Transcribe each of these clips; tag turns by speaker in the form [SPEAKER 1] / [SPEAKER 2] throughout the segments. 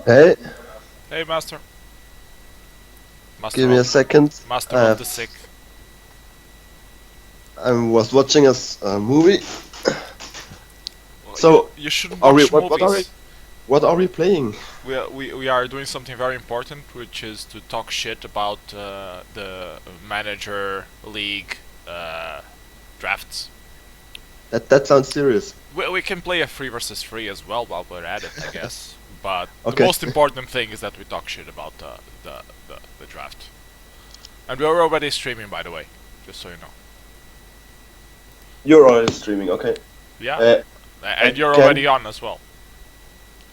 [SPEAKER 1] Hey,
[SPEAKER 2] Hey, Master.
[SPEAKER 1] give me a second.
[SPEAKER 2] Master
[SPEAKER 1] I
[SPEAKER 2] of
[SPEAKER 1] have,
[SPEAKER 2] the sick.
[SPEAKER 1] I was watching a movie.
[SPEAKER 2] Well, you
[SPEAKER 1] So,
[SPEAKER 2] you shouldn't
[SPEAKER 1] are we?
[SPEAKER 2] watch
[SPEAKER 1] What are we?
[SPEAKER 2] movies.
[SPEAKER 1] What are we playing?
[SPEAKER 2] We are doing something very important, which is to talk shit about the manager league drafts.
[SPEAKER 1] That sounds serious.
[SPEAKER 2] We can play a 3 versus 3 as well while we're at it, I guess. But the
[SPEAKER 1] Okay,
[SPEAKER 2] most important thing is that we talk shit about the draft. And we're already streaming, by the way, just so you know.
[SPEAKER 1] you're already streaming. Okay.
[SPEAKER 2] Yeah,
[SPEAKER 1] Uh,
[SPEAKER 2] and
[SPEAKER 1] I
[SPEAKER 2] you're
[SPEAKER 1] can't.
[SPEAKER 2] already on as well.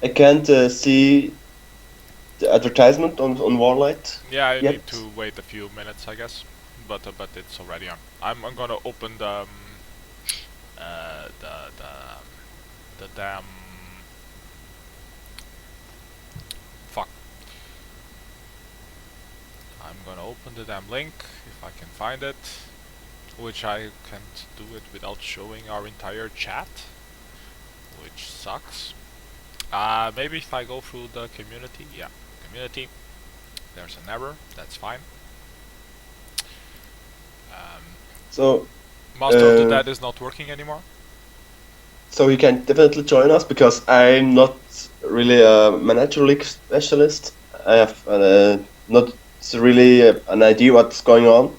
[SPEAKER 1] I can't see the advertisement on WarLight
[SPEAKER 2] Yeah, I need
[SPEAKER 1] yet.
[SPEAKER 2] to wait a few minutes, I guess, but it's already on. I'm gonna open uh, the the the damn fuck. I'm gonna open the damn link if I can find it, which I can't do it without showing our entire chat, which sucks. Maybe if I go through the community, yeah, community. There's an error. That's fine. Um,
[SPEAKER 1] So,
[SPEAKER 2] Master of the
[SPEAKER 1] uh,
[SPEAKER 2] Dead is not working anymore.
[SPEAKER 1] so you can definitely join us because I'm not really a manager league specialist. I have not really an idea what's going on.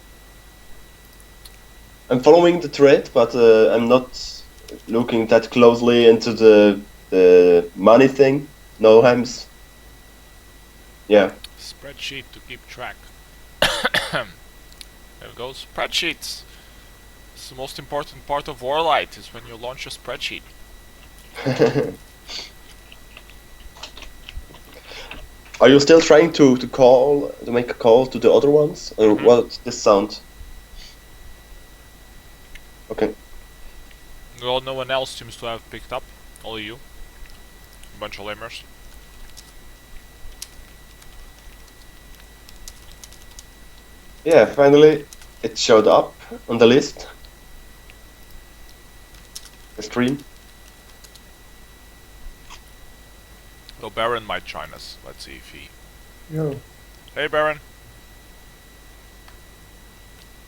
[SPEAKER 1] I'm following the trade, but I'm not looking that closely into the money thing. No, yeah.
[SPEAKER 2] Spreadsheet to keep track. There we go. Spreadsheets. It's the most important part of WarLight is when you launch a spreadsheet.
[SPEAKER 1] Are you still trying to make a call to the other ones, or what's this sound? Okay.
[SPEAKER 2] Well, no one else seems to have picked up. Only you. Bunch of lamers.
[SPEAKER 1] Yeah, finally it showed up on the list. The stream.
[SPEAKER 2] So Baron might join us. Let's see if he...
[SPEAKER 3] Yo,
[SPEAKER 2] Hey Baron!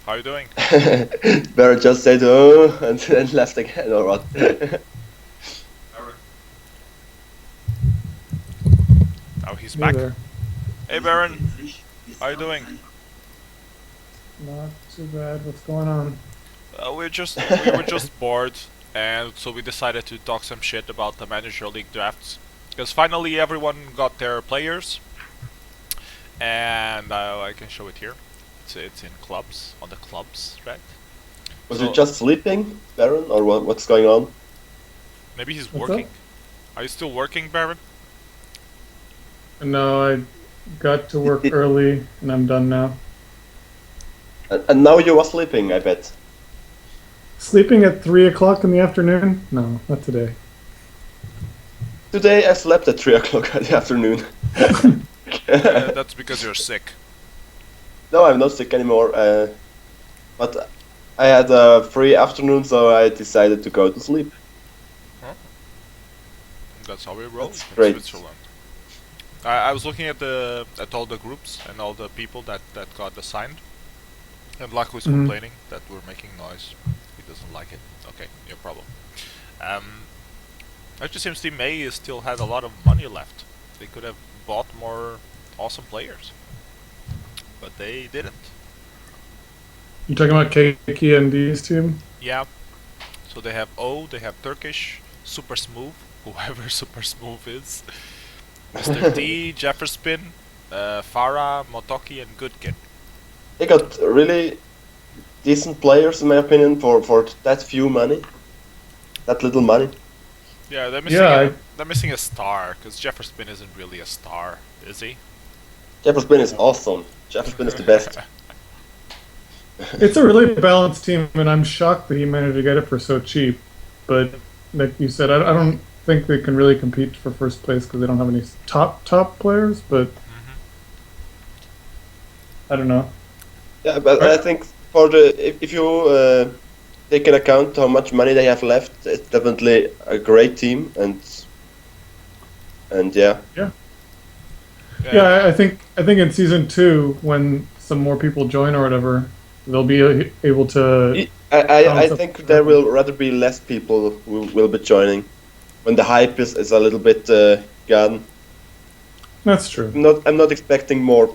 [SPEAKER 2] How you doing?
[SPEAKER 1] Barrett just said oh and then left again or what?
[SPEAKER 2] Oh, he's
[SPEAKER 3] hey
[SPEAKER 2] back.
[SPEAKER 3] there.
[SPEAKER 2] Hey Baron! How you doing?
[SPEAKER 3] Not too bad. What's going on?
[SPEAKER 2] We were just bored, and so we decided to talk some shit about the manager league drafts. Because finally everyone got their players, and I can show it here. It's in clubs, on the clubs, right?
[SPEAKER 1] Was
[SPEAKER 2] So
[SPEAKER 1] you just sleeping, Baron, or what's going on?
[SPEAKER 2] maybe he's
[SPEAKER 3] What's
[SPEAKER 2] working.
[SPEAKER 3] up?
[SPEAKER 2] Are you still working, Baron?
[SPEAKER 3] No, I got to work
[SPEAKER 1] Did-
[SPEAKER 3] early and I'm done now.
[SPEAKER 1] And now you are sleeping, I bet.
[SPEAKER 3] Sleeping at 3 o'clock in the afternoon? No, not today.
[SPEAKER 1] Today I slept at 3 o'clock in the afternoon.
[SPEAKER 2] That's because you're sick.
[SPEAKER 1] No, I'm not sick anymore. But I had a free afternoon, so I decided to go to sleep.
[SPEAKER 2] Huh? That's how we roll
[SPEAKER 1] That's
[SPEAKER 2] in
[SPEAKER 1] great.
[SPEAKER 2] Switzerland. I was looking at all the groups and all the people that got assigned, and Laku is complaining that we're making noise. He doesn't like it. Okay, no problem. Actually, seems Team A still had a lot of money left. They could have bought more awesome players, but they didn't.
[SPEAKER 3] You talking about KKND's team?
[SPEAKER 2] Yeah. So they have O, they have Turkish, Super Smooth, whoever Super Smooth is, Mr. T, Jefferspin, Farah, Motoki, and Goodkin.
[SPEAKER 1] They got really decent players, in my opinion, for that few money. That little money.
[SPEAKER 2] Yeah, they're missing they're missing a star, because Jefferspin isn't really a star, is he?
[SPEAKER 1] Jefferson is awesome. Jefferson is the best.
[SPEAKER 3] It's a really balanced team, and I'm shocked that he managed to get it for so cheap. But like you said, I don't think they can really compete for first place because they don't have any top players. But I don't know.
[SPEAKER 1] Yeah, but I think for if you take into account how much money they have left, it's definitely a great team, and yeah.
[SPEAKER 3] Yeah. Yeah, I think in season 2, when some more people join or whatever, they'll be able to
[SPEAKER 1] I
[SPEAKER 3] balance up.
[SPEAKER 1] think there will rather be less people who will be joining when the hype is a little bit gone.
[SPEAKER 3] That's true.
[SPEAKER 1] I'm not expecting more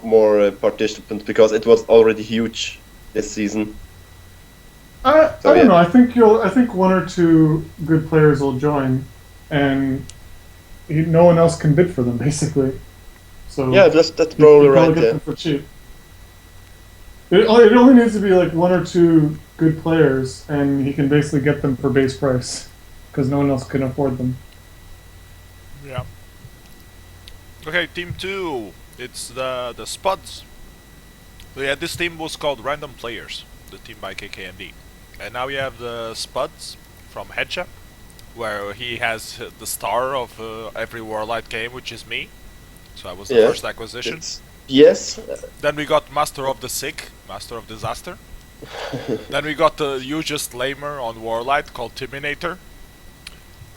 [SPEAKER 1] participants because it was already huge this season.
[SPEAKER 3] I
[SPEAKER 1] So
[SPEAKER 3] don't
[SPEAKER 1] yeah,
[SPEAKER 3] know. I think one or two good players will join, and no one else can bid for them basically.
[SPEAKER 1] yeah,
[SPEAKER 3] So
[SPEAKER 1] that's
[SPEAKER 3] you
[SPEAKER 1] probably
[SPEAKER 3] can probably
[SPEAKER 1] right.
[SPEAKER 3] get
[SPEAKER 1] Yeah,
[SPEAKER 3] them for cheap. It only needs to be like one or two good players, and he can basically get them for base price because no one else can afford them.
[SPEAKER 2] Yeah. Okay, team 2. It's the Spuds. So yeah, this team was called Random Players, the team by KKND. And now we have the Spuds from Hedgehog, where he has the star of every WarLight game, which is me. So I was the
[SPEAKER 1] yeah,
[SPEAKER 2] first acquisition.
[SPEAKER 1] it's yes.
[SPEAKER 2] Then we got Master of the Sick, Master of Disaster. Then we got the hugest lamer on WarLight called Timinator.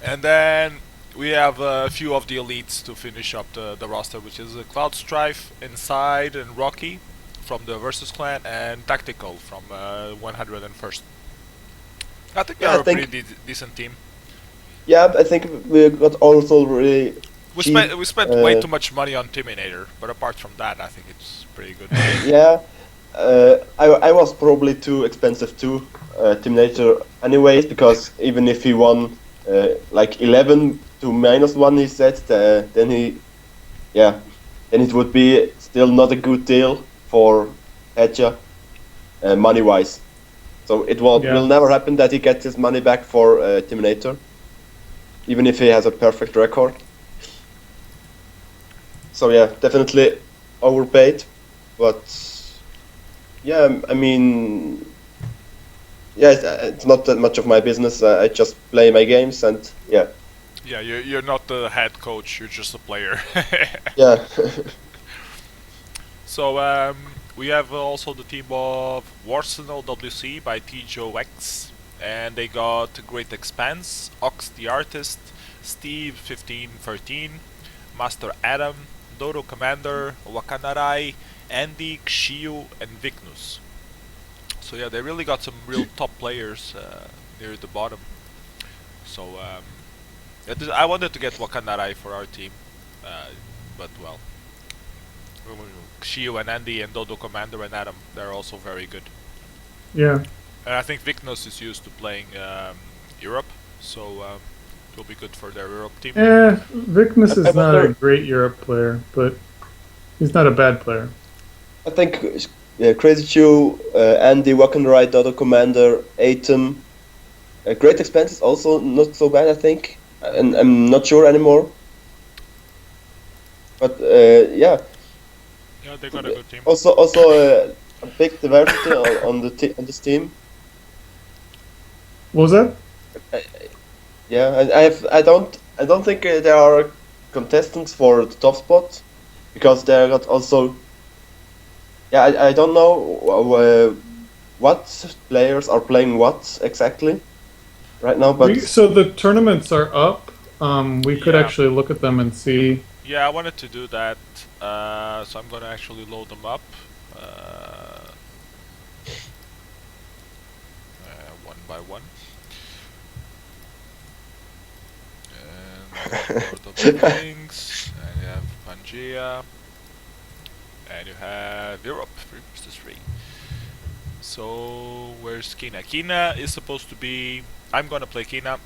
[SPEAKER 2] And then we have a few of the elites to finish up the roster, which is Cloud Strife, Inside, and Rocky from the Versus Clan, and Tactical from 101st. I think
[SPEAKER 1] Yeah,
[SPEAKER 2] they're
[SPEAKER 1] I
[SPEAKER 2] a pretty
[SPEAKER 1] think
[SPEAKER 2] decent team.
[SPEAKER 1] yeah, I think we got also really
[SPEAKER 2] We
[SPEAKER 1] cheap.
[SPEAKER 2] spent way too much money on Timinator, but apart from that, I think it's pretty good.
[SPEAKER 1] Yeah, I was probably too expensive too, Terminator anyways, because even if he won like 11 to -1, he said, then yeah, then it would be still not a good deal for Hedja, money wise. So will
[SPEAKER 3] Yeah,
[SPEAKER 1] never happen that he gets his money back for Terminator, even if he has a perfect record. So yeah, definitely overpaid, but yeah, I mean, yeah, it's not that much of my business. I just play my games, and yeah,
[SPEAKER 2] Yeah, you're not the head coach, you're just a player.
[SPEAKER 1] yeah,
[SPEAKER 2] So we have also the team of Warsenal WC by TJOX, and they got Great Expanse, Ox the Artist, Steve 1513, Master Adam, Dodo Commander, Wakanarai, Andy, Xiu, and Vicnus. So yeah, they really got some real top players near the bottom. So I wanted to get Wakanarai for our team, but well, Shio and Andy and Dodo Commander and Adam, they're also very good.
[SPEAKER 3] yeah,
[SPEAKER 2] And I think Vicnos is used to playing Europe, so it will be good for their Europe team.
[SPEAKER 3] Vicnus
[SPEAKER 1] I
[SPEAKER 3] is not a
[SPEAKER 1] wonder.
[SPEAKER 3] great Europe player, but he's not a bad player.
[SPEAKER 1] I think Crazy Chew, Andy, Wakanrai, Dodo Commander, Atom, Great Expense is also not so bad. I think, and I'm not sure anymore. But yeah,
[SPEAKER 2] Yeah, they got a good team.
[SPEAKER 1] also a big diversity on this team.
[SPEAKER 3] What was that?
[SPEAKER 1] Yeah, I don't think there are contestants for the top spot because there got also. Yeah, I don't know what players are playing what exactly right now, but
[SPEAKER 3] So the tournaments are up. We could
[SPEAKER 2] Yeah.
[SPEAKER 3] actually look at them and see.
[SPEAKER 2] Yeah, I wanted to do that, so I'm gonna actually load them up one by one. And Lord of the Rings, and you have Pangea, and you have Europe 3 versus 3. So where's Kina? Kina is supposed to be. I'm gonna play Kina.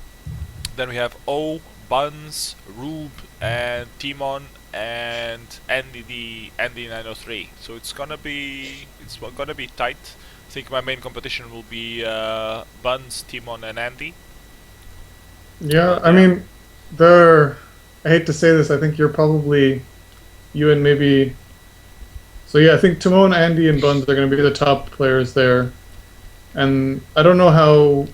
[SPEAKER 2] Then we have O, Buns, Rube, and Timon, and Andy 903. So it's gonna be tight. I think my main competition will be Buns, Timon, and Andy.
[SPEAKER 3] Yeah,
[SPEAKER 2] But
[SPEAKER 3] I
[SPEAKER 2] yeah.
[SPEAKER 3] mean, they're. I hate to say this. I think you're probably you and maybe. So yeah, I think Timon, Andy, and Buns are going to be the top players there, and I don't know how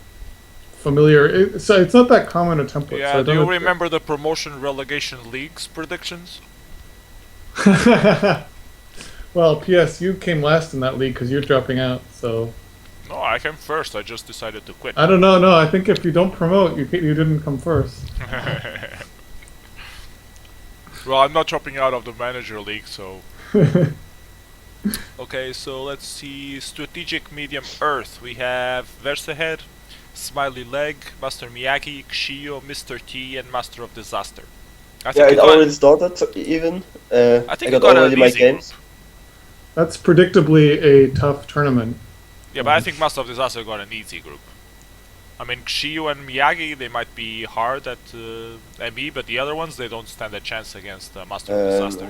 [SPEAKER 3] familiar. So it's not that common a template. So
[SPEAKER 2] Yeah,
[SPEAKER 3] I
[SPEAKER 2] do you
[SPEAKER 3] don't
[SPEAKER 2] remember the promotion relegation leagues predictions?
[SPEAKER 3] know. Well, PSU came last in that league because you're dropping out. So
[SPEAKER 2] No, I came first. I just decided to quit.
[SPEAKER 3] I don't know. No, I think if you don't promote, you didn't come first.
[SPEAKER 2] Well, I'm not dropping out of the manager league, so. Okay, so let's see. Strategic medium Earth. We have Versehead, Smiley Leg, Master Miyagi, Xiyo, Mr. T, and Master of Disaster. I
[SPEAKER 1] Yeah,
[SPEAKER 2] think
[SPEAKER 1] it already started even.
[SPEAKER 2] I think
[SPEAKER 1] I
[SPEAKER 2] you
[SPEAKER 1] got
[SPEAKER 2] got
[SPEAKER 1] already
[SPEAKER 2] an
[SPEAKER 1] my
[SPEAKER 2] easy
[SPEAKER 1] games.
[SPEAKER 3] That's predictably a tough tournament.
[SPEAKER 2] Yeah, but I think Master of Disaster got an easy group. I mean, Xiyo and Miyagi, they might be hard at ME, but the other ones, they don't stand a chance against Master of Disaster.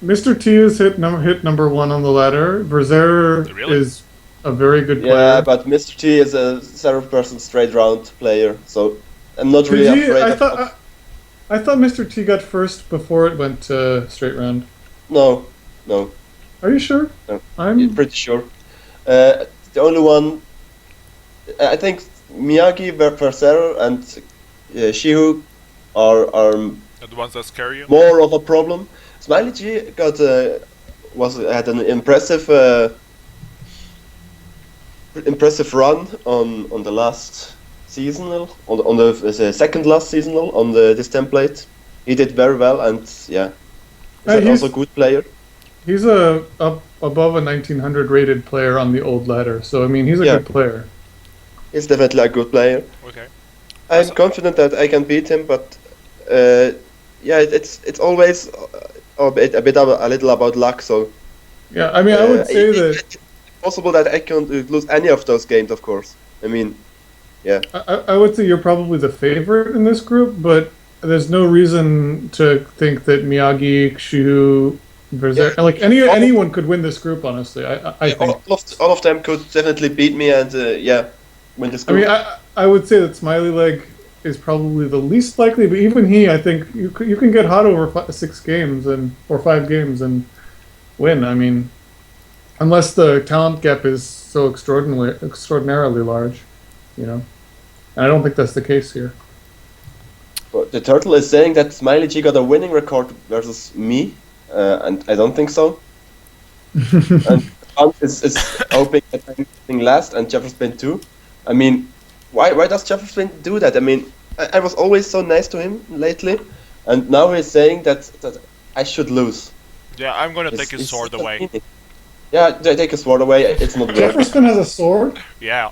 [SPEAKER 3] Mr. T is hit number one on the ladder. Berser
[SPEAKER 2] Really?
[SPEAKER 3] is a very good
[SPEAKER 1] Yeah,
[SPEAKER 3] player.
[SPEAKER 1] but Mr. T is a 7% straight round player, so I'm not really afraid
[SPEAKER 3] I
[SPEAKER 1] of.
[SPEAKER 3] thought Mr. T got first before it went straight round.
[SPEAKER 1] No.
[SPEAKER 3] Are you sure?
[SPEAKER 1] No,
[SPEAKER 3] I'm
[SPEAKER 1] pretty sure. The only one, I think Miyagi, Verser, and Shihu are
[SPEAKER 2] The ones that scare you?
[SPEAKER 1] more of a problem. Smiley G had an impressive run on the last seasonal, on the second last seasonal on this template. He did very well, and yeah, he's also a good player.
[SPEAKER 3] He's up above a 1900 rated player on the old ladder, so I mean he's a
[SPEAKER 1] Yeah.
[SPEAKER 3] good player.
[SPEAKER 1] He's definitely a good player.
[SPEAKER 2] Okay.
[SPEAKER 1] I'm confident that I can beat him, but yeah, it's always a little about luck. So
[SPEAKER 3] Yeah, I mean I would say that
[SPEAKER 1] it's possible that I can't lose any of those games. Of course, I mean, yeah.
[SPEAKER 3] I would say you're probably the favorite in this group, but there's no reason to think that Miyagi, Xiu, Berser, like anyone could win this group. Honestly, I think.
[SPEAKER 1] All of them could definitely beat me and yeah, win this
[SPEAKER 3] I
[SPEAKER 1] group.
[SPEAKER 3] mean, I would say that Smiley Leg is probably the least likely, but even he, I think you can get hot over 6 games or 5 games and win. I mean, unless the talent gap is so extraordinarily large, you know. And I don't think that's the case here.
[SPEAKER 1] But the turtle is saying that Smiley G got a winning record versus me, and I don't think so. And Hunt is hoping that I'm getting last and Jefferson too. I mean, why does Jefferson do that? I mean, I was always so nice to him lately, and now he's saying that I should lose.
[SPEAKER 2] Yeah, I'm gonna take his sword away.
[SPEAKER 1] Yeah, take his sword away. It's not good.
[SPEAKER 3] Jefferson has a sword.
[SPEAKER 2] Yeah.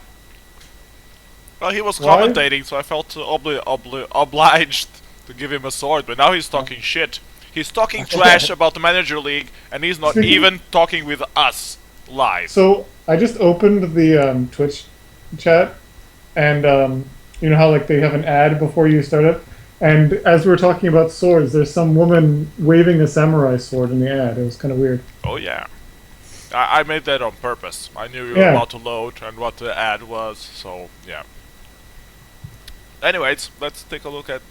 [SPEAKER 2] Well, he was
[SPEAKER 3] Why?
[SPEAKER 2] commentating, so I felt obliged to give him a sword, but now he's talking shit. He's talking trash about the manager league, and he's not even talking with us live.
[SPEAKER 3] So I just opened the Twitch chat, and you know how like they have an ad before you start it, and as we were talking about swords, there's some woman waving a samurai sword in the ad. It was kind of weird.
[SPEAKER 2] Oh yeah. I made that on purpose. I knew you were
[SPEAKER 3] Yeah.
[SPEAKER 2] about to load and what the ad was, so yeah. Anyways, let's take a look at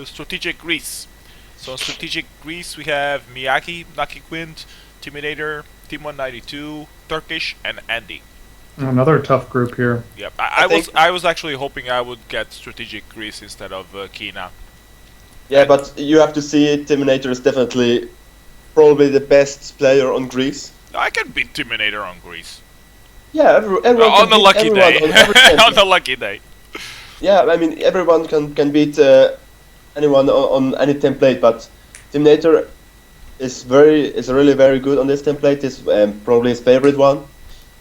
[SPEAKER 2] Strategic Greece. So in Strategic Greece we have Miyagi, Naki Quint, Timidator, Team 192, Turkish, and Andy.
[SPEAKER 3] Another tough group here.
[SPEAKER 2] Yep,
[SPEAKER 1] think-
[SPEAKER 2] I was actually hoping I would get Strategic Greece instead of Kina.
[SPEAKER 1] Yeah, but you have to see Terminator is definitely probably the best player on Greece.
[SPEAKER 2] I can beat Timinator on Greece.
[SPEAKER 1] Yeah, everyone
[SPEAKER 2] On
[SPEAKER 1] can
[SPEAKER 2] the
[SPEAKER 1] beat
[SPEAKER 2] lucky
[SPEAKER 1] everyone
[SPEAKER 2] day.
[SPEAKER 1] on every template.
[SPEAKER 2] On the lucky day.
[SPEAKER 1] Yeah, I mean everyone can beat anyone on any template, but Terminator is really very good on this template. It's probably his favorite one,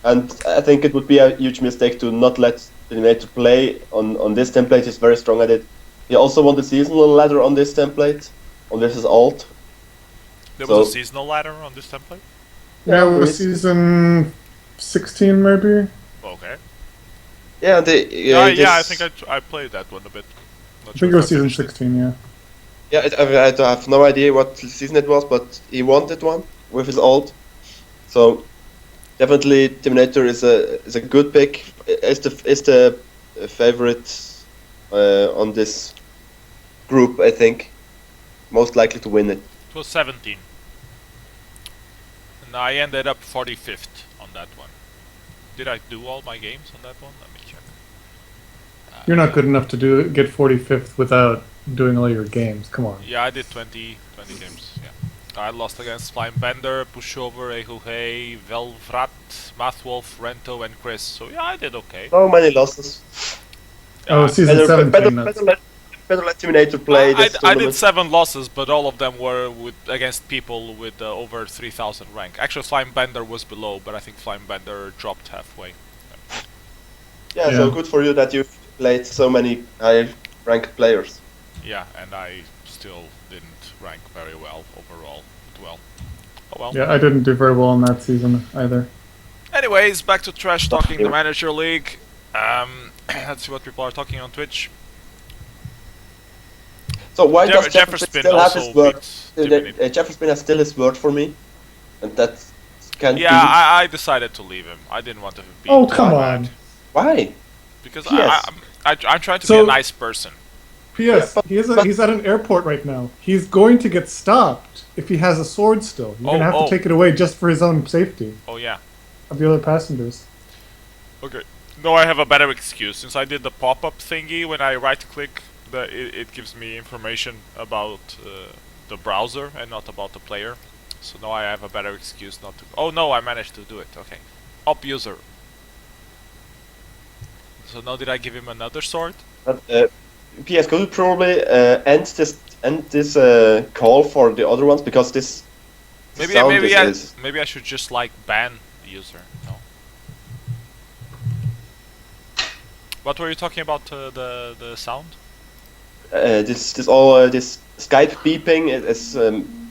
[SPEAKER 1] and I think it would be a huge mistake to not let Terminator play on this template. He's very strong at it. He also won the seasonal ladder on this template, on this is alt.
[SPEAKER 2] There
[SPEAKER 1] So-
[SPEAKER 2] was a seasonal ladder on this template?
[SPEAKER 3] Yeah, it was
[SPEAKER 1] Greece.
[SPEAKER 3] season 16 maybe.
[SPEAKER 2] Okay.
[SPEAKER 1] Yeah,
[SPEAKER 2] I think I played that one a bit. Not
[SPEAKER 3] I
[SPEAKER 2] sure
[SPEAKER 3] think it was
[SPEAKER 2] if I
[SPEAKER 3] season
[SPEAKER 2] finished it.
[SPEAKER 3] 16. Yeah.
[SPEAKER 1] Yeah, I have no idea what season it was, but he won that one with his alt. So definitely Terminator is a good pick. Is the favorite on this group, I think. Most likely to win it.
[SPEAKER 2] It was 17. And I ended up 45th on that one. Did I do all my games on that one? Let me check.
[SPEAKER 3] You're not good enough to get 45th without doing all your games. Come on.
[SPEAKER 2] Yeah, I did 20 games. Yeah. I lost against Slime Bender, Pushover, Ehuhei, Velvrat, Mathwolf, Rento, and Chris. So yeah, I did okay.
[SPEAKER 1] So many losses.
[SPEAKER 3] Oh, season 17.
[SPEAKER 1] Better,
[SPEAKER 3] that's-
[SPEAKER 1] better let Terminator play this
[SPEAKER 2] I did
[SPEAKER 1] tournament.
[SPEAKER 2] 7 losses, but all of them were against people with over 3000 rank. Actually, Flying Bender was below, but I think Flying Bender dropped halfway.
[SPEAKER 1] Yeah, so good for you that you've played so many high-ranked players.
[SPEAKER 2] Yeah, and I still didn't rank very well overall. But well, oh well.
[SPEAKER 3] Yeah, I didn't do very well in that season either.
[SPEAKER 2] Anyways, back to trash talking the Manager League. Let's see what people are talking on Twitch.
[SPEAKER 1] So why does
[SPEAKER 2] Jefferson
[SPEAKER 1] still have his
[SPEAKER 2] also
[SPEAKER 1] word?
[SPEAKER 2] beats
[SPEAKER 1] Jefferson has still his word for me, and that can't be.
[SPEAKER 2] I decided to leave him. I didn't want to be.
[SPEAKER 3] Oh, come on.
[SPEAKER 1] Why?
[SPEAKER 2] Because
[SPEAKER 1] Yes.
[SPEAKER 2] I'm trying to be a nice person.
[SPEAKER 3] P.S. He's at an airport right now. He's going to get stopped if he has a sword still. You're going to have to take it away just for his own safety.
[SPEAKER 2] Oh yeah.
[SPEAKER 3] Of the other passengers.
[SPEAKER 2] Okay. No, I have a better excuse. Since I did the pop-up thingy, when I right-click, it gives me information about the browser and not about the player. So now I have a better excuse not to... Oh no, I managed to do it. Okay. Up user. So now did I give him another sword?
[SPEAKER 1] But, P.S. Could you probably end this call for the other ones because this
[SPEAKER 2] Maybe I should just like ban the user. No. What were you talking about? The sound?
[SPEAKER 1] This Skype beeping is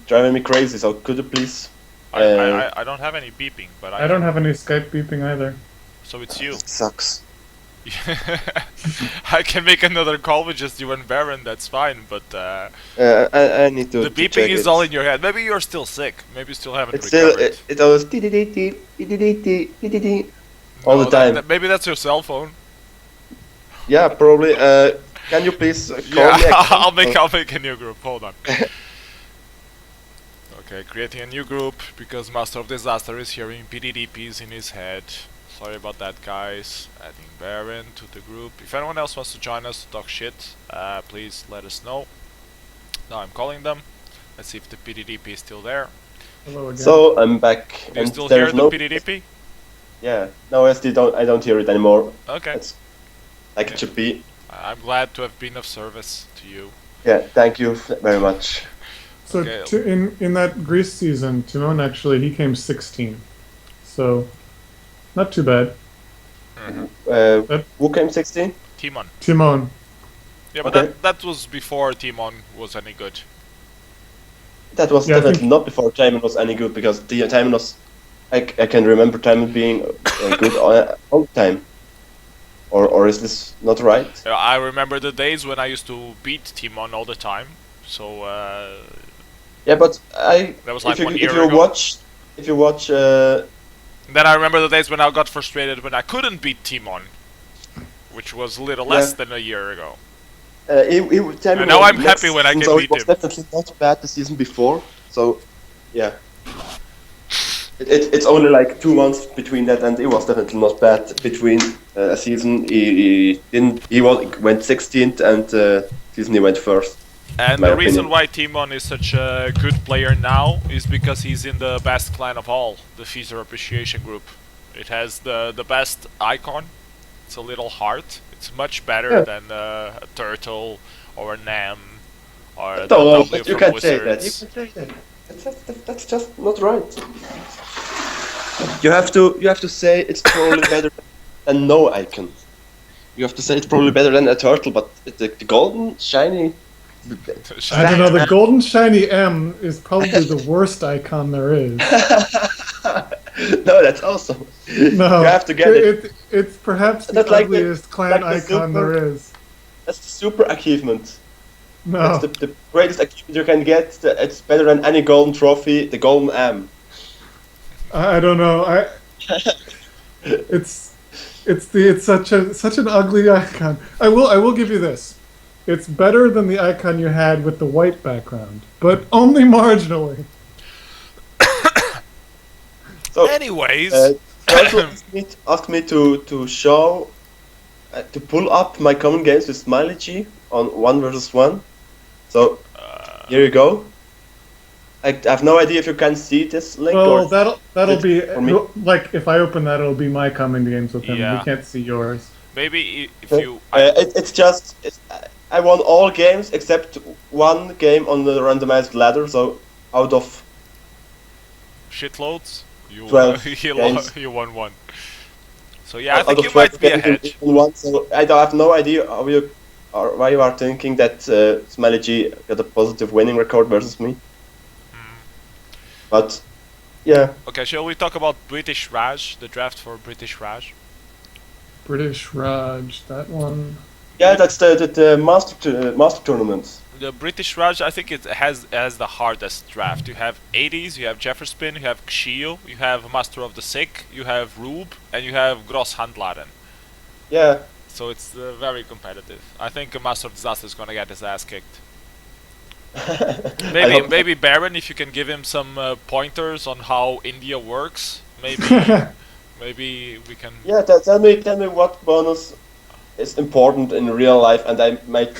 [SPEAKER 1] driving me crazy. So could you please?
[SPEAKER 2] I don't have any beeping, but
[SPEAKER 3] I don't have any Skype beeping either.
[SPEAKER 2] So it's you.
[SPEAKER 1] Sucks.
[SPEAKER 2] I can make another call with just you and Baron. That's fine, but
[SPEAKER 1] I need to.
[SPEAKER 2] The beeping is all in your head. Maybe you're still sick. Maybe you still haven't
[SPEAKER 1] it's
[SPEAKER 2] recovered.
[SPEAKER 1] Still, it always all the time.
[SPEAKER 2] Maybe that's your cell phone.
[SPEAKER 1] Yeah, probably. Can you please call me?
[SPEAKER 2] I'll make a new group. Hold on. Okay, creating a new group because Master of Disaster is hearing PDDPs in his head. Sorry about that, guys. Adding Baron to the group. If anyone else wants to join us to talk shit, please let us know. Now I'm calling them. Let's see if the PDDP is still there.
[SPEAKER 3] Hello again.
[SPEAKER 1] So I'm back.
[SPEAKER 2] Do you still hear the PDDP?
[SPEAKER 1] Yeah. No, I don't hear it anymore.
[SPEAKER 2] Okay.
[SPEAKER 1] It's like it should be.
[SPEAKER 2] I'm glad to have been of service to you.
[SPEAKER 1] Yeah. Thank you very much.
[SPEAKER 3] So
[SPEAKER 2] Okay.
[SPEAKER 3] in that Greece season, Timon actually he came 16. So not too bad.
[SPEAKER 1] Who came 16?
[SPEAKER 2] Timon.
[SPEAKER 3] Timon.
[SPEAKER 2] Yeah, but
[SPEAKER 1] Okay.
[SPEAKER 2] that was before Timon was any good.
[SPEAKER 1] That was definitely not before Timon was any good because Timon was. I can remember Timon being good all the time. Or is this not right?
[SPEAKER 2] I remember the days when I used to beat Timon all the time. So
[SPEAKER 1] Yeah, but
[SPEAKER 2] that was like
[SPEAKER 1] if
[SPEAKER 2] 1
[SPEAKER 1] you,
[SPEAKER 2] year
[SPEAKER 1] if you
[SPEAKER 2] ago.
[SPEAKER 1] watch.
[SPEAKER 2] Then I remember the days when I got frustrated when I couldn't beat Timon, which was a little less than a year ago.
[SPEAKER 1] Timon
[SPEAKER 2] And now
[SPEAKER 1] was
[SPEAKER 2] I'm happy when I can
[SPEAKER 1] so
[SPEAKER 2] beat
[SPEAKER 1] it was
[SPEAKER 2] him.
[SPEAKER 1] definitely not bad the season before. So, yeah. It's only like 2 months between that, and it was definitely not bad between a season. He went 16th, and season he went first.
[SPEAKER 2] And
[SPEAKER 1] my
[SPEAKER 2] the reason
[SPEAKER 1] opinion.
[SPEAKER 2] why Timon is such a good player now is because he's in the best clan of all, the Feaster Appreciation Group. It has the best icon. It's a little heart. It's much better than a turtle or a Nam or a
[SPEAKER 1] No,
[SPEAKER 2] W
[SPEAKER 1] you
[SPEAKER 2] from
[SPEAKER 1] can't say that.
[SPEAKER 2] Wizards.
[SPEAKER 1] You can say that. That's just not right. You have to say it's probably better than no icon. You have to say it's probably better than a turtle, but the golden shiny.
[SPEAKER 3] I don't know, the golden shiny M is probably the worst icon there is.
[SPEAKER 1] No, that's awesome.
[SPEAKER 3] No,
[SPEAKER 1] You have to get it.
[SPEAKER 3] It's perhaps the
[SPEAKER 1] That's like the-
[SPEAKER 3] ugliest clan
[SPEAKER 1] like the
[SPEAKER 3] icon
[SPEAKER 1] super-
[SPEAKER 3] there is.
[SPEAKER 1] That's the super achievement.
[SPEAKER 3] No,
[SPEAKER 1] That's the greatest achievement you can get. It's better than any golden trophy. The golden M.
[SPEAKER 3] I don't know. It's such an ugly icon. I will give you this. It's better than the icon you had with the white background, but only marginally.
[SPEAKER 1] So,
[SPEAKER 2] Anyways,
[SPEAKER 1] Turtle asked me to show to pull up my common games with Smiley G on 1 versus 1. So here you go. I have no idea if you can see this link.
[SPEAKER 3] Well,
[SPEAKER 1] or
[SPEAKER 3] that'll be
[SPEAKER 1] for me.
[SPEAKER 3] like if I open that, it'll be my common games with him.
[SPEAKER 2] Yeah.
[SPEAKER 3] We can't see yours.
[SPEAKER 2] maybe if you...
[SPEAKER 1] it's just I won all games except one game on the randomized ladder. So out of
[SPEAKER 2] Shitloads. You
[SPEAKER 1] 12 games,
[SPEAKER 2] you won one. So yeah, I
[SPEAKER 1] out
[SPEAKER 2] think
[SPEAKER 1] of
[SPEAKER 2] you
[SPEAKER 1] 12
[SPEAKER 2] might be
[SPEAKER 1] games,
[SPEAKER 2] ahead.
[SPEAKER 1] you won one. So I don't have no idea how you or why you are thinking that Smiley G got a positive winning record versus me. But yeah,
[SPEAKER 2] Okay, shall we talk about British Raj, the draft for British Raj?
[SPEAKER 3] British Raj, that one.
[SPEAKER 1] yeah, that's the master tournament.
[SPEAKER 2] The British Raj, I think it has the hardest draft. You have 80s, you have Jefferspin, you have Xio, you have Master of the Sick, you have Rube, and you have Gross Handlaren.
[SPEAKER 1] Yeah,
[SPEAKER 2] So it's very competitive. I think a Master of Disaster is gonna get his ass kicked.
[SPEAKER 1] I hope-
[SPEAKER 2] Maybe Baron, if you can give him some pointers on how India works, maybe maybe we can.
[SPEAKER 1] Yeah, tell me what bonus is important in real life, and I might.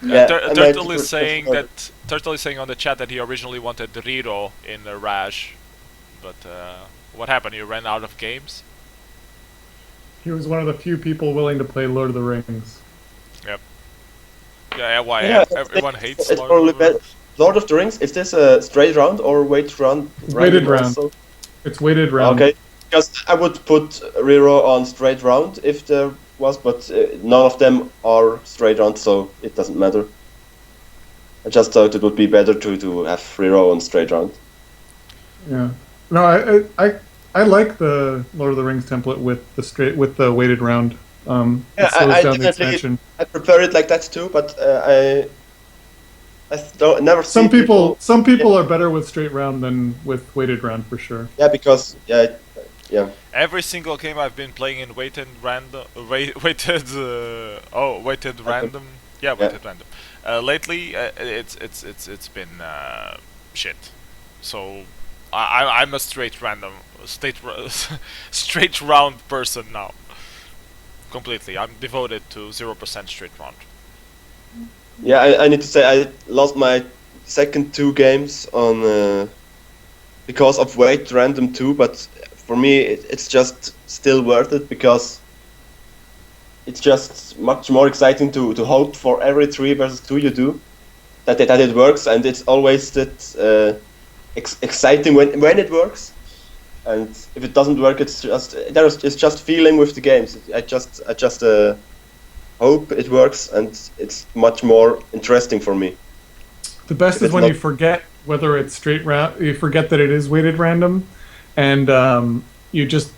[SPEAKER 1] Yeah, I might
[SPEAKER 2] Turtle is
[SPEAKER 1] prefer
[SPEAKER 2] saying
[SPEAKER 1] it.
[SPEAKER 2] that Turtle is saying on the chat that he originally wanted Riro in Raj, but what happened? He ran out of games.
[SPEAKER 3] He was one of the few people willing to play Lord of the Rings.
[SPEAKER 2] Yeah, why?
[SPEAKER 1] Yeah,
[SPEAKER 2] Everyone hates
[SPEAKER 1] it's
[SPEAKER 2] Lord
[SPEAKER 1] probably
[SPEAKER 2] of the Rings.
[SPEAKER 1] better. Lord of the Rings. Is this a straight round or weighted round?
[SPEAKER 3] Weighted
[SPEAKER 1] random
[SPEAKER 3] round.
[SPEAKER 1] also?
[SPEAKER 3] It's weighted round.
[SPEAKER 1] Okay, because I would put Riro on straight round if there was, but none of them are straight round, so it doesn't matter. I just thought it would be better to have Riro on straight round.
[SPEAKER 3] Yeah. No, I like the Lord of the Rings template with the weighted round.
[SPEAKER 1] Yeah,
[SPEAKER 3] it slows
[SPEAKER 1] I
[SPEAKER 3] down the
[SPEAKER 1] definitely-
[SPEAKER 3] expansion.
[SPEAKER 1] I prefer it like that too, but I never
[SPEAKER 3] Some
[SPEAKER 1] see
[SPEAKER 3] people are better with straight round than with weighted round for sure.
[SPEAKER 1] Yeah, because yeah.
[SPEAKER 2] Every single game I've been playing in weighted random, weighted random. Yeah, weighted random. Lately, it's been shit. So I'm a straight round person now. Completely, I'm devoted to 0% straight round.
[SPEAKER 1] Yeah, I need to say I lost my second two games on because of weight random too, but for me it's just still worth it because it's just much more exciting to hope for every 3 versus 2 you do that it works, and it's always that exciting when it works, and if it doesn't work it's just feeling with the games. I just hope it works, and it's much more interesting for me.
[SPEAKER 3] The best
[SPEAKER 1] If
[SPEAKER 3] is
[SPEAKER 1] it's
[SPEAKER 3] when
[SPEAKER 1] not-
[SPEAKER 3] you forget whether it's straight round. You forget that it is weighted random, and you just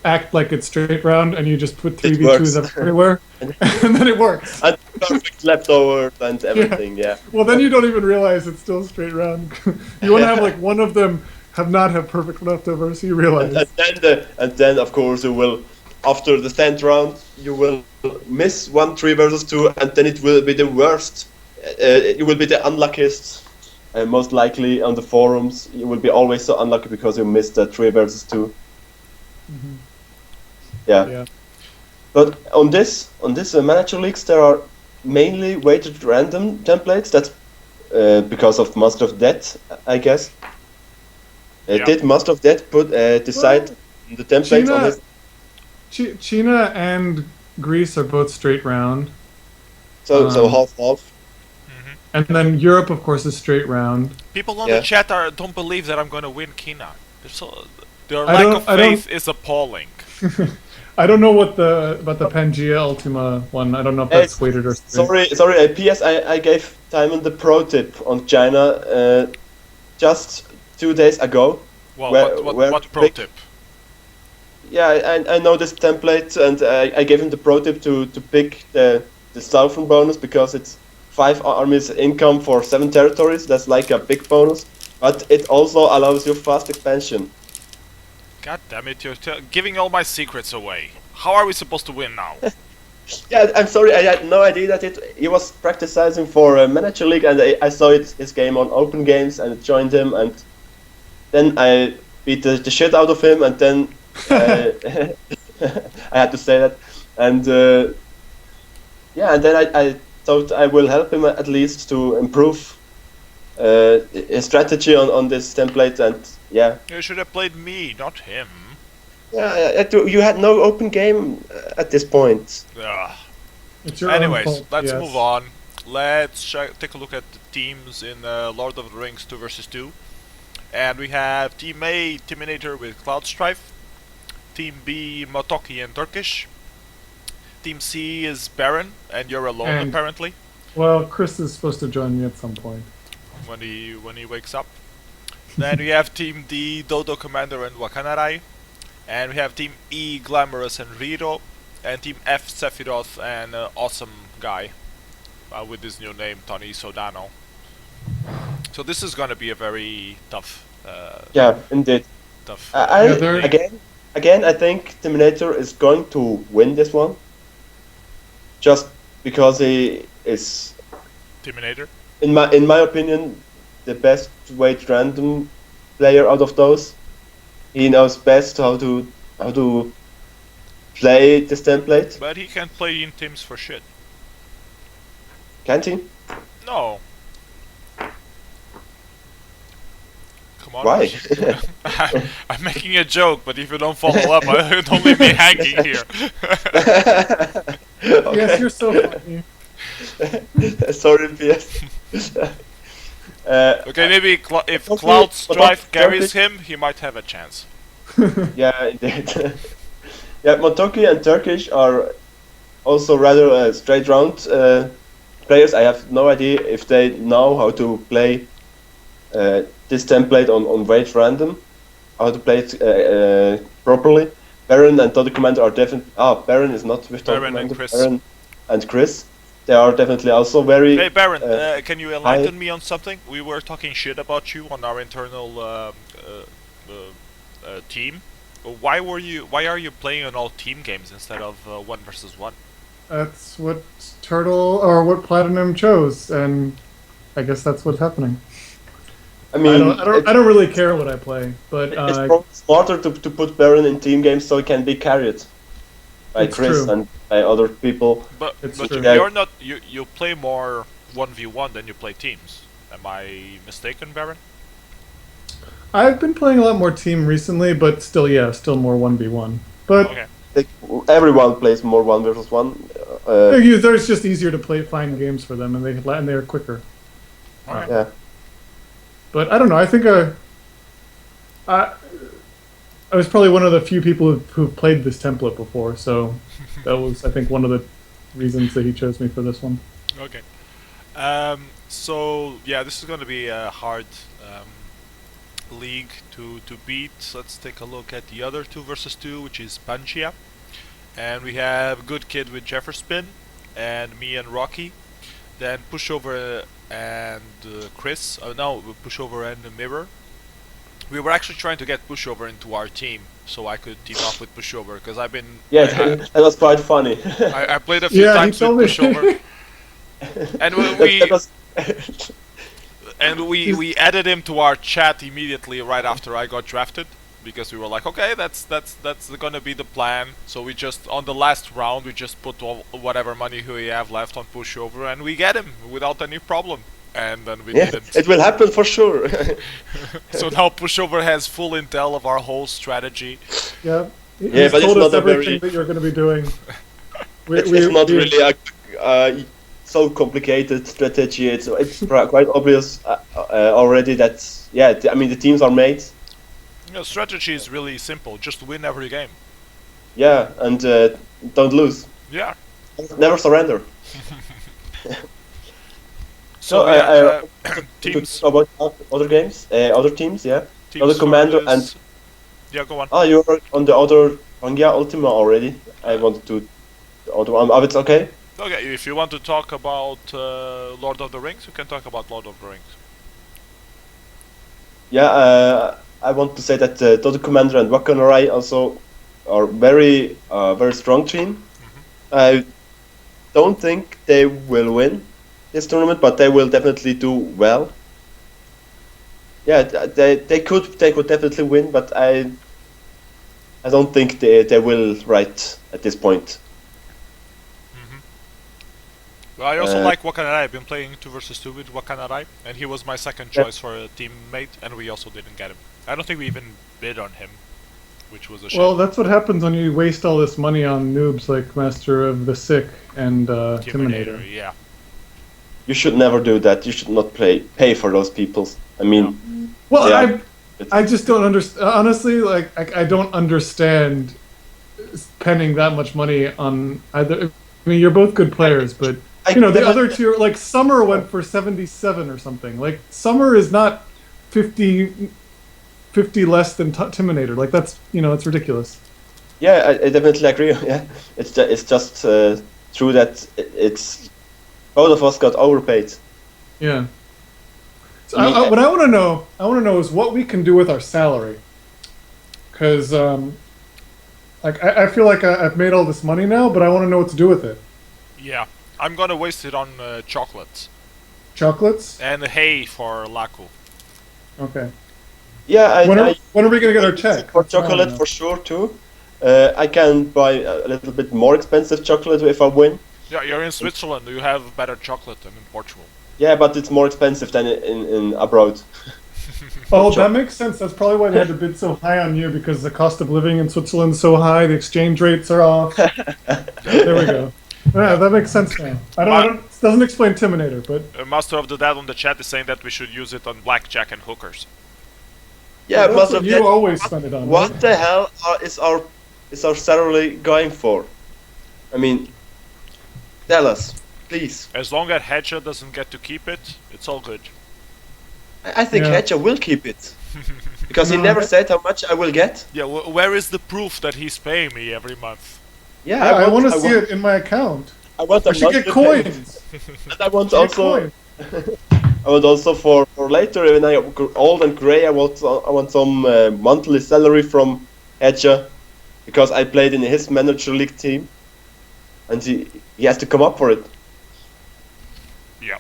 [SPEAKER 3] act like it's straight round, and you just put 3v2s
[SPEAKER 1] works.
[SPEAKER 3] everywhere, and then it works.
[SPEAKER 1] And perfect leftovers and everything. Yeah.
[SPEAKER 3] Well, then you don't even realize it's still straight round. You want to have like one of them have perfect leftovers, so you realize.
[SPEAKER 1] And then of course you will, after the 10th round, you will miss 1 3 versus 2, and then it will be the worst. You will be the unluckiest. Most likely on the forums, you will be always so unlucky because you missed the 3 versus 2.
[SPEAKER 3] Mhm.
[SPEAKER 1] Yeah.
[SPEAKER 3] Yeah.
[SPEAKER 1] But on this manager leagues, there are mainly weighted random templates. That's because of Master of Death, I guess.
[SPEAKER 2] Yeah.
[SPEAKER 1] Did Master of Death decide the templates on his?
[SPEAKER 3] China and Greece are both straight round,
[SPEAKER 1] So half.
[SPEAKER 3] and then Europe, of course, is straight round.
[SPEAKER 2] People on
[SPEAKER 1] Yeah.
[SPEAKER 2] the chat don't believe that I'm gonna win Kina. Their
[SPEAKER 3] I
[SPEAKER 2] lack
[SPEAKER 3] don't-
[SPEAKER 2] of
[SPEAKER 3] I don't-
[SPEAKER 2] faith is appalling.
[SPEAKER 3] I don't know about the Pangea Ultima one. I don't know if that's weighted or straight.
[SPEAKER 1] Sorry. PS, I gave Timon the pro tip on China just 2 days ago.
[SPEAKER 2] Well,
[SPEAKER 1] Where- where
[SPEAKER 2] what
[SPEAKER 1] to
[SPEAKER 2] pro
[SPEAKER 1] pick?
[SPEAKER 2] tip?
[SPEAKER 1] Yeah, I know this template, and I gave him the pro tip to pick the Southern bonus because it's 5 armies income for 7 territories. That's like a big bonus, but it also allows you fast expansion.
[SPEAKER 2] God damn it! You're giving all my secrets away. How are we supposed to win now?
[SPEAKER 1] Yeah, I'm sorry, I had no idea that he was practicing for a manager league, and I saw his game on Open Games and joined him, and then I beat the shit out of him, and then I had to say that, and yeah, and then I thought I will help him at least to improve his strategy on this template, and yeah.
[SPEAKER 2] You should have played me, not him.
[SPEAKER 1] Yeah, you had no open game at this point.
[SPEAKER 2] Ugh.
[SPEAKER 3] It's your own
[SPEAKER 2] Anyways,
[SPEAKER 3] fault,
[SPEAKER 2] let's
[SPEAKER 3] yes.
[SPEAKER 2] move on. Let's take a look at the teams in Lord of the Rings 2 versus 2. And we have Team A, Terminator with Cloud Strife. Team B, Motoki and Turkish. Team C is Baron, and you're alone
[SPEAKER 3] And-
[SPEAKER 2] apparently
[SPEAKER 3] Well, Chris is supposed to join me at some point.
[SPEAKER 2] when he wakes up. Then we have Team D, Dodo Commander and Wakanarai. And we have Team E, Glamorous and Riro. And Team F, Sephiroth and Awesome Guy. With his new name, Tony Sodano. So this is gonna be a very tough.
[SPEAKER 1] Yeah, indeed.
[SPEAKER 2] Tough.
[SPEAKER 3] Yeah, they're-
[SPEAKER 1] Again, I think Terminator is going to win this one. Just because he is,
[SPEAKER 2] Terminator.
[SPEAKER 1] in my opinion, the best weight random player out of those. He knows best how to play this template,
[SPEAKER 2] But he can't play in teams for shit.
[SPEAKER 1] can't he?
[SPEAKER 2] No. Come on.
[SPEAKER 1] Why?
[SPEAKER 2] I'm making a joke, but if you don't follow up, don't leave me hanging here.
[SPEAKER 3] Yes, you're so funny.
[SPEAKER 1] Sorry, PS.
[SPEAKER 2] Okay, maybe if
[SPEAKER 1] Okay,
[SPEAKER 2] Cloud
[SPEAKER 1] but
[SPEAKER 2] Strife
[SPEAKER 1] Motoki-
[SPEAKER 2] carries him, he might have a chance.
[SPEAKER 1] Yeah, indeed. Yeah, Motoki and Turkish are also rather straight round players. I have no idea if they know how to play this template on weight random, how to play it properly. Baron and Todo Commander are definitely. Baron is not with Todo
[SPEAKER 2] Baron and
[SPEAKER 1] Commander.
[SPEAKER 2] Chris.
[SPEAKER 1] Baron and Chris. They are definitely also very.
[SPEAKER 2] Hey Baron, can you enlighten
[SPEAKER 1] I-
[SPEAKER 2] me on something? We were talking shit about you on our internal team. Why are you playing on all team games instead of 1 versus 1?
[SPEAKER 3] That's what Turtle or what Platinum chose, and I guess that's what's happening.
[SPEAKER 1] I mean,
[SPEAKER 3] I don't really care what I play, but
[SPEAKER 1] it's probably smarter to put Baron in team games so he can be carried by
[SPEAKER 3] It's
[SPEAKER 1] Chris
[SPEAKER 3] true.
[SPEAKER 1] and by other people.
[SPEAKER 2] But
[SPEAKER 3] It's
[SPEAKER 2] but
[SPEAKER 3] true.
[SPEAKER 2] you're not you play more 1v1 than you play teams. Am I mistaken, Baron?
[SPEAKER 3] I've been playing a lot more team recently, but still more 1v1. But
[SPEAKER 2] Okay.
[SPEAKER 1] Everyone plays more 1 versus 1.
[SPEAKER 3] there's just easier to find games for them, and they're quicker.
[SPEAKER 2] Okay.
[SPEAKER 1] Yeah.
[SPEAKER 3] But I don't know. I think I was probably one of the few people who've played this template before, so that was, I think, one of the reasons that he chose me for this one.
[SPEAKER 2] Okay. So yeah, this is going to be a hard league to beat. Let's take a look at the other 2 versus 2, which is Panchia, and we have Good Kid with Jefferspin, and me and Rocky. Then Pushover and Chris. No, Pushover and Mirror. We were actually trying to get Pushover into our team, so I could team up with Pushover, because I've been.
[SPEAKER 1] Yeah, that was quite funny.
[SPEAKER 2] I played a few
[SPEAKER 3] Yeah, he
[SPEAKER 2] times with
[SPEAKER 3] told me.
[SPEAKER 2] Pushover, and
[SPEAKER 1] That was-
[SPEAKER 2] we added him to our chat immediately right after I got drafted, because we were like, okay, that's gonna be the plan. So we just, on the last round, we just put whatever money we have left on Pushover, and we get him without any problem. And then we
[SPEAKER 1] yeah,
[SPEAKER 2] didn't.
[SPEAKER 1] it will happen for sure.
[SPEAKER 2] So now Pushover has full intel of our whole strategy.
[SPEAKER 3] Yeah,
[SPEAKER 1] Yeah,
[SPEAKER 3] he's
[SPEAKER 1] but it's
[SPEAKER 3] told us
[SPEAKER 1] not a
[SPEAKER 3] everything
[SPEAKER 1] very-
[SPEAKER 3] that you're going to be doing.
[SPEAKER 1] It's not really a so complicated strategy. It's quite obvious already that I mean the teams are made.
[SPEAKER 2] You know, strategy is really simple. Just win every game.
[SPEAKER 1] Yeah, and don't lose.
[SPEAKER 2] Yeah.
[SPEAKER 1] Never surrender.
[SPEAKER 2] So teams.
[SPEAKER 1] About other games, other teams, yeah.
[SPEAKER 2] Team
[SPEAKER 1] other commander
[SPEAKER 2] score is-
[SPEAKER 1] and-
[SPEAKER 2] Yeah, go on.
[SPEAKER 1] Oh, you're on the other Pangia Ultima already. I wanted to the other one. Oh, it's okay.
[SPEAKER 2] Okay, if you want to talk about Lord of the Rings, you can talk about Lord of the Rings.
[SPEAKER 1] Yeah, I want to say that Todo Commander and Wakanorai also are very strong team. I don't think they will win this tournament, but they will definitely do well. Yeah, they could definitely win, but I don't think they will right at this point.
[SPEAKER 2] Well, I also
[SPEAKER 1] Uh,
[SPEAKER 2] like Wakanarai. I've been playing 2 versus 2 with Wakanarai, and he was my second
[SPEAKER 1] Yeah.
[SPEAKER 2] choice for a teammate, and we also didn't get him. I don't think we even bid on him. which was a shame.
[SPEAKER 3] Well, that's what happens when you waste all this money on noobs like Master of the Sick and Timinator.
[SPEAKER 2] Yeah.
[SPEAKER 1] You should never do that. You should not pay for those people. I mean,
[SPEAKER 3] Well,
[SPEAKER 1] yeah,
[SPEAKER 3] I just don't understand. Honestly, like I don't understand spending that much money on either. I mean, you're both good players, but you know the other two, like Summer went for 77 or something. Like Summer is not 50 less than Timinator. Like that's it's ridiculous.
[SPEAKER 1] Yeah, I definitely agree. Yeah, it's just true that it's both of us got overpaid.
[SPEAKER 3] Yeah. So what I want to know is what we can do with our salary, because like I feel like I've made all this money now, but I want to know what to do with it.
[SPEAKER 2] Yeah, I'm gonna waste it on chocolates.
[SPEAKER 3] Chocolates?
[SPEAKER 2] And hay for Laku.
[SPEAKER 3] Okay.
[SPEAKER 1] Yeah,
[SPEAKER 3] when are we gonna get our check?
[SPEAKER 1] For chocolate for sure too. I can buy a little bit more expensive chocolate if I win.
[SPEAKER 2] Yeah, you're in Switzerland. You have better chocolate than in Portugal.
[SPEAKER 1] Yeah, but it's more expensive than in abroad.
[SPEAKER 3] Oh, that makes sense. That's probably why they had to bid so high on you, because the cost of living in Switzerland is so high, the exchange rates are off. There we go. Yeah, that makes sense now. It doesn't explain Timinator, but
[SPEAKER 2] Master of the Dad on the chat is saying that we should use it on blackjack and hookers.
[SPEAKER 1] Yeah,
[SPEAKER 3] that's
[SPEAKER 1] Master
[SPEAKER 3] what
[SPEAKER 1] of
[SPEAKER 3] you
[SPEAKER 1] Dad,
[SPEAKER 3] always spend it on.
[SPEAKER 1] What
[SPEAKER 3] right?
[SPEAKER 1] the hell is our salary going for? I mean, tell us, please.
[SPEAKER 2] As long as Hedge doesn't get to keep it, it's all good.
[SPEAKER 1] I think
[SPEAKER 3] Yeah.
[SPEAKER 1] Hedja will keep it. Because he
[SPEAKER 3] No,
[SPEAKER 1] never
[SPEAKER 3] but-
[SPEAKER 1] said how much I will get.
[SPEAKER 2] Yeah, where is the proof that he's paying me every month?
[SPEAKER 1] Yeah,
[SPEAKER 3] I want to see it in my account.
[SPEAKER 1] I want
[SPEAKER 3] I
[SPEAKER 1] a
[SPEAKER 3] should get
[SPEAKER 1] monthly payment.
[SPEAKER 3] coins.
[SPEAKER 1] And I want
[SPEAKER 3] Get
[SPEAKER 1] also,
[SPEAKER 3] coins.
[SPEAKER 1] I want also for later when I grow old and grey. I want some monthly salary from Hedja, because I played in his manager league team, and he has to come up for it.
[SPEAKER 2] Yeah.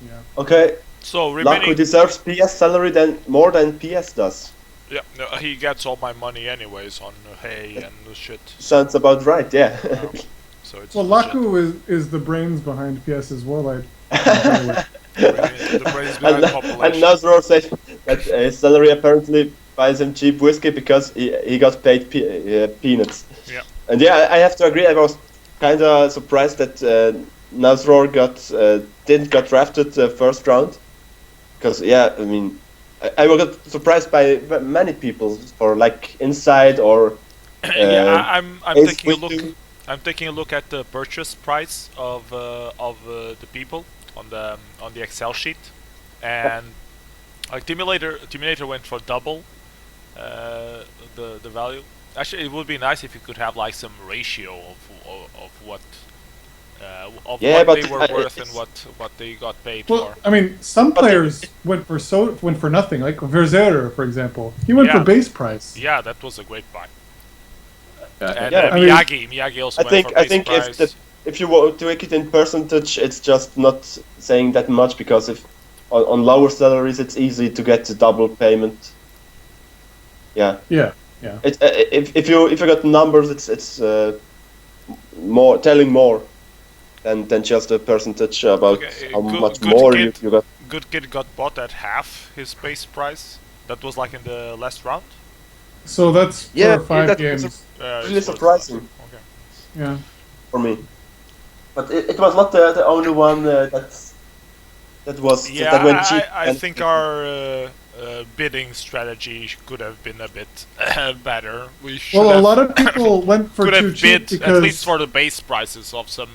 [SPEAKER 3] Yeah.
[SPEAKER 1] Okay,
[SPEAKER 2] So
[SPEAKER 1] Laku
[SPEAKER 2] remaining.
[SPEAKER 1] deserves PS salary more than PS does.
[SPEAKER 2] Yeah, no, he gets all my money anyways on hay and shit.
[SPEAKER 1] Sounds about right, yeah.
[SPEAKER 2] So it's
[SPEAKER 3] Well,
[SPEAKER 2] legit.
[SPEAKER 3] Laku is the brains behind PS's WarLight.
[SPEAKER 2] The brains behind
[SPEAKER 1] and
[SPEAKER 2] population.
[SPEAKER 1] Nazror said that his salary apparently buys him cheap whiskey because he got paid peanuts.
[SPEAKER 2] Yeah.
[SPEAKER 1] And yeah, I have to agree. I was kind of surprised that Nazror didn't get drafted first round, because yeah, I mean, I got surprised by many people for like inside or.
[SPEAKER 2] Yeah, I'm
[SPEAKER 1] Ace
[SPEAKER 2] taking a
[SPEAKER 1] Queen.
[SPEAKER 2] look. I'm taking a look at the purchase price of the people on the Excel sheet, and like Terminator went for double the value. Actually, it would be nice if you could have like some ratio of what of
[SPEAKER 1] Yeah,
[SPEAKER 2] what
[SPEAKER 1] but
[SPEAKER 2] they were worth and what they got paid
[SPEAKER 3] Well,
[SPEAKER 2] for.
[SPEAKER 3] I mean, some
[SPEAKER 1] But
[SPEAKER 3] players went for nothing. Like Verzerer, for example, he went for
[SPEAKER 2] Yeah.
[SPEAKER 3] base price.
[SPEAKER 2] Yeah, that was a great buy. And
[SPEAKER 1] yeah,
[SPEAKER 3] I mean,
[SPEAKER 2] Miyagi also
[SPEAKER 1] I
[SPEAKER 2] went for base
[SPEAKER 1] think
[SPEAKER 2] price.
[SPEAKER 1] if you want to make it in percentage, it's just not saying that much, because if on lower salaries it's easy to get the double payment. Yeah,
[SPEAKER 3] Yeah.
[SPEAKER 1] it if you got numbers, it's more telling more than just a percentage about
[SPEAKER 2] Okay,
[SPEAKER 1] how
[SPEAKER 2] good-
[SPEAKER 1] much
[SPEAKER 2] good
[SPEAKER 1] more
[SPEAKER 2] kid.
[SPEAKER 1] you got.
[SPEAKER 2] Good Kid got bought at half his base price. That was like in the last round.
[SPEAKER 3] So that's
[SPEAKER 1] Yeah,
[SPEAKER 3] for 5
[SPEAKER 1] that was
[SPEAKER 3] games.
[SPEAKER 1] Really
[SPEAKER 2] it was-
[SPEAKER 1] surprising.
[SPEAKER 2] Okay.
[SPEAKER 3] Yeah.
[SPEAKER 1] For me, but it was not the only one that was
[SPEAKER 2] Yeah,
[SPEAKER 1] that went cheap.
[SPEAKER 2] I
[SPEAKER 1] and-
[SPEAKER 2] think our bidding strategy could have been a bit better. We should
[SPEAKER 3] Well, a
[SPEAKER 2] have,
[SPEAKER 3] lot of people went for
[SPEAKER 2] could
[SPEAKER 3] too
[SPEAKER 2] have
[SPEAKER 3] cheap
[SPEAKER 2] bid at least
[SPEAKER 3] because
[SPEAKER 2] for the base prices of some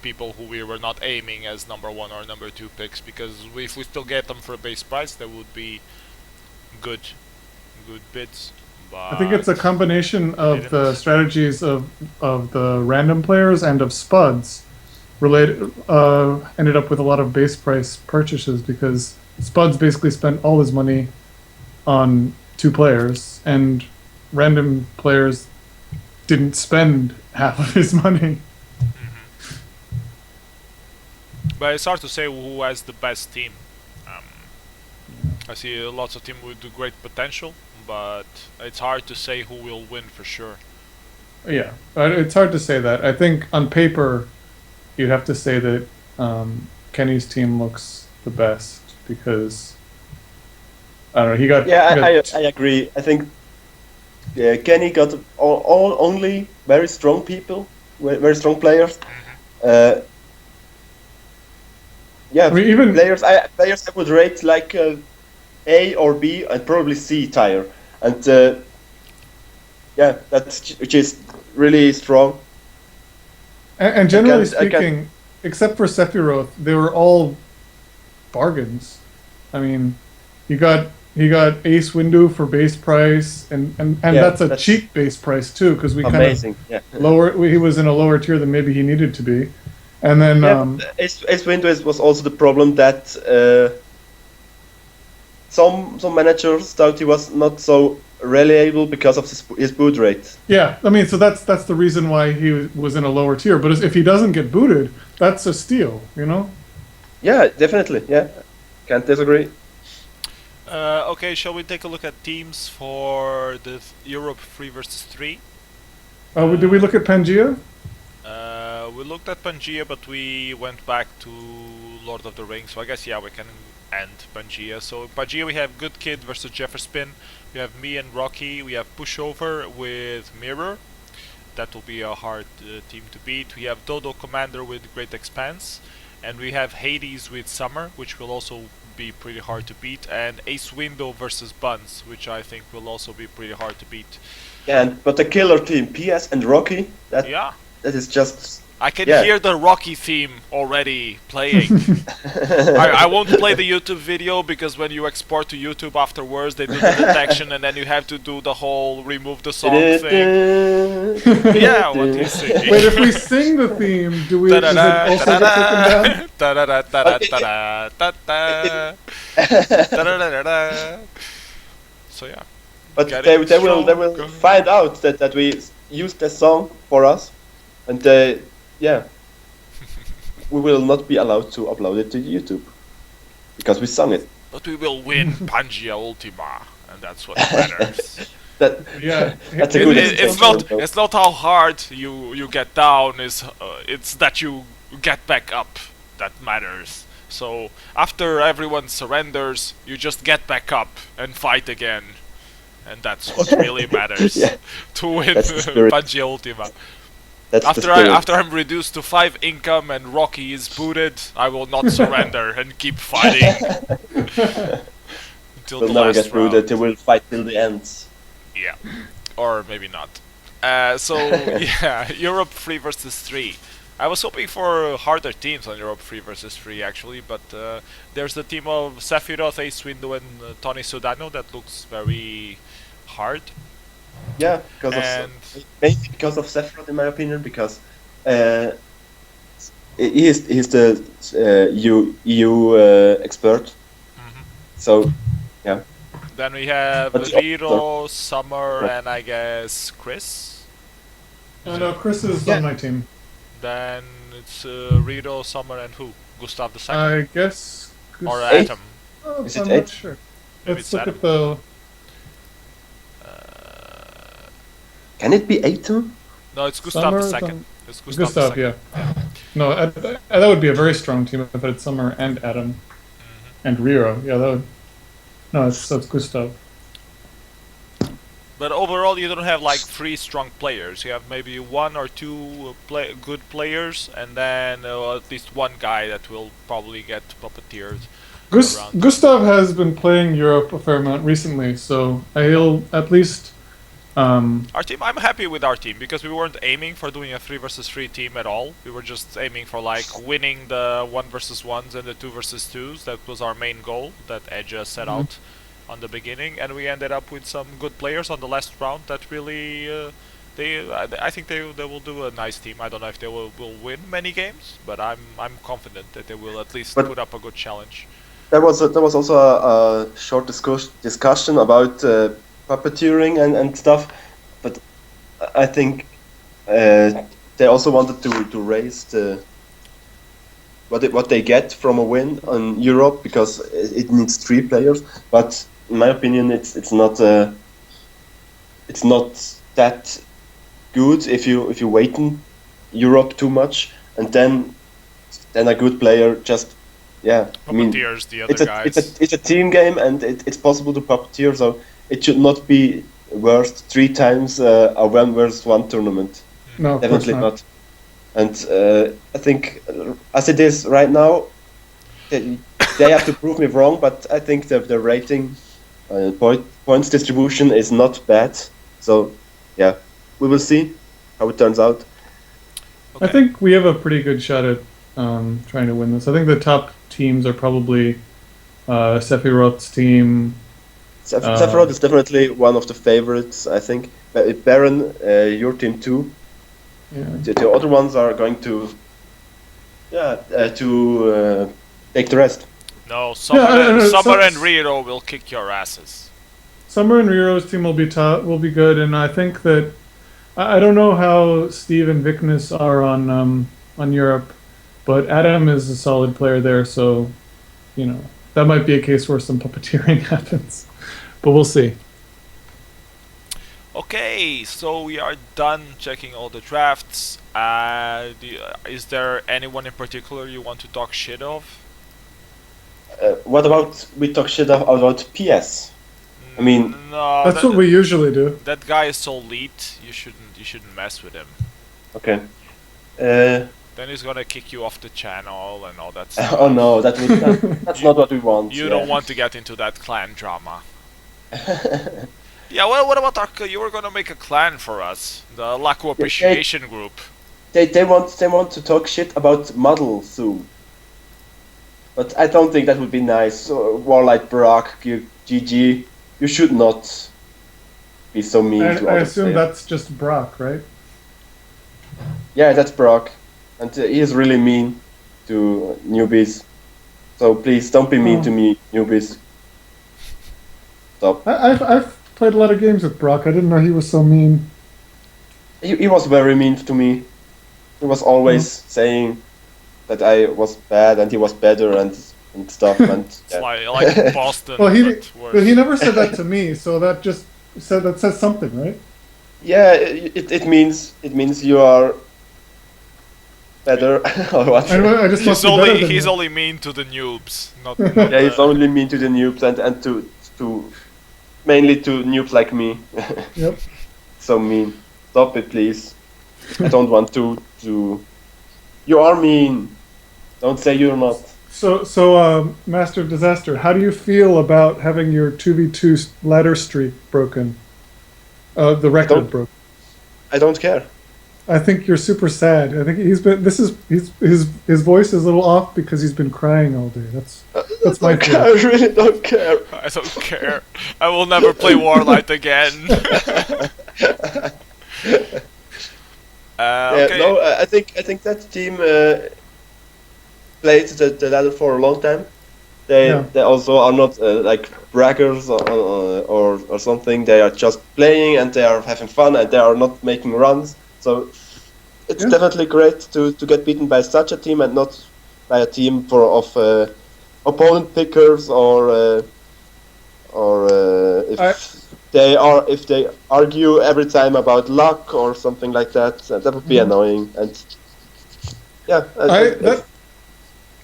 [SPEAKER 2] people who we were not aiming as number 1 or number 2 picks, because if we still get them for a base price, that would be good bids. But
[SPEAKER 3] I think it's a combination of
[SPEAKER 2] didn't.
[SPEAKER 3] the strategies of the random players and of Spuds related ended up with a lot of base price purchases, because Spuds basically spent all his money on 2 players, and random players didn't spend half of his money.
[SPEAKER 2] But it's hard to say who has the best team. I see lots of teams with great potential, but it's hard to say who will win for sure.
[SPEAKER 3] Yeah, but it's hard to say that. I think on paper, you'd have to say that Kenny's team looks the best, because I don't know. He got
[SPEAKER 1] Yeah,
[SPEAKER 3] he got
[SPEAKER 1] I agree. I think Kenny got all only very strong people, very strong players. Uh, yeah,
[SPEAKER 3] I mean, even
[SPEAKER 1] players I would rate like A or B and probably C tier, and yeah, which is really strong.
[SPEAKER 3] and
[SPEAKER 1] I
[SPEAKER 3] generally
[SPEAKER 1] can't I can't.
[SPEAKER 3] speaking, except for Sephiroth, they were all bargains. I mean, he got Ace Windu for base price, and
[SPEAKER 1] Yeah,
[SPEAKER 3] that's a
[SPEAKER 1] that's
[SPEAKER 3] cheap base price too, because we kind of
[SPEAKER 1] amazing. Yeah.
[SPEAKER 3] he was in a lower tier than maybe he needed to be, and then
[SPEAKER 1] Yeah, but Ace Windows was also the problem that some managers thought he was not so reliable because of his boot rate.
[SPEAKER 3] yeah, I mean, so that's the reason why he was in a lower tier. But if he doesn't get booted, that's a steal, you know.
[SPEAKER 1] Yeah, definitely. Yeah, can't disagree.
[SPEAKER 2] Okay, shall we take a look at teams for the Europe 3 versus 3?
[SPEAKER 3] Did we look at Pangea?
[SPEAKER 2] We looked at Pangea, but we went back to Lord of the Rings, so I guess, yeah, we can end Pangea. So Pangea, we have Good Kid versus Jefferspin. We have me and Rocky. We have Pushover with Mirror. That will be a hard team to beat. We have Dodo Commander with Great Expanse. And we have Hades with Summer, which will also be pretty hard to beat. And Ace Window versus Buns, which I think will also be pretty hard to beat.
[SPEAKER 1] But the killer team, PS and Rocky, that is just.
[SPEAKER 2] I can hear the Rocky theme already playing. I won't play the YouTube video because when you export to YouTube afterwards, they do the detection and then you have to do the whole remove the song thing. Yeah, what he's singing.
[SPEAKER 3] Wait, if we sing the theme, does it also get taken down?
[SPEAKER 2] So yeah.
[SPEAKER 1] But they will find out that we used the song for us, and yeah, we will not be allowed to upload it to YouTube because we sung it.
[SPEAKER 2] But we will win Pangea Ultima, and that's what matters.
[SPEAKER 1] That's a good.
[SPEAKER 2] It's not how hard you get down. It's that you get back up that matters. So after everyone surrenders, you just get back up and fight again, and that's what really matters to win Pangea Ultima. After I'm reduced to 5 income and Rocky is booted, I will not surrender and keep fighting until the last round.
[SPEAKER 1] Booted, they will fight till the end.
[SPEAKER 2] Yeah, or maybe not. So yeah, Europe 3 versus 3. I was hoping for harder teams on Europe 3 versus 3 actually, but there's the team of Sephiroth, Ace Window, and Tony Sodano that looks very hard.
[SPEAKER 1] Yeah, mainly because of Sephiroth, in my opinion, because he's the EU expert. So, yeah.
[SPEAKER 2] Then we have Riro, Summer, and I guess Chris.
[SPEAKER 3] No, Chris is on my team.
[SPEAKER 2] Then it's Riro, Summer, and who? Gustav the Second.
[SPEAKER 3] I guess.
[SPEAKER 2] Or Atom.
[SPEAKER 1] Is it
[SPEAKER 3] I'm
[SPEAKER 1] 8?
[SPEAKER 3] not sure. Let's look at the.
[SPEAKER 1] Can it be Atom?
[SPEAKER 2] No, it's Gustav the Second. It's
[SPEAKER 3] Gustav, yeah. No, that would be a very strong team if it's Summer and Adam and Riro. Yeah, that would. No, it's Gustav.
[SPEAKER 2] But overall, you don't have like 3 strong players. You have maybe 1 or 2 good players, and then at least 1 guy that will probably get puppeteered.
[SPEAKER 3] Gustav has been playing Europe a fair amount recently, so he'll at least.
[SPEAKER 2] Our team, I'm happy with our team because we weren't aiming for doing a 3 versus 3 team at all. We were just aiming for like winning the 1 versus 1s and the 2 versus 2s. That was our main goal that Edge set out on the beginning, and we ended up with some good players on the last round that really I think they will do a nice team. I don't know if they will win many games, but I'm confident that they will at least put up a good challenge.
[SPEAKER 1] There was also a short discussion about puppeteering and stuff, but I think they also wanted to raise the what they get from a win on Europe because it needs 3 players. But in my opinion, it's not that good if you wait in Europe too much and then a good player just yeah, I mean,
[SPEAKER 2] Puppeteers, the other guys.
[SPEAKER 1] it's a team game, and it's possible to puppeteer, so it should not be worst 3 times a 1 versus 1 tournament.
[SPEAKER 3] No, of
[SPEAKER 1] Definitely
[SPEAKER 3] course not.
[SPEAKER 1] not. And I think as it is right now, they have to prove me wrong, but I think the rating points distribution is not bad. So yeah, we will see how it turns out.
[SPEAKER 2] Okay.
[SPEAKER 3] I think we have a pretty good shot at trying to win this. I think the top teams are probably Sephiroth's team.
[SPEAKER 1] Sephiroth is definitely one of the favorites, I think. Baron, your team too.
[SPEAKER 3] Yeah.
[SPEAKER 1] The other ones are going to take the rest.
[SPEAKER 2] No, Summer and Riro will kick your asses.
[SPEAKER 3] Summer and Riro's team will be good, and I think that I don't know how Steve and Vicness are on Europe, but Adam is a solid player there, so that might be a case where some puppeteering happens, but we'll see.
[SPEAKER 2] Okay, so we are done checking all the drafts. Is there anyone in particular you want to talk shit of?
[SPEAKER 1] What about we talk shit about PS? I mean,
[SPEAKER 2] no,
[SPEAKER 3] That's what we usually do.
[SPEAKER 2] That guy is so elite. You shouldn't mess with him.
[SPEAKER 1] okay.
[SPEAKER 2] Then he's gonna kick you off the channel and all that stuff.
[SPEAKER 1] Oh no, that's not what we want.
[SPEAKER 2] You don't want to get into that clan drama. Yeah, well, what about you were gonna make a clan for us, the Laku Appreciation Group.
[SPEAKER 1] They want to talk shit about model soon, but I don't think that would be nice. So, WarLight, Brock, GG, you should not be so mean to
[SPEAKER 3] I
[SPEAKER 1] other
[SPEAKER 3] assume
[SPEAKER 1] players.
[SPEAKER 3] that's just Brock, right?
[SPEAKER 1] Yeah, that's Brock, and he is really mean to newbies. So please don't be mean to me, newbies. Stop.
[SPEAKER 3] I've played a lot of games with Brock. I didn't know he was so mean.
[SPEAKER 1] He was very mean to me. He was always saying that I was bad and he was better and stuff. And
[SPEAKER 2] It's like Boston.
[SPEAKER 3] Well,
[SPEAKER 2] but
[SPEAKER 3] he never said that to me, so that just says something, right?
[SPEAKER 1] yeah, it means you are better or what?
[SPEAKER 3] I just must be better than
[SPEAKER 2] he's
[SPEAKER 3] you.
[SPEAKER 2] only mean to the noobs, not
[SPEAKER 1] Yeah, he's only mean to the noobs and to mainly to noobs like me.
[SPEAKER 3] Yep.
[SPEAKER 1] So mean. Stop it, please. I don't want to. You are mean. Don't say you're not.
[SPEAKER 3] So, Master of Disaster, how do you feel about having your 2v2 ladder streak broken? The record broken.
[SPEAKER 1] I don't care.
[SPEAKER 3] I think you're super sad. I think his voice is a little off because he's been crying all day. That's my feeling.
[SPEAKER 1] I really don't care.
[SPEAKER 2] I don't care. I will never play WarLight again. Okay.
[SPEAKER 1] No, I think that team played the ladder for a long time. They also are not like braggers or something. They are just playing and they are having fun and they are not making runs. So it's definitely great to get beaten by such a team and not by a team of opponent pickers or if they argue every time about luck or something like that. That would be annoying. And yeah,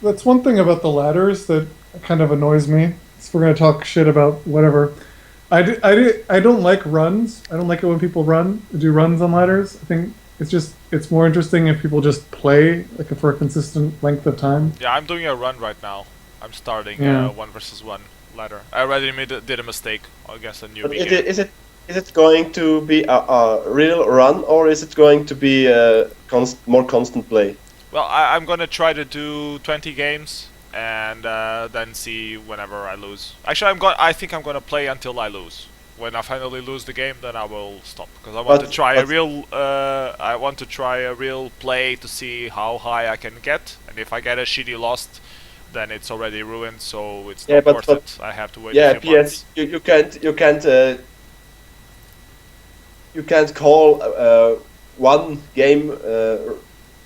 [SPEAKER 3] that's one thing about the ladders that kind of annoys me. If we're gonna talk shit about whatever, I don't like runs. I don't like it when people do runs on ladders. I think it's more interesting if people just play for a consistent length of time.
[SPEAKER 2] Yeah, I'm doing a run right now. I'm starting 1 versus 1 ladder. I already did a mistake against a newbie.
[SPEAKER 1] Is it going to be a real run or is it going to be a more constant play?
[SPEAKER 2] Well, I'm gonna try to do 20 games and then see whenever I lose. Actually, I think I'm gonna play until I lose. When I finally lose the game, then I will stop because I want to try a real. I want to try a real play to see how high I can get, and if I get a shitty lost, then it's already ruined. So it's not worth it. I have to wait.
[SPEAKER 1] Yeah,
[SPEAKER 2] a few months.
[SPEAKER 1] You can't call one game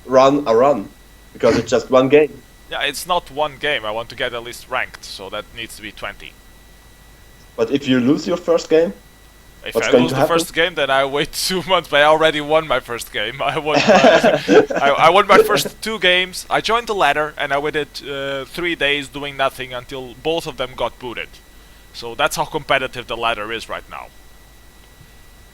[SPEAKER 1] run a run because it's just one game.
[SPEAKER 2] Yeah, it's not one game. I want to get at least ranked, so that needs to be 20.
[SPEAKER 1] But if you lose your first game,
[SPEAKER 2] If
[SPEAKER 1] What's
[SPEAKER 2] I
[SPEAKER 1] going
[SPEAKER 2] lose
[SPEAKER 1] to
[SPEAKER 2] the
[SPEAKER 1] happen?
[SPEAKER 2] first game, then I wait 2 months. But I already won my first game. I won my first 2 games. I joined the ladder and I waited 3 days doing nothing until both of them got booted. So that's how competitive the ladder is right now.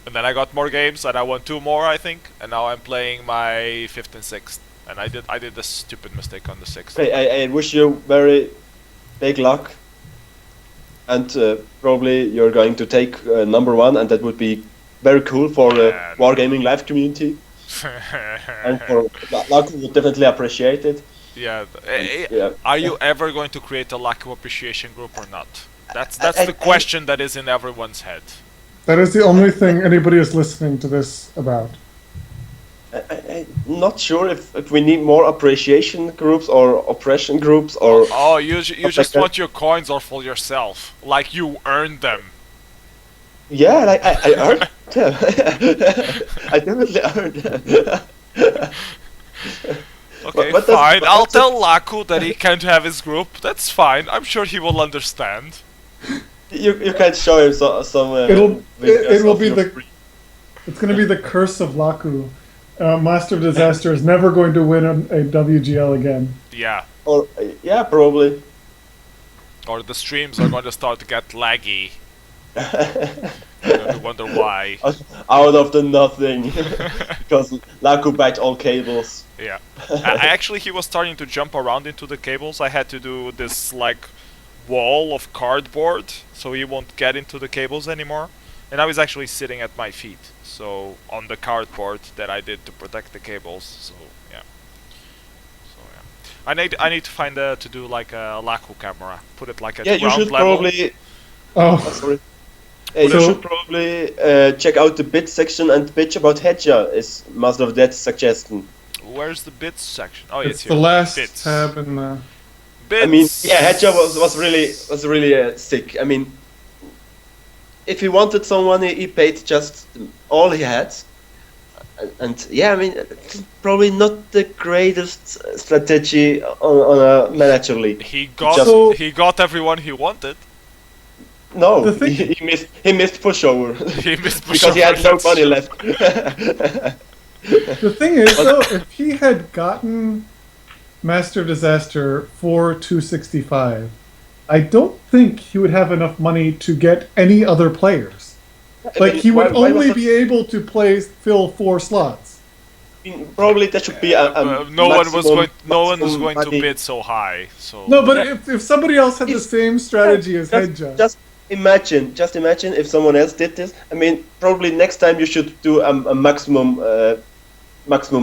[SPEAKER 2] And then I got more games and I won 2 more, I think. And now I'm playing my 5th and 6th. And I did this stupid mistake on the 6th.
[SPEAKER 1] I wish you very big luck, and probably you're going to take #1, and that would be very cool for the
[SPEAKER 2] Yeah.
[SPEAKER 1] Wargaming live community, and for Laku would definitely appreciate it.
[SPEAKER 2] Yeah.
[SPEAKER 1] Yeah.
[SPEAKER 2] Are you ever going to create a Laku appreciation group or not? That's
[SPEAKER 1] I-
[SPEAKER 2] the question that is in everyone's head.
[SPEAKER 3] That is the only thing anybody is listening to this about.
[SPEAKER 1] I'm not sure if we need more appreciation groups or oppression groups or.
[SPEAKER 2] Oh, you
[SPEAKER 1] like
[SPEAKER 2] just
[SPEAKER 1] that.
[SPEAKER 2] want your coins or for yourself, like you earned them.
[SPEAKER 1] Yeah, like I earned them. I definitely earned them.
[SPEAKER 2] Okay,
[SPEAKER 1] What does-
[SPEAKER 2] fine.
[SPEAKER 1] what
[SPEAKER 2] I'll
[SPEAKER 1] does-
[SPEAKER 2] tell Laku that he can't have his group. That's fine. I'm sure he will understand.
[SPEAKER 1] You can show him some.
[SPEAKER 3] It
[SPEAKER 1] videos
[SPEAKER 3] will
[SPEAKER 1] of
[SPEAKER 3] be
[SPEAKER 1] your
[SPEAKER 3] the-
[SPEAKER 1] free-
[SPEAKER 3] It's going to be the curse of Laku. Master of Disaster is never going to win a WGL again.
[SPEAKER 2] Yeah.
[SPEAKER 1] Or yeah, probably.
[SPEAKER 2] Or the streams are going to start to get laggy. You're going to wonder why.
[SPEAKER 1] Out of the nothing, because Laku backed all cables.
[SPEAKER 2] Yeah. Actually, he was starting to jump around into the cables. I had to do this, like, wall of cardboard so he won't get into the cables anymore. And now he's actually sitting at my feet. So, on the cardboard that I did to protect the cables. So, yeah. I need to find to do like a Laku camera. Put it like at
[SPEAKER 1] Yeah, you
[SPEAKER 2] ground
[SPEAKER 1] should
[SPEAKER 2] level.
[SPEAKER 1] probably.
[SPEAKER 3] Oh,
[SPEAKER 1] Sorry. You
[SPEAKER 3] So-
[SPEAKER 1] should probably check out the bit section and bitch about Hedja. Is Master of Death's suggestion.
[SPEAKER 2] Where's the bits section? Oh,
[SPEAKER 3] it's
[SPEAKER 2] it's
[SPEAKER 3] the
[SPEAKER 2] here.
[SPEAKER 3] last
[SPEAKER 2] Bits.
[SPEAKER 3] tab in the...
[SPEAKER 2] Bits.
[SPEAKER 1] I mean, yeah, Hedja was really sick. I mean, if he wanted someone, he paid just all he had. And yeah, I mean, it's probably not the greatest strategy on a manager league.
[SPEAKER 2] He got
[SPEAKER 3] Just-
[SPEAKER 2] he got everyone he wanted.
[SPEAKER 1] No,
[SPEAKER 3] The thing-
[SPEAKER 1] he missed pushover
[SPEAKER 2] He missed
[SPEAKER 1] because he had no
[SPEAKER 2] Pushover,
[SPEAKER 1] money
[SPEAKER 2] that's
[SPEAKER 1] left.
[SPEAKER 3] The thing is, though, if he had gotten Master of Disaster for 265, I don't think he would have enough money to get any other players. Like, he would only be able to fill 4 slots.
[SPEAKER 1] Probably there should be a
[SPEAKER 2] no one was going
[SPEAKER 1] maximum
[SPEAKER 2] to
[SPEAKER 1] money.
[SPEAKER 2] bid so high. So
[SPEAKER 3] No, but if somebody else had the
[SPEAKER 1] It's-
[SPEAKER 3] same strategy as Hedja...
[SPEAKER 1] Just imagine if someone else did this. I mean, probably next time you should do a maximum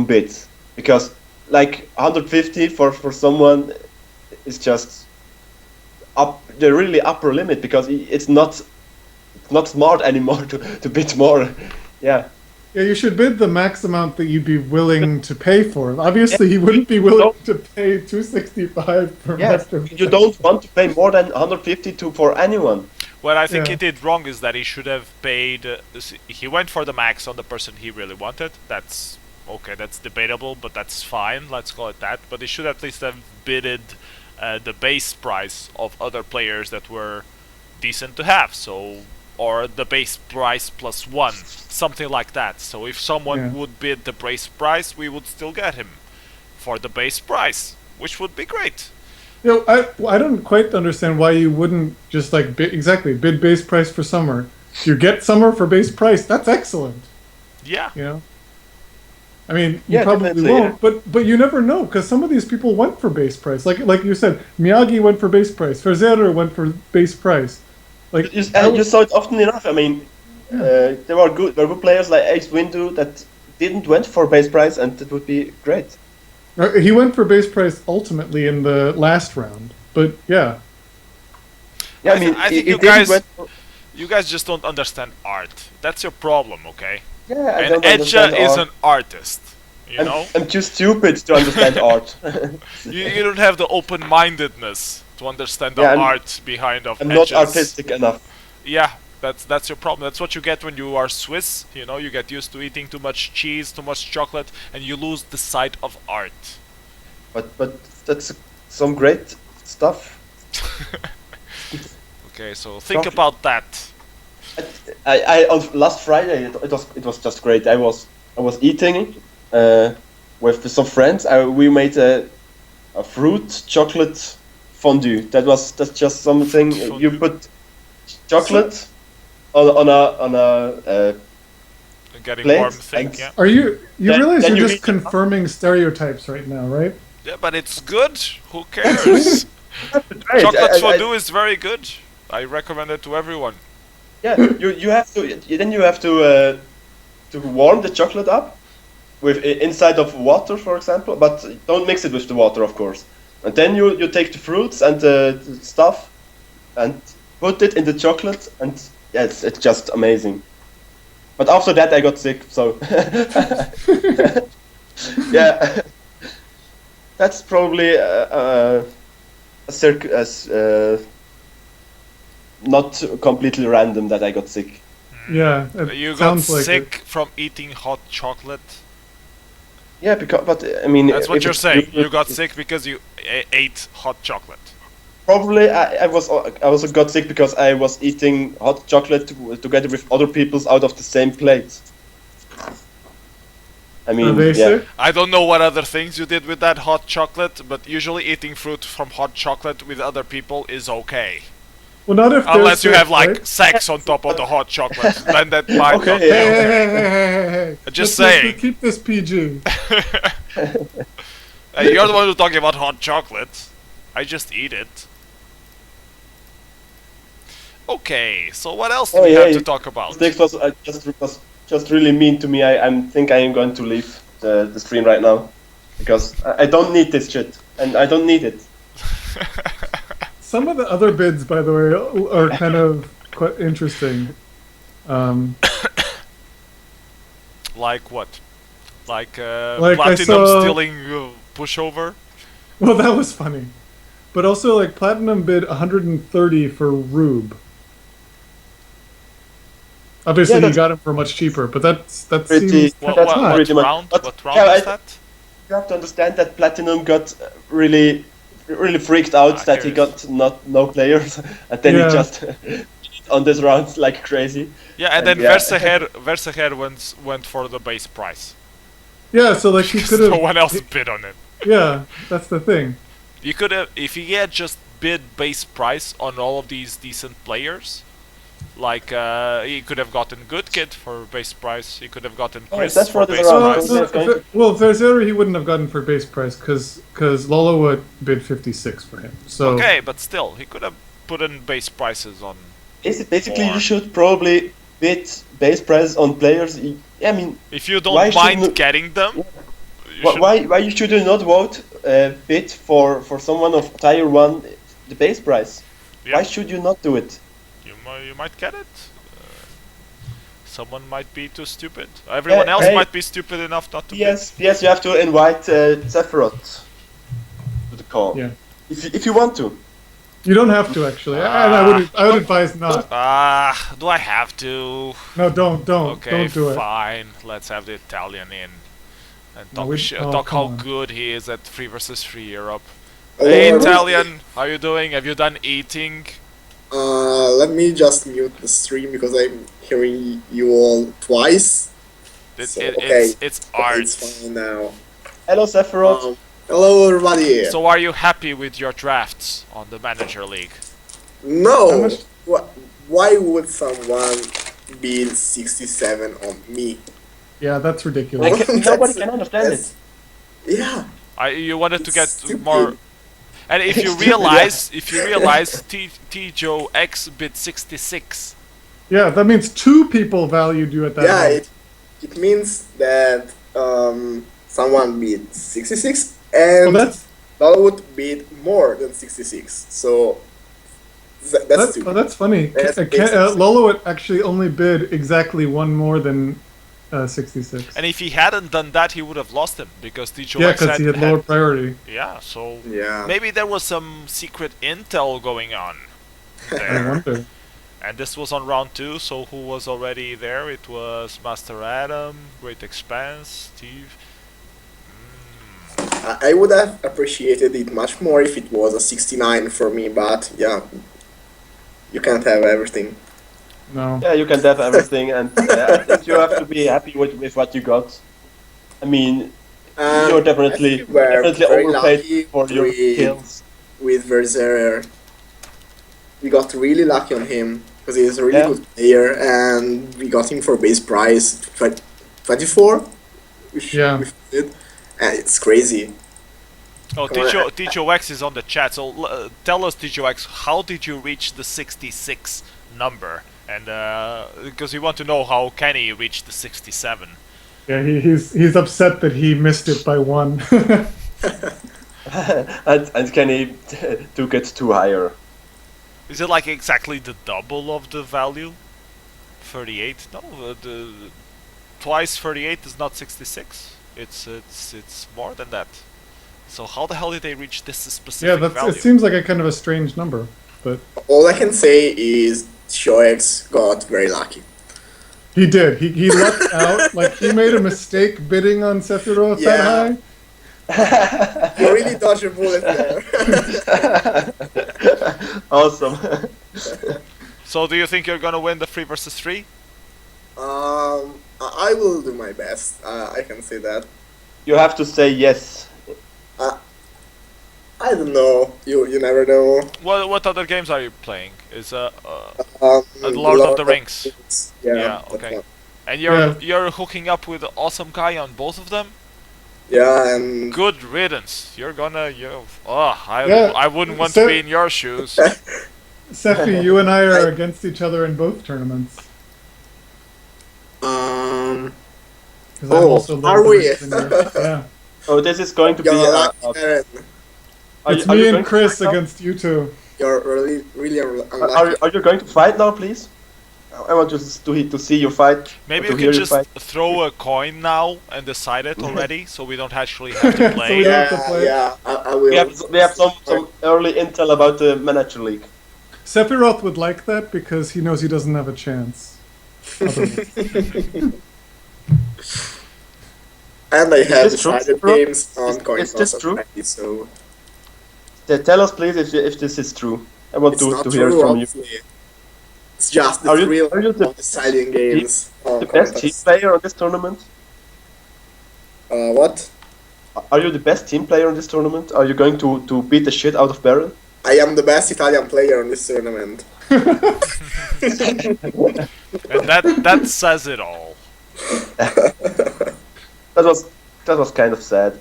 [SPEAKER 1] bid, because like 150 for someone is just up the really upper limit, because it's not smart anymore to bid more. Yeah.
[SPEAKER 3] Yeah, you should bid the max amount that you'd be willing to pay for. Obviously, he wouldn't be willing to pay 265 for
[SPEAKER 1] Yeah,
[SPEAKER 3] Master of
[SPEAKER 1] you
[SPEAKER 3] Disaster.
[SPEAKER 1] don't want to pay more than 150 for anyone.
[SPEAKER 2] what I think
[SPEAKER 3] Yeah.
[SPEAKER 2] he did wrong is that he should have paid. He went for the max on the person he really wanted. That's okay. That's debatable, but that's fine. Let's call it that. But he should at least have bidded the base price of other players that were decent to have. So, or the base price plus 1, something like that. So if someone
[SPEAKER 3] Yeah.
[SPEAKER 2] would bid the base price, we would still get him for the base price, which would be great.
[SPEAKER 3] You know, I don't quite understand why you wouldn't just like bid base price for summer. If you get summer for base price, that's excellent.
[SPEAKER 2] Yeah.
[SPEAKER 3] You know, I mean, you
[SPEAKER 1] Yeah,
[SPEAKER 3] probably
[SPEAKER 1] definitely.
[SPEAKER 3] won't, but you never know, because some of these people went for base price. Like you said, Miyagi went for base price. Ferzeira went for base price. Like
[SPEAKER 1] You saw it often enough. I mean, there were good players like Ace Windu that didn't went for base price, and it would be great.
[SPEAKER 3] he went for base price ultimately in the last round. But yeah,
[SPEAKER 1] Yeah,
[SPEAKER 2] I think
[SPEAKER 1] he
[SPEAKER 2] you
[SPEAKER 1] didn't
[SPEAKER 2] guys-
[SPEAKER 1] went for-
[SPEAKER 2] You guys just don't understand art. That's your problem, okay?
[SPEAKER 1] yeah, I
[SPEAKER 2] And
[SPEAKER 1] don't
[SPEAKER 2] Edja
[SPEAKER 1] understand
[SPEAKER 2] is
[SPEAKER 1] art.
[SPEAKER 2] an artist. You know?
[SPEAKER 1] I'm too stupid to understand art.
[SPEAKER 2] You don't have the open-mindedness to understand the
[SPEAKER 1] Yeah, I'm-
[SPEAKER 2] art behind of
[SPEAKER 1] I'm not
[SPEAKER 2] edges.
[SPEAKER 1] artistic enough.
[SPEAKER 2] Yeah, that's your problem. That's what you get when you are Swiss. You know, you get used to eating too much cheese, too much chocolate, and you lose the sight of art.
[SPEAKER 1] But that's some great stuff.
[SPEAKER 2] Okay, so think
[SPEAKER 1] Chocolate.
[SPEAKER 2] about that.
[SPEAKER 1] on last Friday it was just great. I was eating with some friends. We made a fruit chocolate fondue. That's just something you put chocolate on a
[SPEAKER 2] Getting
[SPEAKER 1] plate,
[SPEAKER 2] warm thing,
[SPEAKER 1] and-
[SPEAKER 2] yeah.
[SPEAKER 3] Are you
[SPEAKER 1] Then-
[SPEAKER 3] realize
[SPEAKER 1] then
[SPEAKER 3] you're
[SPEAKER 1] you
[SPEAKER 3] just
[SPEAKER 1] heat it up.
[SPEAKER 3] confirming stereotypes right now, right?
[SPEAKER 2] Yeah, but it's good. Who cares?
[SPEAKER 1] Great.
[SPEAKER 2] Chocolate fondue is very good. I recommend it to everyone.
[SPEAKER 1] Yeah, you have to then you have to warm the chocolate up with inside of water, for example, but don't mix it with the water, of course. And then you take the fruits and the stuff and put it in the chocolate, and yeah, it's just amazing. But after that, I got sick, so yeah, that's probably not completely random that I got sick.
[SPEAKER 3] Yeah, it
[SPEAKER 2] You got
[SPEAKER 3] sounds like
[SPEAKER 2] sick from eating hot chocolate.
[SPEAKER 1] Yeah, but I mean,
[SPEAKER 2] That's what
[SPEAKER 1] if
[SPEAKER 2] you're
[SPEAKER 1] it's-
[SPEAKER 2] saying. You got sick because you ate hot chocolate.
[SPEAKER 1] Probably I also got sick because I was eating hot chocolate together with other people's out of the same plate. I
[SPEAKER 3] Are
[SPEAKER 1] mean,
[SPEAKER 3] they
[SPEAKER 1] yeah.
[SPEAKER 3] sick?
[SPEAKER 2] I don't know what other things you did with that hot chocolate, but usually eating fruit from hot chocolate with other people is okay.
[SPEAKER 3] Well, not if they're
[SPEAKER 2] Unless you
[SPEAKER 3] sick,
[SPEAKER 2] have like
[SPEAKER 3] right?
[SPEAKER 2] sex on top of the hot chocolate, then that might
[SPEAKER 1] Okay,
[SPEAKER 2] not
[SPEAKER 1] yeah.
[SPEAKER 3] Hey, hey, hey, hey, hey, hey.
[SPEAKER 2] Just
[SPEAKER 3] Let's
[SPEAKER 2] saying.
[SPEAKER 3] keep this PG.
[SPEAKER 2] Hey, you're the one who's talking about hot chocolate. I just eat it. Okay, so what else do
[SPEAKER 1] Oh,
[SPEAKER 2] we
[SPEAKER 1] yeah,
[SPEAKER 2] have to talk about?
[SPEAKER 1] This was just really mean to me. I think I am going to leave the stream right now because I don't need this shit and I don't need it.
[SPEAKER 3] Some of the other bids, by the way, are kind of quite interesting.
[SPEAKER 2] Like what? Like,
[SPEAKER 3] Like I
[SPEAKER 2] Platinum
[SPEAKER 3] saw-
[SPEAKER 2] stealing pushover?
[SPEAKER 3] Well, that was funny. But also, like, Platinum bid 130 for Rube. Obviously,
[SPEAKER 1] Yeah,
[SPEAKER 3] he
[SPEAKER 1] that's-
[SPEAKER 3] got him for much cheaper, but that
[SPEAKER 1] Pretty-
[SPEAKER 3] seems
[SPEAKER 2] What,
[SPEAKER 1] That's
[SPEAKER 2] what,
[SPEAKER 1] pretty much-
[SPEAKER 2] round?
[SPEAKER 1] but-
[SPEAKER 2] What round
[SPEAKER 1] yeah,
[SPEAKER 2] is
[SPEAKER 1] I-
[SPEAKER 2] that?
[SPEAKER 1] You have to understand that Platinum got really freaked out
[SPEAKER 2] Ah,
[SPEAKER 1] that he
[SPEAKER 2] curious.
[SPEAKER 1] got no players, and then
[SPEAKER 3] Yeah.
[SPEAKER 1] he just on this round like crazy.
[SPEAKER 2] Yeah, and then
[SPEAKER 1] yeah.
[SPEAKER 2] Versaher went for the base price.
[SPEAKER 3] yeah. So like he could have.
[SPEAKER 2] No one else bid on it.
[SPEAKER 3] Yeah, that's the thing.
[SPEAKER 2] You could have, if he had just bid base price on all of these decent players, like he could have gotten Good Kid for base price. He could have gotten
[SPEAKER 1] Oh,
[SPEAKER 2] Chris
[SPEAKER 1] that's
[SPEAKER 2] for
[SPEAKER 1] what is
[SPEAKER 2] base
[SPEAKER 1] around.
[SPEAKER 3] Well,
[SPEAKER 2] price.
[SPEAKER 1] Yeah, it's going to-
[SPEAKER 3] well, Verzeru he wouldn't have gotten for base price because Lolo would bid 56 for him. So
[SPEAKER 2] Okay, but still, he could have put in base prices on.
[SPEAKER 1] Basically,
[SPEAKER 2] More.
[SPEAKER 1] you should probably bid base price on players. I mean,
[SPEAKER 2] If you
[SPEAKER 1] Why
[SPEAKER 2] don't mind
[SPEAKER 1] shouldn't-
[SPEAKER 2] getting them, you should-
[SPEAKER 1] why you should not vote bid for someone of tier 1 the base price?
[SPEAKER 2] Yeah.
[SPEAKER 1] Why should you not do it?
[SPEAKER 2] you might get it. Someone might be too stupid. Everyone else
[SPEAKER 1] hey.
[SPEAKER 2] might be stupid enough not to
[SPEAKER 1] Yes, you have to invite Sephiroth to the call.
[SPEAKER 3] Yeah.
[SPEAKER 1] If you want to.
[SPEAKER 3] you don't have to actually. I would advise not.
[SPEAKER 2] bid. Do I have to?
[SPEAKER 3] No, don't
[SPEAKER 2] Okay,
[SPEAKER 3] don't do it.
[SPEAKER 2] fine. Let's have the Italian in and
[SPEAKER 3] No,
[SPEAKER 2] talk,
[SPEAKER 3] we-
[SPEAKER 2] talk
[SPEAKER 3] come
[SPEAKER 2] how
[SPEAKER 3] on.
[SPEAKER 2] good he is at 3 versus 3 Europe.
[SPEAKER 4] Hello,
[SPEAKER 2] Hey
[SPEAKER 4] everyone.
[SPEAKER 2] Italian, how you doing? Have you done eating?
[SPEAKER 4] Let me just mute the stream because I'm hearing you all twice. So, okay.
[SPEAKER 2] It's art.
[SPEAKER 4] It's fine now.
[SPEAKER 1] Hello Sephiroth.
[SPEAKER 4] Hello, everybody.
[SPEAKER 2] So are you happy with your drafts on the Manager League?
[SPEAKER 3] How
[SPEAKER 4] No.
[SPEAKER 3] much-
[SPEAKER 4] Why would someone bid 67 on me?
[SPEAKER 3] Yeah, that's ridiculous.
[SPEAKER 1] Nobody can understand it.
[SPEAKER 4] Yeah.
[SPEAKER 2] You wanted to get
[SPEAKER 4] Stupid.
[SPEAKER 2] more. And if you realize, T Joe X bid 66.
[SPEAKER 3] Yeah, that means two people valued you at that.
[SPEAKER 4] Yeah.
[SPEAKER 3] rate.
[SPEAKER 4] It means that someone bid 66
[SPEAKER 3] Well,
[SPEAKER 4] and
[SPEAKER 3] that's
[SPEAKER 4] Dollywood bid more than 66. So that's stupid.
[SPEAKER 3] that's funny.
[SPEAKER 4] That's basic.
[SPEAKER 3] Lolo actually only bid exactly one more than 66.
[SPEAKER 2] And if he hadn't done that, he would have lost him because T Joe
[SPEAKER 3] Yeah,
[SPEAKER 2] X
[SPEAKER 3] because he had lower priority.
[SPEAKER 2] yeah, so
[SPEAKER 4] Yeah.
[SPEAKER 2] maybe there was some secret intel going on
[SPEAKER 3] I
[SPEAKER 2] there.
[SPEAKER 3] wonder.
[SPEAKER 2] And this was on round 2, so who was already there? It was Master Adam, Great Expanse, Steve.
[SPEAKER 4] I would have appreciated it much more if it was a 69 for me, but yeah, you can't have everything.
[SPEAKER 3] No.
[SPEAKER 1] Yeah, you can have everything, and I think you have to be happy with what you got. I mean, you're
[SPEAKER 4] I think we were
[SPEAKER 1] definitely
[SPEAKER 4] very
[SPEAKER 1] overpaid
[SPEAKER 4] lucky
[SPEAKER 1] for your kills.
[SPEAKER 4] with Berserker. We got really lucky on him because he's a really
[SPEAKER 1] Yeah.
[SPEAKER 4] good player, and we got him for base price 24.
[SPEAKER 3] Yeah.
[SPEAKER 4] We did, and it's crazy.
[SPEAKER 2] Oh,
[SPEAKER 4] Come on.
[SPEAKER 2] TJOX is on the chat, so tell us, TJOX, how did you reach the 66 number? And because we want to know how Kenny reached the 67.
[SPEAKER 3] Yeah, he's upset that he missed it by 1.
[SPEAKER 1] and Kenny took it too higher.
[SPEAKER 2] Is it like exactly the double of the value? 38? No, twice 38 is not 66. It's more than that. So how the hell did they reach this specific
[SPEAKER 3] Yeah,
[SPEAKER 2] value?
[SPEAKER 3] it seems like a kind of a strange number, but
[SPEAKER 4] All I can say is Shoex got very lucky.
[SPEAKER 3] he did. He lucked out. Like, he made a mistake bidding on Sephiroth that high.
[SPEAKER 4] You really dodged a bullet there.
[SPEAKER 1] Awesome.
[SPEAKER 2] So do you think you're gonna win the 3 versus 3?
[SPEAKER 4] I will do my best. I can say that.
[SPEAKER 1] You have to say yes.
[SPEAKER 4] I don't know. You never know.
[SPEAKER 2] What other games are you playing? Is Lord of the Rings. Yeah,
[SPEAKER 4] that's
[SPEAKER 2] okay.
[SPEAKER 4] one.
[SPEAKER 2] And
[SPEAKER 3] Yeah.
[SPEAKER 2] you're hooking up with an awesome guy on both of them?
[SPEAKER 4] Yeah, and
[SPEAKER 2] Good riddance. You're gonna
[SPEAKER 3] Yeah.
[SPEAKER 2] I wouldn't want to be in your shoes.
[SPEAKER 3] Sephi, you and I are against each other in both tournaments. Because I'm
[SPEAKER 4] Oh,
[SPEAKER 3] also lower
[SPEAKER 4] are we?
[SPEAKER 3] than you. Yeah.
[SPEAKER 1] Oh, this is going to be.
[SPEAKER 4] you're lucky, Aaron.
[SPEAKER 3] It's
[SPEAKER 1] are
[SPEAKER 3] me
[SPEAKER 1] you
[SPEAKER 3] and
[SPEAKER 1] going to
[SPEAKER 3] Chris
[SPEAKER 1] fight now?
[SPEAKER 3] against you two.
[SPEAKER 4] You're really unlucky.
[SPEAKER 1] Are you going to fight now, please? I want to see you fight.
[SPEAKER 2] Maybe
[SPEAKER 1] to
[SPEAKER 2] you
[SPEAKER 1] hear
[SPEAKER 2] can
[SPEAKER 1] you
[SPEAKER 2] just
[SPEAKER 1] fight.
[SPEAKER 2] throw a coin now and decide it already, so we don't actually have to
[SPEAKER 3] So
[SPEAKER 2] play.
[SPEAKER 3] we don't have to
[SPEAKER 4] Yeah,
[SPEAKER 3] play.
[SPEAKER 4] yeah, I will.
[SPEAKER 1] We have some early intel about the manager league.
[SPEAKER 3] Sephiroth would like that because he knows he doesn't have a chance. Otherwise.
[SPEAKER 4] And I have
[SPEAKER 1] this true,
[SPEAKER 4] decided
[SPEAKER 1] bro?
[SPEAKER 4] games on
[SPEAKER 1] Is
[SPEAKER 4] coin
[SPEAKER 1] this
[SPEAKER 4] toss
[SPEAKER 1] true?
[SPEAKER 4] already, so
[SPEAKER 1] Tell us, please, if this is true. I want
[SPEAKER 4] it's
[SPEAKER 1] to
[SPEAKER 4] not
[SPEAKER 1] hear it
[SPEAKER 4] true,
[SPEAKER 1] from you.
[SPEAKER 4] obviously. It's just the
[SPEAKER 1] Are you-
[SPEAKER 4] thrill
[SPEAKER 1] are you the
[SPEAKER 4] of deciding games on
[SPEAKER 1] The
[SPEAKER 4] coin
[SPEAKER 1] best team
[SPEAKER 4] toss.
[SPEAKER 1] player on this tournament?
[SPEAKER 4] What?
[SPEAKER 1] Are you the best team player on this tournament? Are you going to beat the shit out of Baron?
[SPEAKER 4] I am the best Italian player on this tournament.
[SPEAKER 2] And that says it all.
[SPEAKER 1] That was kind of sad.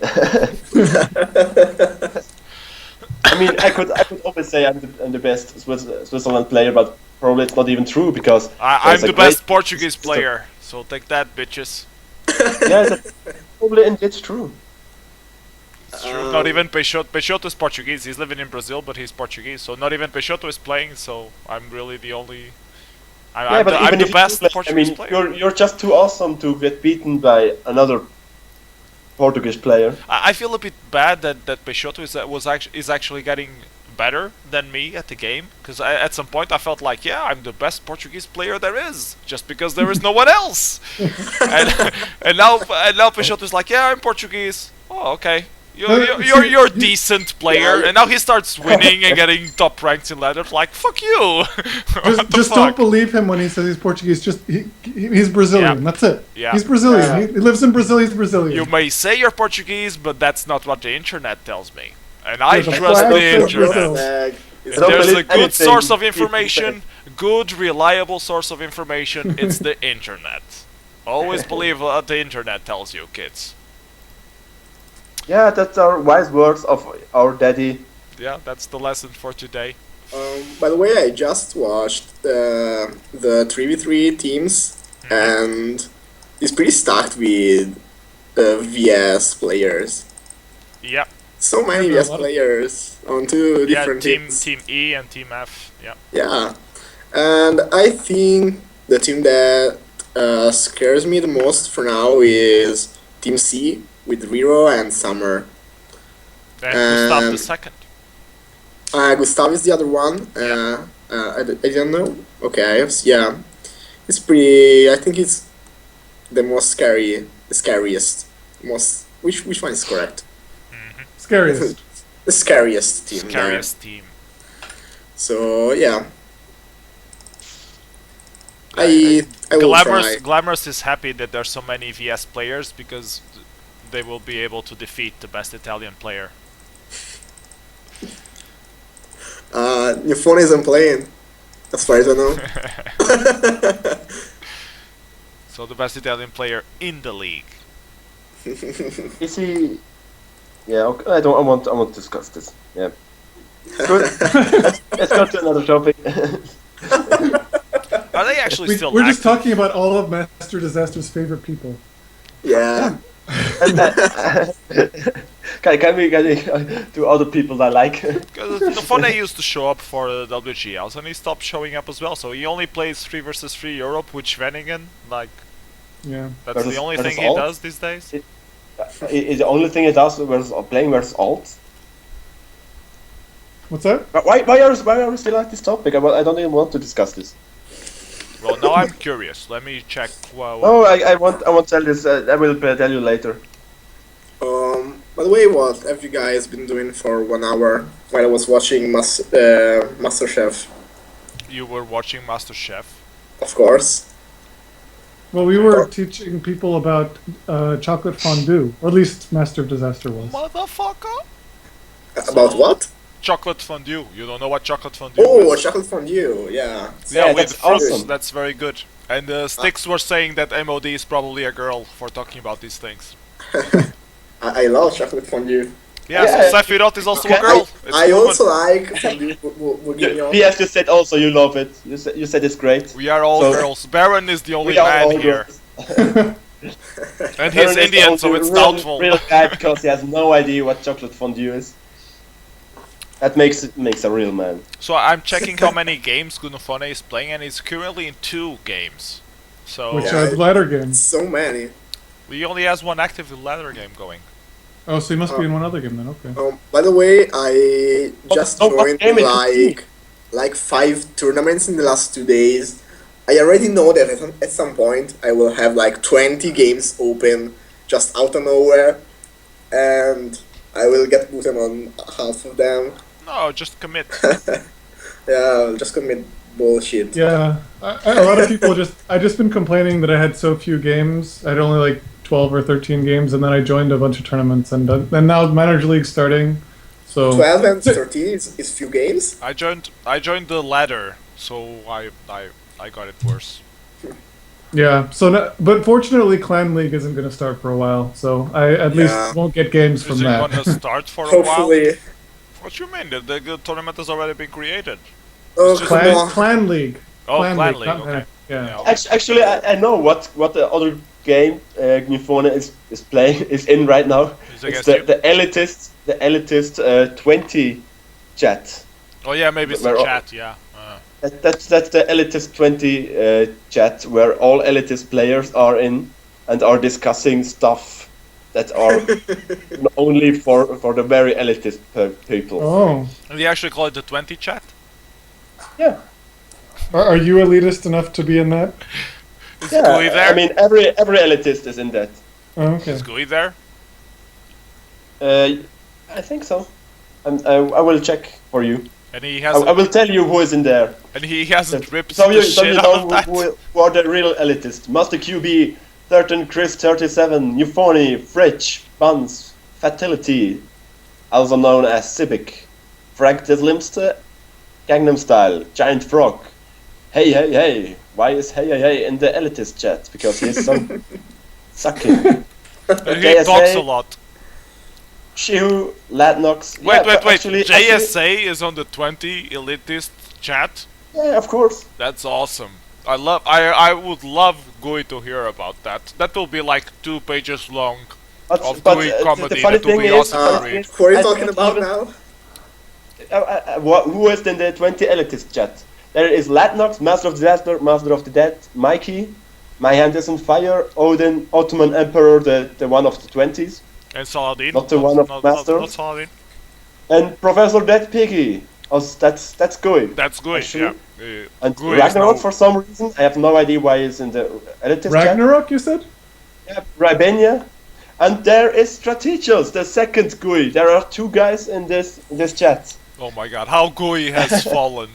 [SPEAKER 1] I mean, I could always say I'm the best Switzerland player, but probably it's not even true because
[SPEAKER 2] I'm
[SPEAKER 1] there's a
[SPEAKER 2] the
[SPEAKER 1] great-
[SPEAKER 2] best Portuguese player, so take that, bitches.
[SPEAKER 1] Yeah, that's probably indeed true.
[SPEAKER 2] It's true. Not even Peixoto is Portuguese. He's living in Brazil, but he's Portuguese. So not even Peixoto is playing. So I'm really the only. I'm
[SPEAKER 1] even
[SPEAKER 2] the
[SPEAKER 1] if you
[SPEAKER 2] best
[SPEAKER 1] play,
[SPEAKER 2] Portuguese player.
[SPEAKER 1] you're just too awesome to get beaten by another Portuguese player.
[SPEAKER 2] I feel a bit bad that Peixoto is actually getting better than me at the game, because at some point I felt like, yeah, I'm the best Portuguese player there is, just because there is no one else. and now Peixoto is like, yeah, I'm Portuguese. Oh, okay. You're a decent player, and now he starts winning and getting top ranks in ladder. Like, fuck you.
[SPEAKER 3] Just don't believe him when he says he's Portuguese. Just he's Brazilian.
[SPEAKER 2] Yeah.
[SPEAKER 3] That's it.
[SPEAKER 2] Yeah.
[SPEAKER 3] He's Brazilian.
[SPEAKER 4] Yeah.
[SPEAKER 3] He lives in Brazil. He's Brazilian.
[SPEAKER 2] You may say you're Portuguese, but that's not what the internet tells me. And I
[SPEAKER 3] There's a
[SPEAKER 2] trust
[SPEAKER 3] flag
[SPEAKER 2] the
[SPEAKER 3] for
[SPEAKER 2] internet.
[SPEAKER 3] Brazil.
[SPEAKER 2] If
[SPEAKER 1] don't
[SPEAKER 2] there's a
[SPEAKER 1] believe
[SPEAKER 2] good
[SPEAKER 1] anything
[SPEAKER 2] source of
[SPEAKER 1] people
[SPEAKER 2] information, good, reliable source of information, it's the internet. Always believe what the internet tells you, kids.
[SPEAKER 1] Yeah, that's our wise words of our daddy.
[SPEAKER 2] Yeah, that's the lesson for today.
[SPEAKER 4] By the way, I just watched the 3v3 teams, and it's pretty stacked with VS players.
[SPEAKER 2] Yeah,
[SPEAKER 4] So many
[SPEAKER 3] Yeah,
[SPEAKER 4] VS players on two
[SPEAKER 2] yeah,
[SPEAKER 4] different teams.
[SPEAKER 2] team E and team F. Yeah.
[SPEAKER 4] Yeah, and I think the team that scares me the most for now is Team C with Riro and Summer.
[SPEAKER 2] And Gustav the
[SPEAKER 4] And-
[SPEAKER 2] second.
[SPEAKER 4] Gustav is the other one. I don't know. Okay, yeah, it's pretty. I think it's the most scariest. Which one is correct?
[SPEAKER 3] Scariest.
[SPEAKER 4] The scariest team. there.
[SPEAKER 2] Scariest team.
[SPEAKER 4] So yeah. I will try.
[SPEAKER 2] Glamorous is happy that there's so many VS players because they will be able to defeat the best Italian player.
[SPEAKER 4] Your phone isn't playing, as far as I know.
[SPEAKER 2] So the best Italian player in the league.
[SPEAKER 1] Is he? Yeah, okay. I want to discuss this. Yeah. Good. Let's go to another topic.
[SPEAKER 2] Are they actually still
[SPEAKER 3] We're just
[SPEAKER 2] active?
[SPEAKER 3] talking about all of Master Disaster's favorite people.
[SPEAKER 4] Yeah.
[SPEAKER 1] Can we do other people that I like?
[SPEAKER 2] Because the Fone used to show up for the WGLs and he stopped showing up as well. So he only plays 3 versus 3 Europe with Schwenningen. Like,
[SPEAKER 3] Yeah.
[SPEAKER 2] that's the only thing he
[SPEAKER 1] alt?
[SPEAKER 2] does these days.
[SPEAKER 1] Is the only thing it does versus playing versus alt?
[SPEAKER 3] What's that?
[SPEAKER 1] But why are we still at this topic? I don't even want to discuss this.
[SPEAKER 2] Well, now I'm curious. Let me check.
[SPEAKER 1] Oh, I want to tell this. I will tell you later.
[SPEAKER 4] By the way, what have you guys been doing for 1 hour while I was watching MasterChef?
[SPEAKER 2] You were watching MasterChef.
[SPEAKER 4] Of course.
[SPEAKER 3] Well, we were teaching people about chocolate fondue, or at least Master of Disaster was.
[SPEAKER 2] Motherfucker!
[SPEAKER 4] About what?
[SPEAKER 2] Chocolate fondue. You don't know what chocolate fondue
[SPEAKER 4] Oh,
[SPEAKER 2] is?
[SPEAKER 4] chocolate fondue. Yeah.
[SPEAKER 2] Yeah, with
[SPEAKER 1] that's
[SPEAKER 2] fruits.
[SPEAKER 1] awesome.
[SPEAKER 2] That's very good. And Sticks were saying that MOD is probably a girl for talking about these things.
[SPEAKER 4] I love chocolate fondue.
[SPEAKER 2] Yeah,
[SPEAKER 1] Yeah,
[SPEAKER 2] so Sephiroth is also a
[SPEAKER 1] okay.
[SPEAKER 2] girl. It's
[SPEAKER 4] I
[SPEAKER 2] a woman.
[SPEAKER 4] also like fondue.
[SPEAKER 1] Yes, you said also you love it. You said it's great.
[SPEAKER 2] We are all
[SPEAKER 1] So-
[SPEAKER 2] girls. Baron is the only
[SPEAKER 1] We are all
[SPEAKER 2] man here.
[SPEAKER 1] girls.
[SPEAKER 2] And he's
[SPEAKER 1] Aaron is
[SPEAKER 2] Indian,
[SPEAKER 1] the
[SPEAKER 2] so it's
[SPEAKER 1] only
[SPEAKER 2] doubtful.
[SPEAKER 1] Real guy because he has no idea what chocolate fondue is. That makes a real man.
[SPEAKER 2] So I'm checking how many games Gunofone is playing, and he's currently in 2 games. So
[SPEAKER 3] Which
[SPEAKER 4] Yeah.
[SPEAKER 3] are ladder games.
[SPEAKER 4] So many.
[SPEAKER 2] he only has 1 active ladder game going.
[SPEAKER 3] Oh, so he must be in one other game then, okay.
[SPEAKER 4] By the way, I just
[SPEAKER 1] what
[SPEAKER 4] joined
[SPEAKER 1] game is it?
[SPEAKER 4] like 5 tournaments in the last 2 days. I already know that at some point I will have like 20 games open just out of nowhere, and I will get booted on half of them.
[SPEAKER 2] No, just commit.
[SPEAKER 4] Yeah, I'll just commit bullshit.
[SPEAKER 3] Yeah, a lot of people I just been complaining that I had so few games. I had only like 12 or 13 games, and then I joined a bunch of tournaments, and now Manager League's starting. So
[SPEAKER 4] 12 and 13 is few games.
[SPEAKER 2] I joined the ladder, so I got it worse.
[SPEAKER 3] yeah, but fortunately, Clan League isn't going to start for a while, so I at
[SPEAKER 4] Yeah.
[SPEAKER 3] least won't get games
[SPEAKER 2] Is
[SPEAKER 3] from
[SPEAKER 2] it
[SPEAKER 3] that.
[SPEAKER 2] gonna start for a while?
[SPEAKER 4] Hopefully.
[SPEAKER 2] What you mean? The tournament has already been created.
[SPEAKER 4] Oh,
[SPEAKER 2] Just
[SPEAKER 4] come on.
[SPEAKER 3] Clan League.
[SPEAKER 2] Oh, Clan League,
[SPEAKER 3] not-
[SPEAKER 2] okay.
[SPEAKER 3] Yeah.
[SPEAKER 1] Actually, I know what the other game Gnufone is playing is in right now.
[SPEAKER 2] Is
[SPEAKER 1] It's
[SPEAKER 2] against you?
[SPEAKER 1] the elitist 20 chat.
[SPEAKER 2] Oh yeah, maybe it's the
[SPEAKER 1] We're all-
[SPEAKER 2] chat. Yeah.
[SPEAKER 1] That's the elitist 20 chat where all elitist players are in and are discussing stuff that are only for the very elitist people.
[SPEAKER 3] Oh,
[SPEAKER 2] And they actually call it the 20 chat.
[SPEAKER 1] Yeah.
[SPEAKER 3] are you elitist enough to be in that?
[SPEAKER 2] Is
[SPEAKER 1] Yeah,
[SPEAKER 2] Gui there?
[SPEAKER 1] I mean every elitist is in that.
[SPEAKER 3] Oh, okay.
[SPEAKER 2] Is Gui there?
[SPEAKER 1] I think so. I will check for you.
[SPEAKER 2] And he
[SPEAKER 1] I
[SPEAKER 2] hasn't.
[SPEAKER 1] will tell you who is in there.
[SPEAKER 2] And he hasn't ripped
[SPEAKER 1] So
[SPEAKER 2] the
[SPEAKER 1] you
[SPEAKER 2] shit out
[SPEAKER 1] know
[SPEAKER 2] of that.
[SPEAKER 1] who are the real elitists. Master QB, 13 Chris 37, Euphony, Fritch, Buns, Fatality, also known as Civic, Frank the Slimster, Gangnam Style, Giant Frog. Hey, hey, hey. Why is hey, hey, hey in the elitist chat? Because he's so sucking.
[SPEAKER 2] And he
[SPEAKER 1] JSA.
[SPEAKER 2] talks a lot.
[SPEAKER 1] Shihu, Ladnox.
[SPEAKER 2] Wait.
[SPEAKER 1] Actually,
[SPEAKER 2] JSA is on the 20 elitist chat.
[SPEAKER 1] yeah, of course.
[SPEAKER 2] That's awesome. I would love Gui to hear about that. That will be like 2 pages long. Of Gui comedy,
[SPEAKER 1] the funny
[SPEAKER 2] that will
[SPEAKER 1] thing
[SPEAKER 2] be
[SPEAKER 1] is,
[SPEAKER 2] awesome to read.
[SPEAKER 4] Who are you
[SPEAKER 1] I
[SPEAKER 4] talking
[SPEAKER 1] don't
[SPEAKER 4] about
[SPEAKER 1] even-
[SPEAKER 4] now?
[SPEAKER 1] who is in the 20 elitist chat? There is Latnox, Master of Disaster, Master of the Dead, Mikey, My Hand is on Fire, Odin, Ottoman Emperor, the one of the 20s,
[SPEAKER 2] And Saladin.
[SPEAKER 1] Not the one of Master?
[SPEAKER 2] Not Saladin.
[SPEAKER 1] and Professor Dead Piggy. Oh, that's good.
[SPEAKER 2] That's Gui,
[SPEAKER 1] Actually,
[SPEAKER 2] yeah.
[SPEAKER 1] And
[SPEAKER 2] Gui is
[SPEAKER 1] Ragnarok,
[SPEAKER 2] now-
[SPEAKER 1] for some reason, I have no idea why he's in the elitist chat.
[SPEAKER 3] Ragnarok, you said?
[SPEAKER 1] Yeah, Ribenia. And there is Strategios, the second GUI. There are 2 guys in this chat.
[SPEAKER 2] Oh my god, how Gui has fallen.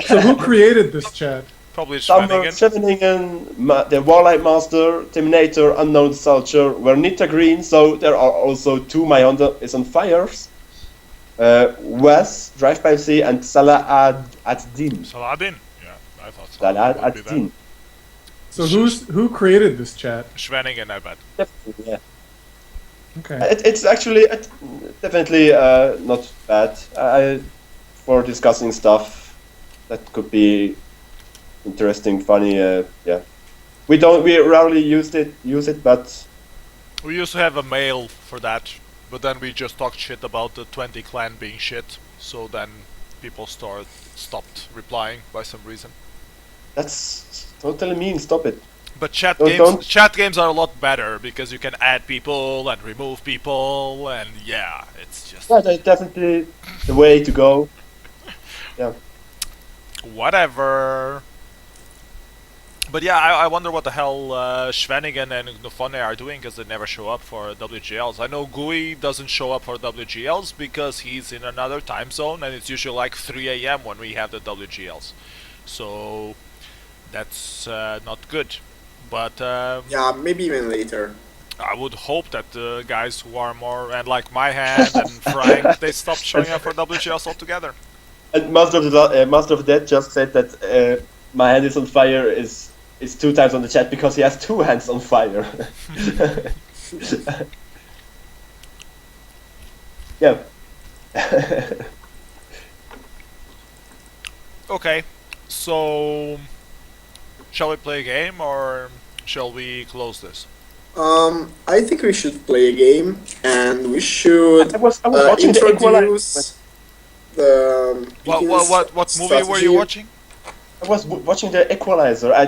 [SPEAKER 3] So who created this chat?
[SPEAKER 2] Probably
[SPEAKER 1] Summer,
[SPEAKER 2] Schwenningen.
[SPEAKER 1] Scheveningen, the WarLight Master, Terminator, Unknown Soldier, Vernita Green, so there are also 2 My Honda is on Fires. Wes, Drive by C, and Salah ad-Din.
[SPEAKER 2] Saladin. Yeah, I thought
[SPEAKER 1] Salah
[SPEAKER 2] Saladin would be that.
[SPEAKER 1] ad-Din.
[SPEAKER 3] So who created this chat?
[SPEAKER 2] Schwenningen, I bet.
[SPEAKER 1] Definitely, yeah.
[SPEAKER 3] Okay.
[SPEAKER 1] It's actually definitely not bad for discussing stuff that could be interesting, funny. Yeah, we rarely use it, but
[SPEAKER 2] We used to have a mail for that, but then we just talked shit about the 20 clan being shit, so then people stopped replying by some reason.
[SPEAKER 1] that's totally mean. Stop it.
[SPEAKER 2] But chat
[SPEAKER 1] Don't-
[SPEAKER 2] chat games are a lot better because you can add people and remove people, and yeah, it's just
[SPEAKER 1] Yeah, that's definitely the way to go. Yeah.
[SPEAKER 2] whatever. But yeah, I wonder what the hell Schwenningen and Nufone are doing because they never show up for WGLs. I know Gui doesn't show up for WGLs because he's in another time zone and it's usually like 3 a.m. when we have the WGLs. So that's not good. But
[SPEAKER 4] Yeah, maybe even later.
[SPEAKER 2] I would hope that the guys who are more, and like my hand and Frank, they stop showing up for WGLs altogether.
[SPEAKER 1] And Master of Death just said that my hand is on fire is 2 times on the chat because he has 2 hands on fire. Yeah.
[SPEAKER 2] Okay, so shall we play a game or shall we close this?
[SPEAKER 4] I think we should play a game, and we should
[SPEAKER 1] I was watching the Equalizer.
[SPEAKER 4] introduce the.
[SPEAKER 2] What movie were you
[SPEAKER 4] strategy.
[SPEAKER 2] watching?
[SPEAKER 1] I was watching the Equalizer. I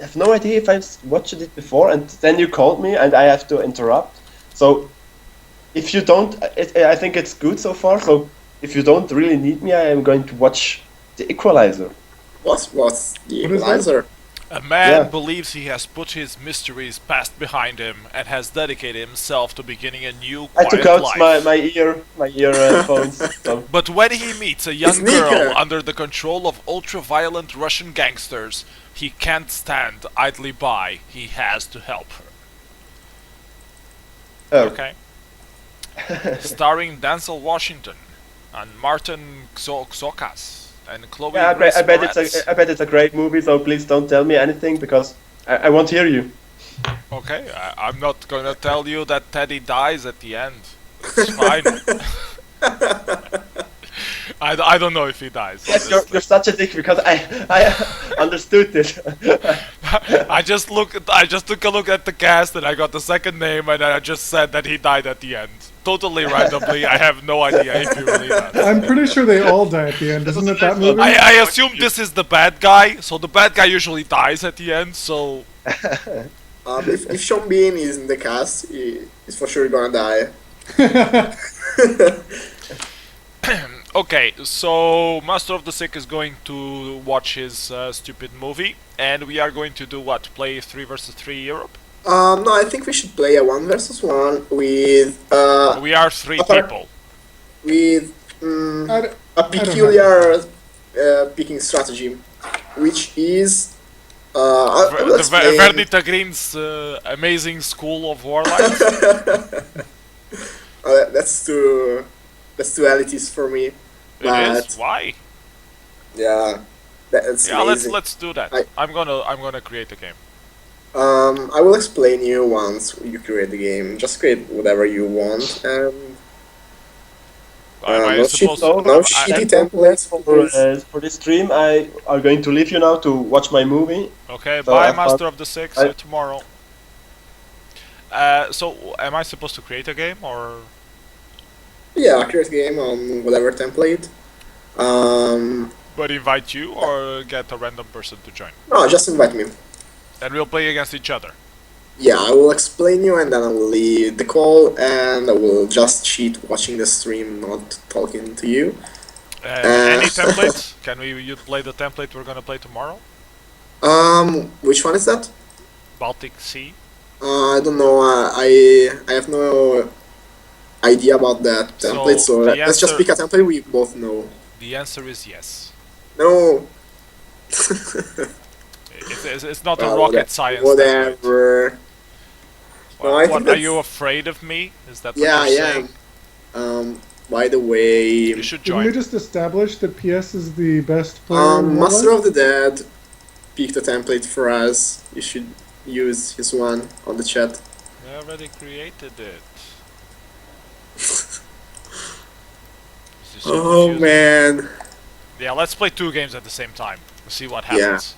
[SPEAKER 1] have no idea if I've watched it before, and then you called me, and I have to interrupt. So, if you don't, I think it's good so far. So, if you don't really need me, I am going to watch the Equalizer.
[SPEAKER 4] What's the
[SPEAKER 3] What is that?
[SPEAKER 4] equalizer?
[SPEAKER 2] A man
[SPEAKER 1] Yeah.
[SPEAKER 2] believes he has put his mysteries past behind him and has dedicated himself to beginning a new
[SPEAKER 1] I
[SPEAKER 2] quiet
[SPEAKER 1] took out
[SPEAKER 2] life.
[SPEAKER 1] my earphones. So.
[SPEAKER 2] But when he meets a young
[SPEAKER 4] Sneaker.
[SPEAKER 2] girl under the control of ultra-violent Russian gangsters, he can't stand idly by. He has to help her.
[SPEAKER 1] Oh.
[SPEAKER 2] Okay. Starring Denzel Washington and Martin Xokas and Chloe
[SPEAKER 1] Yeah,
[SPEAKER 2] Grace
[SPEAKER 1] I bet
[SPEAKER 2] Moretz.
[SPEAKER 1] I bet it's a great movie. So please don't tell me anything because I won't hear you.
[SPEAKER 2] Okay, I'm not gonna tell you that Teddy dies at the end. It's fine. I don't know if he dies.
[SPEAKER 1] Yes,
[SPEAKER 2] honestly.
[SPEAKER 1] you're such a dick because I understood this.
[SPEAKER 2] I just took a look at the cast and I got the second name and I just said that he died at the end. Totally randomly. I have no idea if he really does.
[SPEAKER 3] I'm pretty sure they all die at the end. Isn't it that movie?
[SPEAKER 2] I assume this is the bad guy, so the bad guy usually dies at the end, so
[SPEAKER 4] If Sean Bean is in the cast, he's for sure gonna die.
[SPEAKER 2] okay, so Master of the Sick is going to watch his stupid movie, and we are going to do what? Play 3 versus 3 Europe?
[SPEAKER 4] No, I think we should play a 1 versus 1 with
[SPEAKER 2] We are 3
[SPEAKER 4] Apart-
[SPEAKER 2] people.
[SPEAKER 4] with
[SPEAKER 3] I d-
[SPEAKER 4] a
[SPEAKER 3] don't
[SPEAKER 4] peculiar picking strategy, which is I will
[SPEAKER 2] The
[SPEAKER 4] explain.
[SPEAKER 2] Vernita Green's amazing school of WarLight.
[SPEAKER 4] That's two elities for me.
[SPEAKER 2] It
[SPEAKER 4] But
[SPEAKER 2] is? Why?
[SPEAKER 4] yeah, that's
[SPEAKER 2] Yeah,
[SPEAKER 4] lazy.
[SPEAKER 2] let's do that.
[SPEAKER 4] I-
[SPEAKER 2] I'm gonna create a game.
[SPEAKER 4] I will explain you once you create the game. Just create whatever you want, and
[SPEAKER 2] Am I
[SPEAKER 4] no
[SPEAKER 2] supposed
[SPEAKER 4] shit, no shitty templates.
[SPEAKER 1] For this stream, I are going to leave you now to watch my movie.
[SPEAKER 2] Okay,
[SPEAKER 1] So
[SPEAKER 2] bye
[SPEAKER 1] I
[SPEAKER 2] Master
[SPEAKER 1] thought-
[SPEAKER 2] of the Six,
[SPEAKER 1] I-
[SPEAKER 2] see you tomorrow. So, am I supposed to create a game, or...
[SPEAKER 4] Yeah, create a game on whatever template.
[SPEAKER 2] But invite you, or get a random person to join?
[SPEAKER 4] No, just invite me.
[SPEAKER 2] And we'll play against each other.
[SPEAKER 4] Yeah, I will explain you, and then I will leave the call, and I will just cheat watching the stream, not talking to you.
[SPEAKER 2] Any template? Can you play the template we're gonna play tomorrow?
[SPEAKER 4] Which one is that?
[SPEAKER 2] Baltic Sea?
[SPEAKER 4] I don't know. I have no idea about that
[SPEAKER 2] So,
[SPEAKER 4] template, so
[SPEAKER 2] the
[SPEAKER 4] let's just
[SPEAKER 2] answer-
[SPEAKER 4] pick a template we both know.
[SPEAKER 2] The answer is yes.
[SPEAKER 4] No,
[SPEAKER 2] It's not a
[SPEAKER 4] Well,
[SPEAKER 2] rocket science that way.
[SPEAKER 4] whatever. No, I think
[SPEAKER 2] What, are you
[SPEAKER 4] that's-
[SPEAKER 2] afraid of me? Is that what
[SPEAKER 4] Yeah,
[SPEAKER 2] you're
[SPEAKER 4] yeah.
[SPEAKER 2] saying?
[SPEAKER 4] By the way,
[SPEAKER 2] You should
[SPEAKER 3] Didn't we
[SPEAKER 2] join.
[SPEAKER 3] just establish that PS is the best player in
[SPEAKER 4] Master
[SPEAKER 3] WarLight?
[SPEAKER 4] of the Dead picked a template for us. You should use his one on the chat.
[SPEAKER 2] I already created it. This is so
[SPEAKER 4] Oh
[SPEAKER 2] confusing.
[SPEAKER 4] man.
[SPEAKER 2] Yeah, let's play 2 games at the same time. We'll see what
[SPEAKER 4] Yeah.
[SPEAKER 2] happens.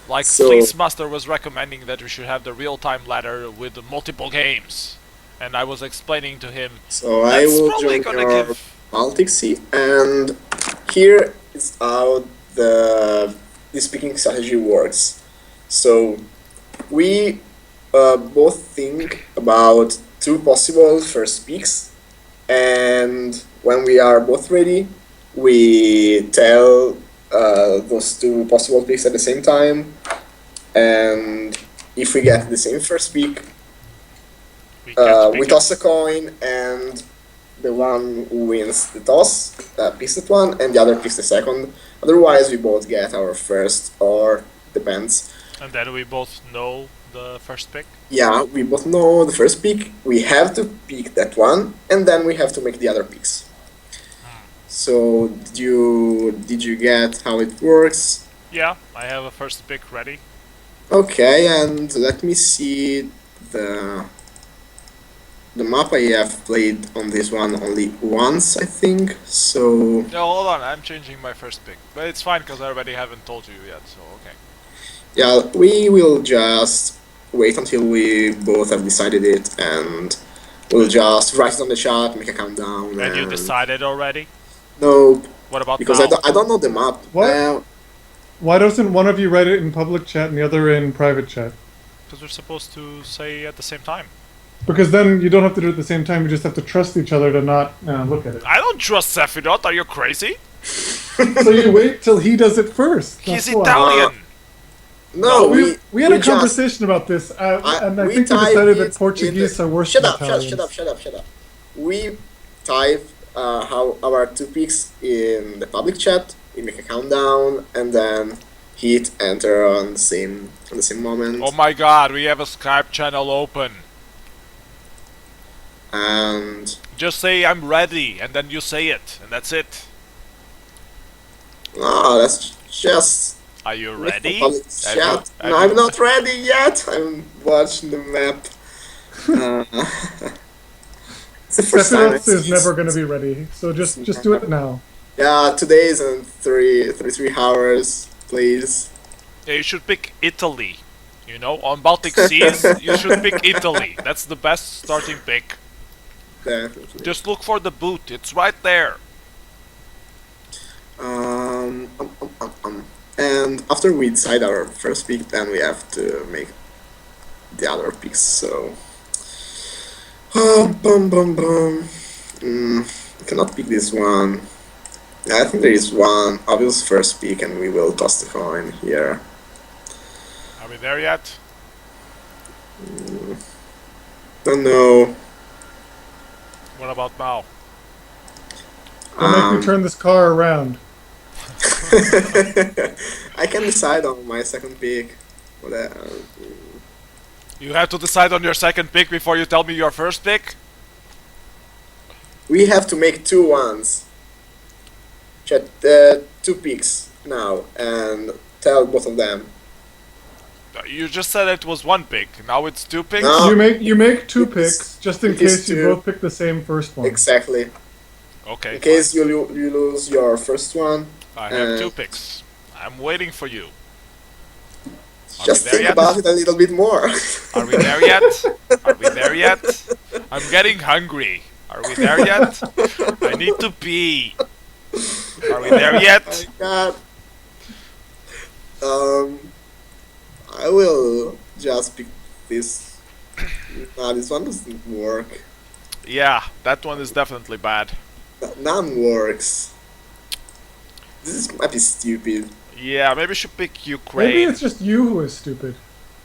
[SPEAKER 2] Like
[SPEAKER 4] So-
[SPEAKER 2] Fleece Master was recommending that we should have the real-time ladder with the multiple games. And I was explaining to him,
[SPEAKER 4] So I
[SPEAKER 2] that's
[SPEAKER 4] will
[SPEAKER 2] probably
[SPEAKER 4] join
[SPEAKER 2] gonna
[SPEAKER 4] your
[SPEAKER 2] give...
[SPEAKER 4] Baltic Sea, and here is how the speaking strategy works. So we both think about 2 possible first picks, and when we are both ready, we tell those 2 possible picks at the same time, and if we get the same first pick,
[SPEAKER 2] We can't pick
[SPEAKER 4] we
[SPEAKER 2] it.
[SPEAKER 4] toss a coin, and the one who wins the toss picks that one, and the other picks the second. Otherwise, we both get our first, or depends.
[SPEAKER 2] And then we both know the first pick.
[SPEAKER 4] Yeah, we both know the first pick. We have to pick that one, and then we have to make the other picks. So did you get how it works?
[SPEAKER 2] Yeah, I have a first pick ready.
[SPEAKER 4] Okay, and let me see the map. I have played on this one only once, I think. So
[SPEAKER 2] No, hold on, I'm changing my first pick. But it's fine, because I already haven't told you yet, so okay.
[SPEAKER 4] yeah, we will just wait until we both have decided it, and we'll just write it on the chat, make a countdown.
[SPEAKER 2] And you decided already?
[SPEAKER 4] No,
[SPEAKER 2] What about
[SPEAKER 4] because
[SPEAKER 2] now?
[SPEAKER 4] I don't know the map.
[SPEAKER 3] What? Why doesn't one of you write it in public chat and the other in private chat?
[SPEAKER 2] Because we're supposed to say at the same time.
[SPEAKER 3] Because then you don't have to do it at the same time. You just have to trust each other to not look at it.
[SPEAKER 2] I don't trust Sephiroth, are you crazy?
[SPEAKER 3] So you wait till he does it first.
[SPEAKER 2] He's
[SPEAKER 3] That's why.
[SPEAKER 2] Italian!
[SPEAKER 4] No,
[SPEAKER 3] We had a
[SPEAKER 4] just-
[SPEAKER 3] conversation about this, and I
[SPEAKER 4] we
[SPEAKER 3] think we
[SPEAKER 4] typed
[SPEAKER 3] decided
[SPEAKER 4] it
[SPEAKER 3] that Portuguese
[SPEAKER 4] in
[SPEAKER 3] are worse
[SPEAKER 4] Shut
[SPEAKER 3] than
[SPEAKER 4] up!
[SPEAKER 3] Italians.
[SPEAKER 4] Shut up! We type how our 2 picks in the public chat. We make a countdown, and then hit enter on the same moment.
[SPEAKER 2] Oh my god, we have a Skype channel open.
[SPEAKER 4] And
[SPEAKER 2] Just say I'm ready, and then you say it, and that's it.
[SPEAKER 4] no, that's just
[SPEAKER 2] Are you
[SPEAKER 4] make a
[SPEAKER 2] ready?
[SPEAKER 4] public
[SPEAKER 2] Have
[SPEAKER 4] chat.
[SPEAKER 2] you-
[SPEAKER 4] No,
[SPEAKER 2] have
[SPEAKER 4] I'm
[SPEAKER 2] you-
[SPEAKER 4] not ready yet. I'm watching the map. It's the first time I
[SPEAKER 3] Sephiroth is
[SPEAKER 4] see
[SPEAKER 3] never
[SPEAKER 4] it.
[SPEAKER 3] going to be ready, so just do it now.
[SPEAKER 4] Yeah, today is in 33 hours, please.
[SPEAKER 2] Yeah, you should pick Italy. You know, on Baltic Seas, you should pick Italy. That's the best starting pick.
[SPEAKER 4] Definitely.
[SPEAKER 2] Just look for the boot, it's right there.
[SPEAKER 4] And after we decide our first pick, then we have to make the other picks. So, I cannot pick this one. I think there is one obvious first pick, and we will toss the coin here.
[SPEAKER 2] Are we there yet?
[SPEAKER 4] Don't know.
[SPEAKER 2] What about now?
[SPEAKER 3] Don't make me turn this car around.
[SPEAKER 4] I can decide on my second pick.
[SPEAKER 2] You have to decide on your second pick before you tell me your first pick?
[SPEAKER 4] We have to make 2 ones. Chat 2 picks now, and tell both of them.
[SPEAKER 2] You just said it was 1 pick, now it's 2 picks?
[SPEAKER 4] No.
[SPEAKER 3] You make 2
[SPEAKER 4] It is-
[SPEAKER 3] picks just in
[SPEAKER 4] it is
[SPEAKER 3] case you
[SPEAKER 4] 2.
[SPEAKER 3] both pick the same first one.
[SPEAKER 4] Exactly.
[SPEAKER 2] Okay,
[SPEAKER 4] In case you lose your first one,
[SPEAKER 2] I have 2 picks. I'm waiting for you. Are
[SPEAKER 4] just
[SPEAKER 2] we there
[SPEAKER 4] think
[SPEAKER 2] yet?
[SPEAKER 4] about it a little bit more.
[SPEAKER 2] Are we there yet? Are we there yet? I'm getting hungry. Are we there yet? I need to pee. Are we there yet?
[SPEAKER 4] God. I will just pick this. Nah, this one doesn't work.
[SPEAKER 2] Yeah, that one is definitely bad.
[SPEAKER 4] None works. This might be stupid.
[SPEAKER 2] Yeah, maybe we should pick
[SPEAKER 3] Maybe
[SPEAKER 2] Ukraine.
[SPEAKER 3] it's just you who is stupid.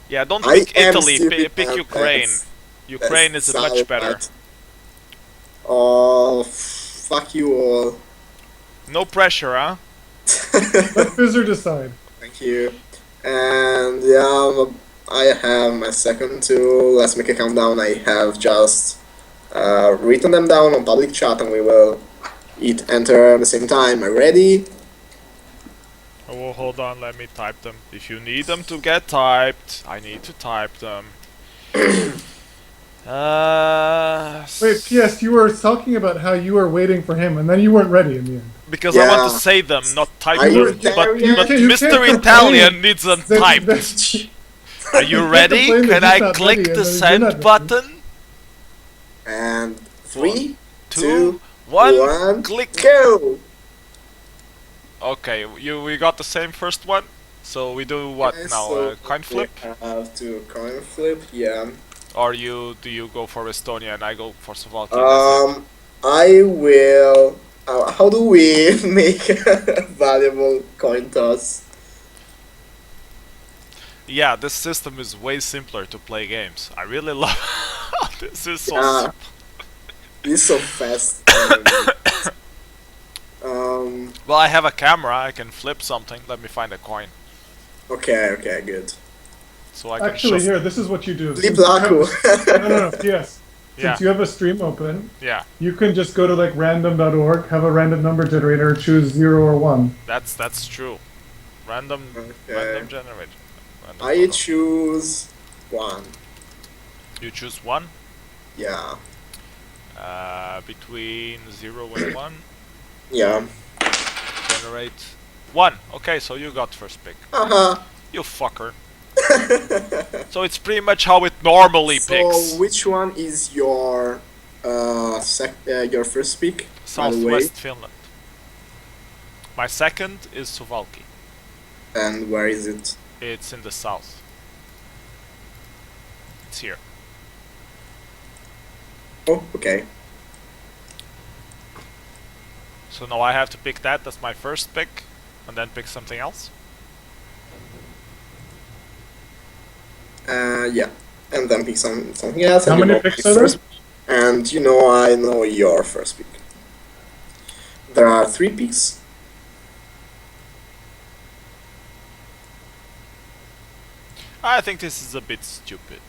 [SPEAKER 2] Yeah, don't
[SPEAKER 4] I
[SPEAKER 2] pick
[SPEAKER 4] am
[SPEAKER 2] Italy,
[SPEAKER 4] stupid,
[SPEAKER 2] pick
[SPEAKER 4] and
[SPEAKER 2] Ukraine. Ukraine is
[SPEAKER 4] that's
[SPEAKER 2] much
[SPEAKER 4] how
[SPEAKER 2] better.
[SPEAKER 4] bad. Oh, fuck you all.
[SPEAKER 2] No pressure, huh?
[SPEAKER 3] Let Fizzer decide.
[SPEAKER 4] Thank you. And yeah, I have my second two. Let's make a countdown. I have just written them down on public chat, and we will hit enter at the same time. Are you ready?
[SPEAKER 2] Oh, hold on, let me type them. If you need them to get typed, I need to type them.
[SPEAKER 3] Wait, PS, you were talking about how you were waiting for him, and then you weren't ready in the end.
[SPEAKER 2] Because I want to
[SPEAKER 4] Yeah.
[SPEAKER 2] say them, not type
[SPEAKER 4] Are you
[SPEAKER 2] them.
[SPEAKER 4] Italian?
[SPEAKER 2] But
[SPEAKER 3] You
[SPEAKER 2] Mr.
[SPEAKER 3] can't
[SPEAKER 2] Italian
[SPEAKER 3] complain
[SPEAKER 2] needs them
[SPEAKER 3] that-
[SPEAKER 2] typed.
[SPEAKER 3] that-
[SPEAKER 2] Are you
[SPEAKER 3] can't
[SPEAKER 2] ready?
[SPEAKER 3] complain that
[SPEAKER 2] Can
[SPEAKER 3] he's
[SPEAKER 2] I
[SPEAKER 3] not
[SPEAKER 2] click
[SPEAKER 3] ready and
[SPEAKER 2] the
[SPEAKER 3] that you're
[SPEAKER 2] send
[SPEAKER 3] not ready.
[SPEAKER 2] button?
[SPEAKER 4] And 3,
[SPEAKER 2] 2,
[SPEAKER 4] 2,
[SPEAKER 2] 1,
[SPEAKER 4] 1,
[SPEAKER 2] click.
[SPEAKER 4] go!
[SPEAKER 2] Okay, we got the same first one. So we do what
[SPEAKER 4] Okay,
[SPEAKER 2] now?
[SPEAKER 4] so
[SPEAKER 2] Coin flip?
[SPEAKER 4] we have to coin flip, yeah.
[SPEAKER 2] Or do you go for Estonia and I go for Slovakia?
[SPEAKER 4] I will. How do we make a valuable coin toss?
[SPEAKER 2] Yeah, this system is way simpler to play games. I really love. This is so.
[SPEAKER 4] Yeah. This is so fast.
[SPEAKER 2] Well, I have a camera. I can flip something. Let me find a coin,
[SPEAKER 4] Okay, good.
[SPEAKER 2] so I can
[SPEAKER 3] Actually,
[SPEAKER 2] show.
[SPEAKER 3] here, this is what you do.
[SPEAKER 4] Flip
[SPEAKER 3] Since you have-
[SPEAKER 4] Laku.
[SPEAKER 3] No, yes.
[SPEAKER 2] Yeah,
[SPEAKER 3] Since you have a stream open,
[SPEAKER 2] yeah.
[SPEAKER 3] you can just go to like random.org, have a random number generator, choose 0 or 1.
[SPEAKER 2] That's true. Random
[SPEAKER 4] Okay.
[SPEAKER 2] generator. Random
[SPEAKER 4] I
[SPEAKER 2] photo.
[SPEAKER 4] choose 1.
[SPEAKER 2] You choose one.
[SPEAKER 4] Yeah.
[SPEAKER 2] Between 0 and 1.
[SPEAKER 4] Yeah.
[SPEAKER 2] Generate 1. Okay, so you got first pick.
[SPEAKER 4] Haha.
[SPEAKER 2] You fucker. So it's pretty much how it normally picks.
[SPEAKER 4] So which one is your your first pick? By the way,
[SPEAKER 2] Southwest Finland. My second is Suvalki.
[SPEAKER 4] and where is it?
[SPEAKER 2] It's in the south. It's here.
[SPEAKER 4] Oh, okay.
[SPEAKER 2] So now I have to pick that. That's my first pick, and then pick something else.
[SPEAKER 4] Yeah, and then pick something else.
[SPEAKER 3] How
[SPEAKER 4] and you
[SPEAKER 3] many
[SPEAKER 4] know
[SPEAKER 3] picks
[SPEAKER 4] my
[SPEAKER 3] are there?
[SPEAKER 4] first- And you know, I know your first pick. There are 3 picks.
[SPEAKER 2] I think this is a bit stupid.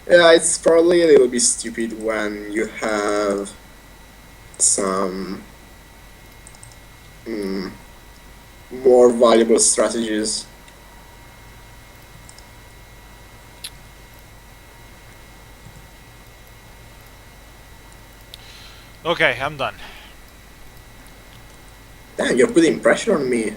[SPEAKER 4] Yeah, it's probably a little bit stupid when you have some more valuable strategies.
[SPEAKER 2] Okay, I'm done.
[SPEAKER 4] Damn, you're putting pressure on me.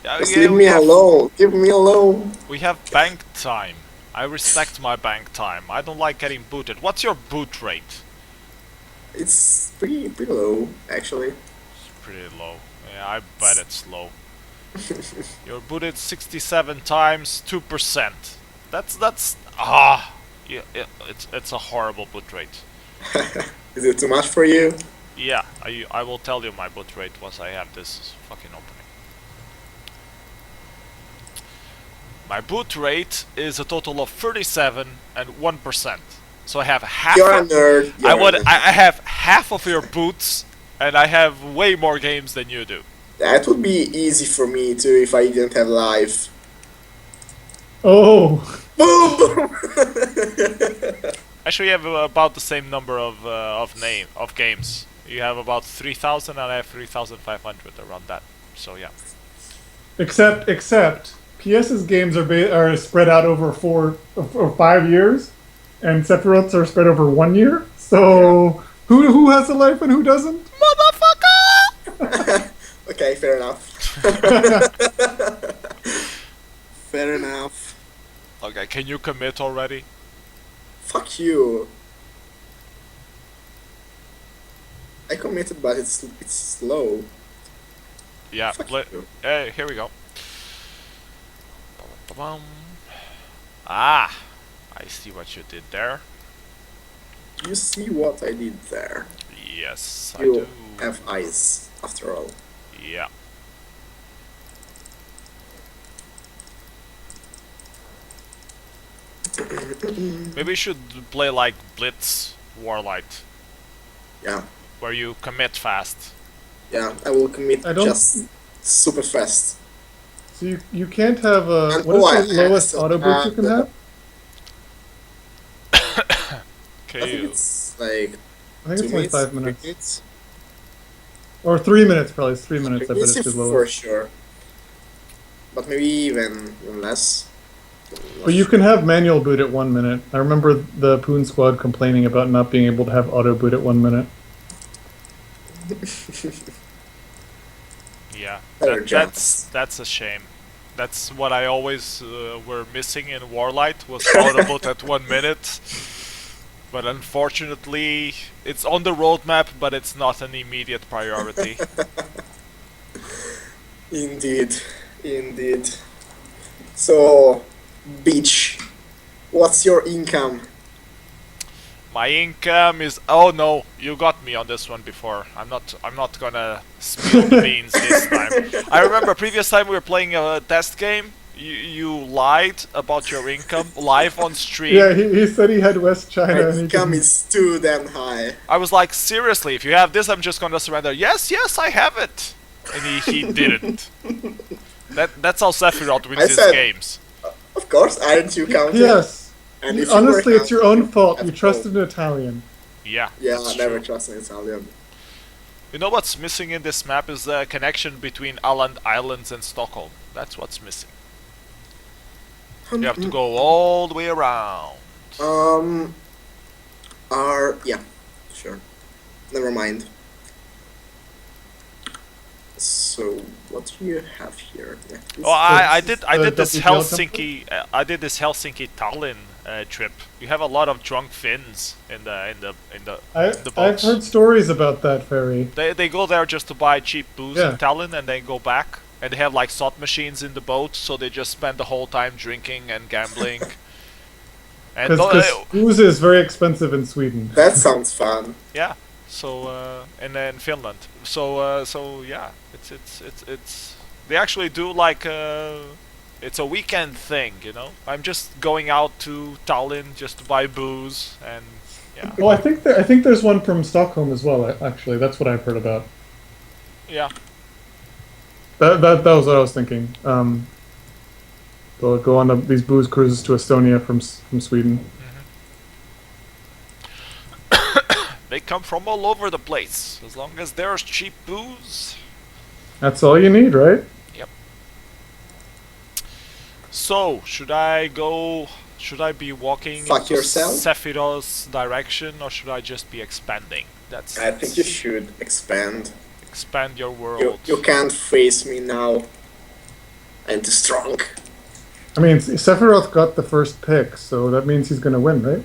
[SPEAKER 4] Just
[SPEAKER 2] Yeah,
[SPEAKER 4] leave me alone. Leave me alone.
[SPEAKER 2] We have bank time. I respect my bank time. I don't like getting booted. What's your boot rate?
[SPEAKER 4] It's pretty low, actually.
[SPEAKER 2] It's pretty low. Yeah, I bet it's low. You're booted 67 times, 2%. Yeah, it's a horrible boot rate.
[SPEAKER 4] Is it too much for you?
[SPEAKER 2] Yeah, I will tell you my boot rate once I have this fucking opening. My boot rate is a total of 37 and 1%. So I have half.
[SPEAKER 4] You're a nerd. You're a nerd.
[SPEAKER 2] I have half of your boots, and I have way more games than you do.
[SPEAKER 4] That would be easy for me too if I didn't have life.
[SPEAKER 3] Oh,
[SPEAKER 4] Boom!
[SPEAKER 2] Actually, you have about the same number of games. You have about 3,000, and I have 3,500 around that. So yeah.
[SPEAKER 3] except PS's games are spread out over 4 or 5 years, and Sephiroth's are spread over 1 year. So who has a life and who doesn't?
[SPEAKER 2] Motherfucker!
[SPEAKER 4] Okay, fair enough. Fair enough.
[SPEAKER 2] Okay, can you commit already?
[SPEAKER 4] Fuck you. I committed, but it's slow.
[SPEAKER 2] Yeah.
[SPEAKER 4] Fuck you.
[SPEAKER 2] Hey, here we go. Ba-bum. Ah, I see what you did there.
[SPEAKER 4] You see what I did there.
[SPEAKER 2] Yes, I
[SPEAKER 4] You
[SPEAKER 2] do.
[SPEAKER 4] have eyes, after all.
[SPEAKER 2] Yeah. Maybe we should play like Blitz WarLight,
[SPEAKER 4] Yeah.
[SPEAKER 2] where you commit fast.
[SPEAKER 4] Yeah, I will commit
[SPEAKER 3] I don't.
[SPEAKER 4] just super fast.
[SPEAKER 3] So you can't have a.
[SPEAKER 4] And
[SPEAKER 3] What is
[SPEAKER 4] oh,
[SPEAKER 3] the lowest auto boost you can have?
[SPEAKER 4] I think
[SPEAKER 2] Okay,
[SPEAKER 4] it's like
[SPEAKER 3] I think
[SPEAKER 4] 2
[SPEAKER 3] it's only
[SPEAKER 4] minutes,
[SPEAKER 3] 5
[SPEAKER 4] 3
[SPEAKER 3] minutes.
[SPEAKER 4] minutes.
[SPEAKER 3] Or 3 minutes, probably. It's 3 minutes, I bet
[SPEAKER 4] It's
[SPEAKER 3] it's the
[SPEAKER 4] for
[SPEAKER 3] lowest.
[SPEAKER 4] sure. But maybe even less. Not
[SPEAKER 3] But you
[SPEAKER 4] sure.
[SPEAKER 3] can have manual boot at 1 minute. I remember the Poon Squad complaining about not being able to have auto boot at 1 minute.
[SPEAKER 2] yeah,
[SPEAKER 4] Better
[SPEAKER 2] that's
[SPEAKER 4] jumps.
[SPEAKER 2] a shame. That's what I always were missing in WarLight was Autobot at 1 minute. But unfortunately, it's on the roadmap, but it's not an immediate priority.
[SPEAKER 4] Indeed, indeed. So, Beach, what's your income?
[SPEAKER 2] My income is no, you got me on this one before. I'm not gonna spill the beans this time. I remember previous time we were playing a test game. You lied about your income live on stream.
[SPEAKER 3] Yeah, he said he had West
[SPEAKER 4] My
[SPEAKER 3] China and he
[SPEAKER 4] income
[SPEAKER 3] didn't.
[SPEAKER 4] is too damn high.
[SPEAKER 2] I was like, seriously, if you have this, I'm just gonna surrender. Yes, I have it. And he didn't. That's how Sephiroth wins
[SPEAKER 4] I
[SPEAKER 2] his
[SPEAKER 4] said-
[SPEAKER 2] games.
[SPEAKER 4] Of course, aren't you counting?
[SPEAKER 3] Yes.
[SPEAKER 4] And if you
[SPEAKER 3] Honestly,
[SPEAKER 4] were
[SPEAKER 3] it's your own
[SPEAKER 4] counting,
[SPEAKER 3] fault.
[SPEAKER 4] that's
[SPEAKER 3] You trusted
[SPEAKER 4] cool.
[SPEAKER 3] an Italian.
[SPEAKER 2] Yeah,
[SPEAKER 4] Yeah,
[SPEAKER 2] that's
[SPEAKER 4] I never
[SPEAKER 2] true.
[SPEAKER 4] trust an Italian.
[SPEAKER 2] You know what's missing in this map is the connection between Åland Islands and Stockholm. That's what's missing. You have to go all the way around.
[SPEAKER 4] Yeah, sure. Never mind. So, what do you have here? Yeah, this-
[SPEAKER 2] Oh, I did this
[SPEAKER 3] WGL
[SPEAKER 2] Helsinki I did this Helsinki Tallinn trip. You have a lot of drunk Finns in the
[SPEAKER 3] I've
[SPEAKER 2] boats.
[SPEAKER 3] heard stories about that ferry.
[SPEAKER 2] They go there just to buy cheap booze
[SPEAKER 3] Yeah.
[SPEAKER 2] in Tallinn and then go back. And they have like slot machines in the boat, so they just spend the whole time drinking and gambling. And
[SPEAKER 3] Because booze is very expensive in Sweden.
[SPEAKER 4] That sounds fun.
[SPEAKER 2] yeah, so and then Finland. So yeah, it's they actually do like it's a weekend thing, you know. I'm just going out to Tallinn just to buy booze and yeah.
[SPEAKER 3] Well, I think there's one from Stockholm as well. Actually, that's what I've heard about.
[SPEAKER 2] Yeah.
[SPEAKER 3] That was what I was thinking. They'll go on these booze cruises to Estonia from Sweden.
[SPEAKER 2] They come from all over the place. As long as there's cheap booze.
[SPEAKER 3] That's all you need, right?
[SPEAKER 2] Yep. So, should I be walking
[SPEAKER 4] Fuck
[SPEAKER 2] into
[SPEAKER 4] yourself?
[SPEAKER 2] Sephiroth's direction, or should I just be expanding?
[SPEAKER 4] I think you should expand.
[SPEAKER 2] Expand your world.
[SPEAKER 4] You can't face me now. I'm too strong.
[SPEAKER 3] I mean, Sephiroth got the first pick, so that means he's gonna win, right?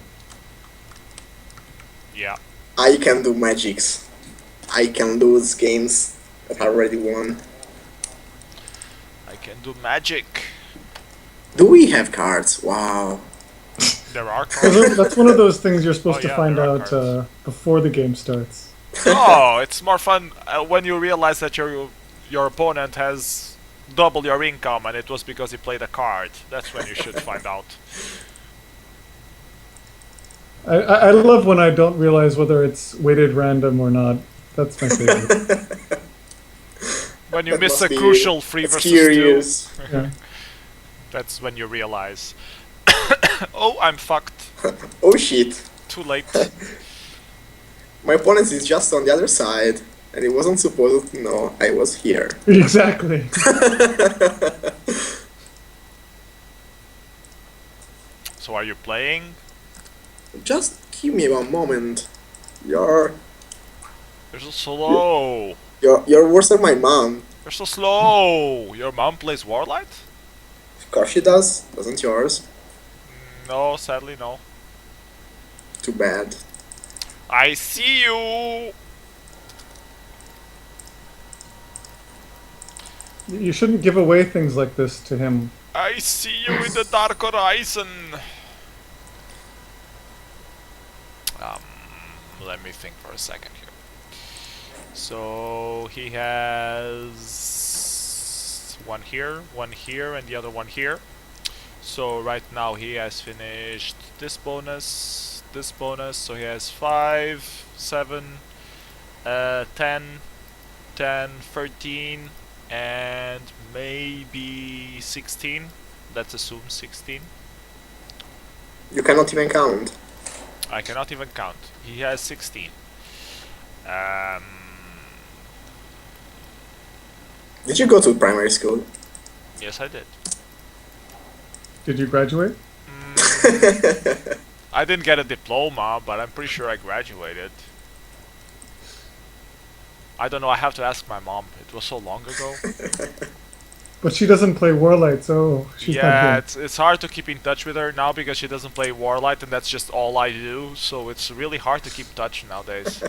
[SPEAKER 2] Yeah.
[SPEAKER 4] I can do magics. I can lose games that I already won.
[SPEAKER 2] I can do magic.
[SPEAKER 4] Do we have cards? Wow.
[SPEAKER 2] There are cards.
[SPEAKER 3] That's one of those things you're supposed
[SPEAKER 2] Oh,
[SPEAKER 3] to
[SPEAKER 2] yeah,
[SPEAKER 3] find
[SPEAKER 2] there are
[SPEAKER 3] out
[SPEAKER 2] cards.
[SPEAKER 3] before the game starts.
[SPEAKER 2] Oh, it's more fun when you realize that your opponent has double your income, and it was because he played a card. That's when you should find out.
[SPEAKER 3] I love when I don't realize whether it's weighted random or not. That's my favorite.
[SPEAKER 2] When you
[SPEAKER 4] That
[SPEAKER 2] miss
[SPEAKER 4] must
[SPEAKER 2] a
[SPEAKER 4] be-
[SPEAKER 2] crucial 3
[SPEAKER 4] that's
[SPEAKER 2] versus
[SPEAKER 4] curious.
[SPEAKER 2] 2.
[SPEAKER 3] Yeah.
[SPEAKER 2] That's when you realize. Oh, I'm fucked.
[SPEAKER 4] Oh shit.
[SPEAKER 2] Too late.
[SPEAKER 4] My opponent is just on the other side, and he wasn't supposed to know I was here.
[SPEAKER 3] Exactly.
[SPEAKER 2] So are you playing?
[SPEAKER 4] Just give me one moment. You're
[SPEAKER 2] You're so slow.
[SPEAKER 4] you're worse than my mom.
[SPEAKER 2] You're so slow. Your mom plays WarLight?
[SPEAKER 4] Of course she does. Doesn't yours?
[SPEAKER 2] No, sadly no.
[SPEAKER 4] Too bad.
[SPEAKER 2] I see you.
[SPEAKER 3] You shouldn't give away things like this to him.
[SPEAKER 2] I see you in the dark horizon. Let me think for a second here. So he has one here, and the other one here. So right now he has finished this bonus, so he has 5, 7, 10, 10, 13, and maybe 16. Let's assume 16.
[SPEAKER 4] You cannot even count.
[SPEAKER 2] I cannot even count. He has 16. Um,
[SPEAKER 4] Did you go to primary school?
[SPEAKER 2] yes, I did.
[SPEAKER 3] Did you graduate?
[SPEAKER 2] I didn't get a diploma, but I'm pretty sure I graduated. I don't know, I have to ask my mom. It was so long ago.
[SPEAKER 3] But she doesn't play WarLight, so she's not
[SPEAKER 2] Yeah,
[SPEAKER 3] here.
[SPEAKER 2] it's hard to keep in touch with her now because she doesn't play WarLight and that's just all I do, so it's really hard to keep touch nowadays.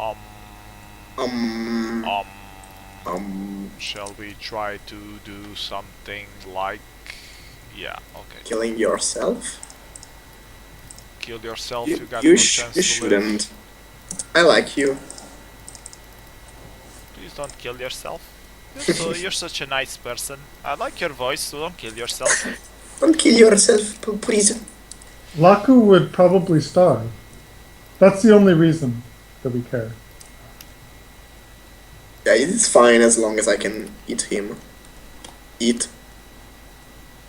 [SPEAKER 2] um,
[SPEAKER 4] Um,
[SPEAKER 2] shall we try to do something like... Yeah, okay.
[SPEAKER 4] killing yourself?
[SPEAKER 2] Kill yourself,
[SPEAKER 4] You,
[SPEAKER 2] you got
[SPEAKER 4] you,
[SPEAKER 2] no
[SPEAKER 4] sh
[SPEAKER 2] chance
[SPEAKER 4] you
[SPEAKER 2] to live.
[SPEAKER 4] shouldn't. I like you.
[SPEAKER 2] Please don't kill yourself. You're such a nice person. I like your voice, so don't kill yourself.
[SPEAKER 4] Don't kill yourself, please.
[SPEAKER 3] Laku would probably starve. That's the only reason that we care.
[SPEAKER 4] Yeah, it's fine as long as I can eat him. Eat.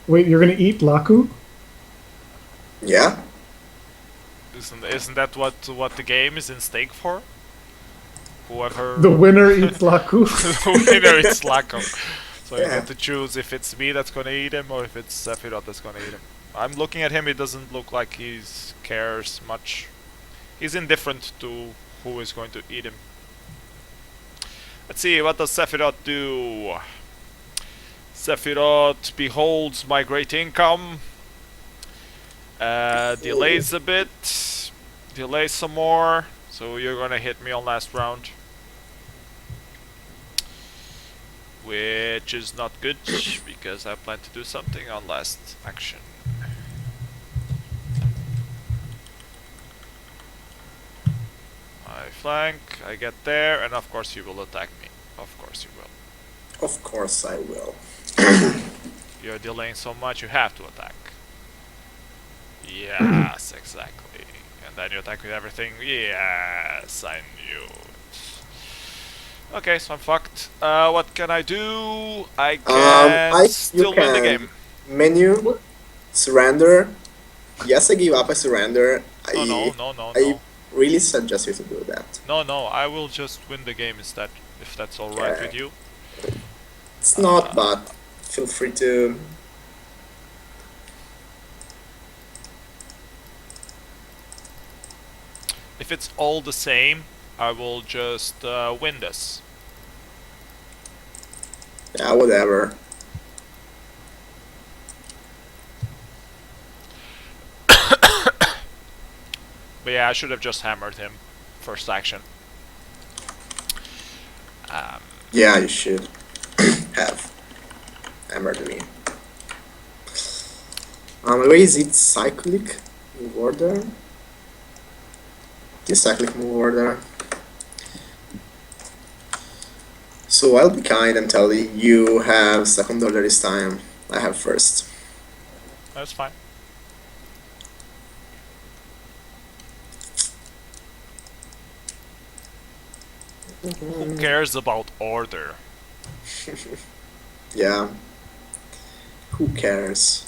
[SPEAKER 3] Wait, you're gonna eat Laku?
[SPEAKER 4] Yeah?
[SPEAKER 2] Isn't that what the game is in stake for? Whoever
[SPEAKER 3] The winner eats Laku?
[SPEAKER 2] the winner is Slacko. So you
[SPEAKER 4] Yeah.
[SPEAKER 2] get to choose if it's me that's gonna eat him or if it's Sephiroth that's gonna eat him. I'm looking at him, it doesn't look like he cares much. He's indifferent to who is going to eat him. Let's see, what does Sephiroth do? Sephiroth beholds my great income. Delays a bit. Delays some more. So you're gonna hit me on last round. Which is not good, because I plan to do something on last action. I flank, I get there, and of course you will attack me. Of course you will.
[SPEAKER 4] Of course I will.
[SPEAKER 2] You're delaying so much, you have to attack. Yes, exactly. And then you attack with everything. Yes, I knew it. Okay, so I'm fucked. What can I do? I can still win the game.
[SPEAKER 4] Menu, surrender. Yes, I give up, I surrender. I really suggest you to do that.
[SPEAKER 2] No, I will just win the game instead, if that's alright with you.
[SPEAKER 4] It's not, but feel free to.
[SPEAKER 2] If it's all the same, I will just win this.
[SPEAKER 4] Yeah, whatever.
[SPEAKER 2] But yeah, I should have just hammered him. First action.
[SPEAKER 4] Yeah, you should have hammered me. Where is it? Cyclic move order? Yes, cyclic move order. So I'll be kind and tell you you have second order this time. I have first.
[SPEAKER 2] That's fine. Who cares about order?
[SPEAKER 4] Yeah. Who cares?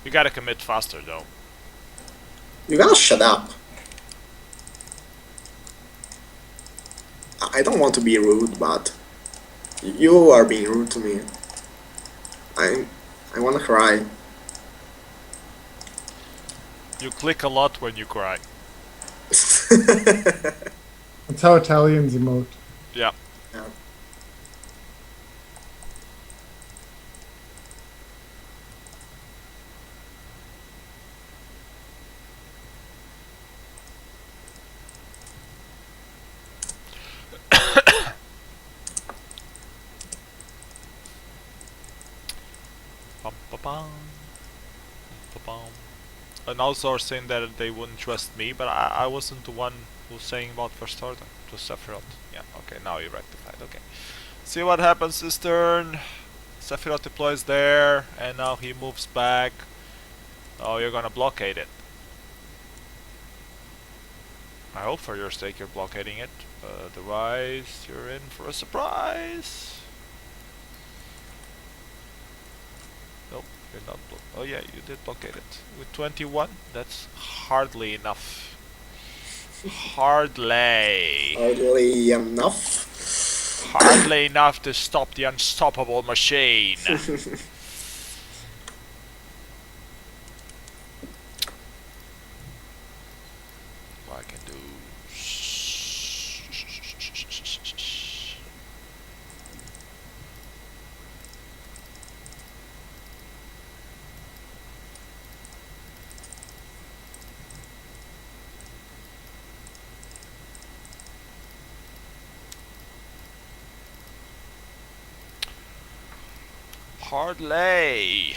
[SPEAKER 2] You gotta commit faster though.
[SPEAKER 4] You gotta shut up. I don't want to be rude, but you are being rude to me. I wanna cry.
[SPEAKER 2] You click a lot when you cry.
[SPEAKER 3] That's how Italians emote.
[SPEAKER 2] Yeah.
[SPEAKER 4] Yeah.
[SPEAKER 2] Bum, ba, bum. Bum, ba, bum. an outsourcing that they wouldn't trust me, but I wasn't the one who's saying about first order. It was Sephiroth. Yeah, okay, now you rectified. Okay. See what happens this turn. Sephiroth deploys there, and now he moves back. Oh, you're gonna blockade it. I hope for your sake you're blockading it. Otherwise, you're in for a surprise. Nope, you're not. Oh yeah, you did blockade it with 21. That's hardly enough. Hardly.
[SPEAKER 4] Hardly enough.
[SPEAKER 2] Hardly enough to stop the unstoppable machine. What I can do. Hardly.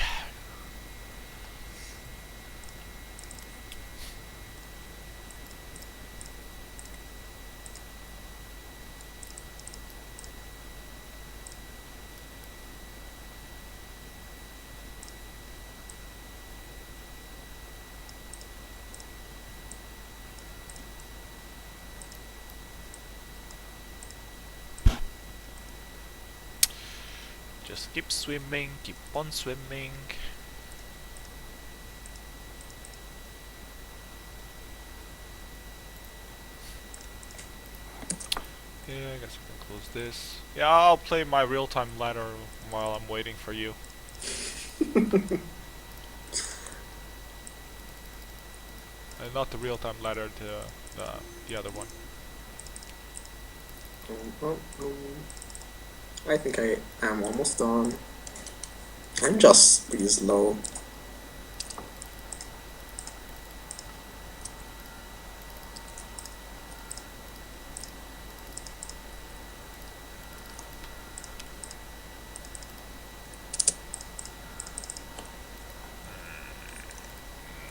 [SPEAKER 2] Just keep swimming, keep on swimming. Yeah, I guess I can close this. Yeah, I'll play my real-time ladder while I'm waiting for you. Not the real-time ladder, the other one.
[SPEAKER 4] I think I am almost done. I'm just pretty slow.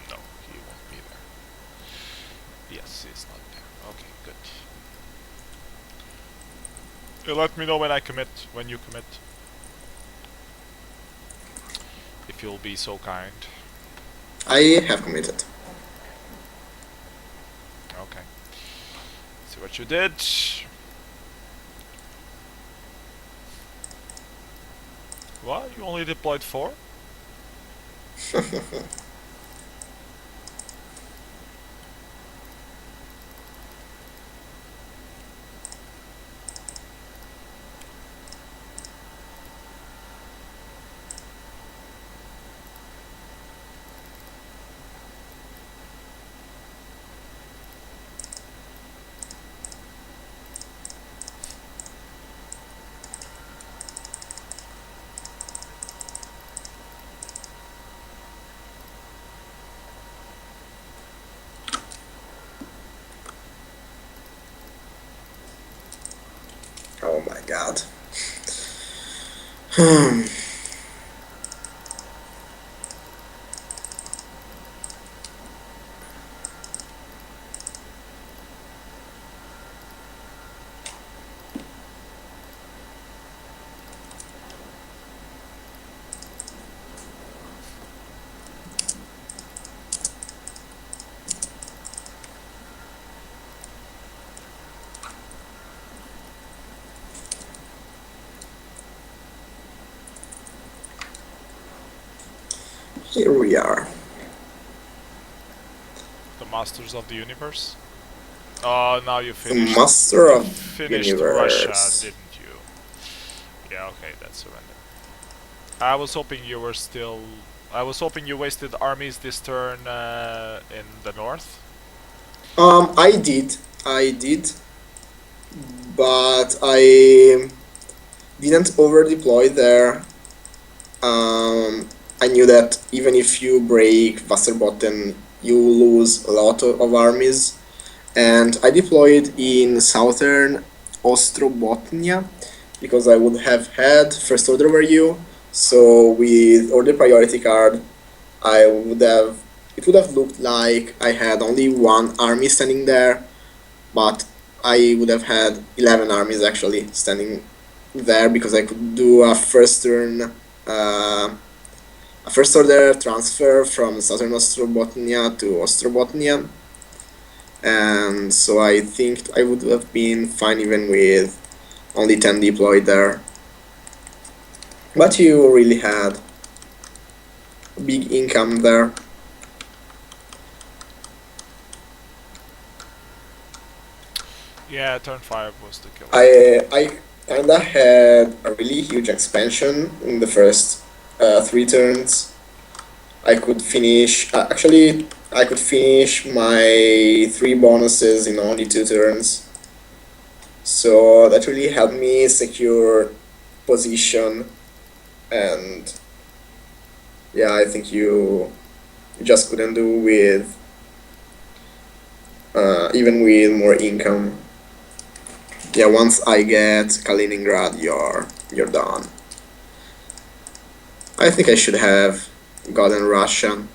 [SPEAKER 2] No, he won't be there. Yes, he's not there. Okay, good. You let me know when I commit, when you commit. If you'll be so kind.
[SPEAKER 4] I have committed.
[SPEAKER 2] Okay. See what you did. What? You only deployed 4?
[SPEAKER 4] Oh my god. Here we are.
[SPEAKER 2] The Masters of the Universe? Oh, now you
[SPEAKER 4] The
[SPEAKER 2] finished.
[SPEAKER 4] master of
[SPEAKER 2] Finished
[SPEAKER 4] universe.
[SPEAKER 2] Russia, didn't you? Yeah, okay, that's surrender. I was hoping you were still. I was hoping you wasted armies this turn in the north.
[SPEAKER 4] I did, but I didn't over deploy there. I knew that even if you break Wasserbotten, you lose a lot of armies, and I deployed in southern Ostrobotnia because I would have had first order over you. So with order priority card, I would have it would have looked like I had only one army standing there, but I would have had 11 armies actually standing there, because I could do a first turn, a first order transfer from Southern Ostrobotnia to Ostrobotnia, and so I think I would have been fine even with only 10 deployed there. But you really had a big income there.
[SPEAKER 2] Yeah, turn 5 was the kill.
[SPEAKER 4] I kinda had a really huge expansion in the first 3 turns. I could finish, actually, I could finish my 3 bonuses in only 2 turns. So that really helped me secure position, and yeah, I think you just couldn't do with, even with more income. Yeah, once I get Kaliningrad, you're done. I think I should have gotten Russian.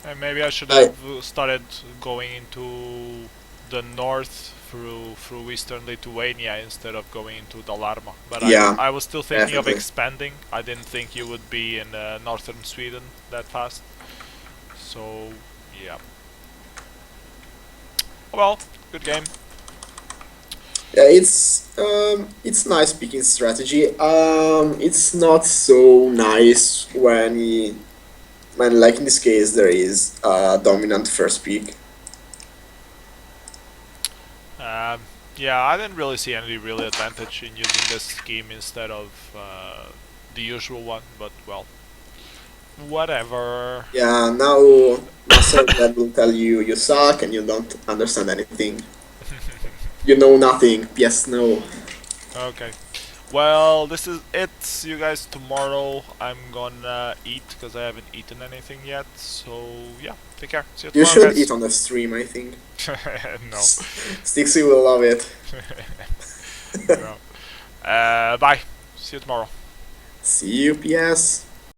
[SPEAKER 2] And maybe I should
[SPEAKER 4] I-
[SPEAKER 2] have started going into the north through eastern Lithuania instead of going into Dalarna. But
[SPEAKER 4] Yeah,
[SPEAKER 2] I was still thinking of
[SPEAKER 4] definitely.
[SPEAKER 2] expanding. I didn't think you would be in northern Sweden that fast. So yeah. Well, good game.
[SPEAKER 4] Yeah, it's nice picking strategy. It's not so nice when like in this case there is a dominant first pick.
[SPEAKER 2] Yeah, I didn't really see any real advantage in using this scheme instead of the usual one, but well, whatever.
[SPEAKER 4] Yeah, now Dad will tell you you suck and you don't understand anything. You know nothing. Yes, no.
[SPEAKER 2] Okay. Well, this is it. See you guys tomorrow. I'm gonna eat because I haven't eaten anything yet. So yeah, take care. See you
[SPEAKER 4] You
[SPEAKER 2] tomorrow,
[SPEAKER 4] should
[SPEAKER 2] guys.
[SPEAKER 4] eat on the stream, I think.
[SPEAKER 2] No.
[SPEAKER 4] Stixie will love it.
[SPEAKER 2] No. Bye. See you tomorrow.
[SPEAKER 4] See you, PS.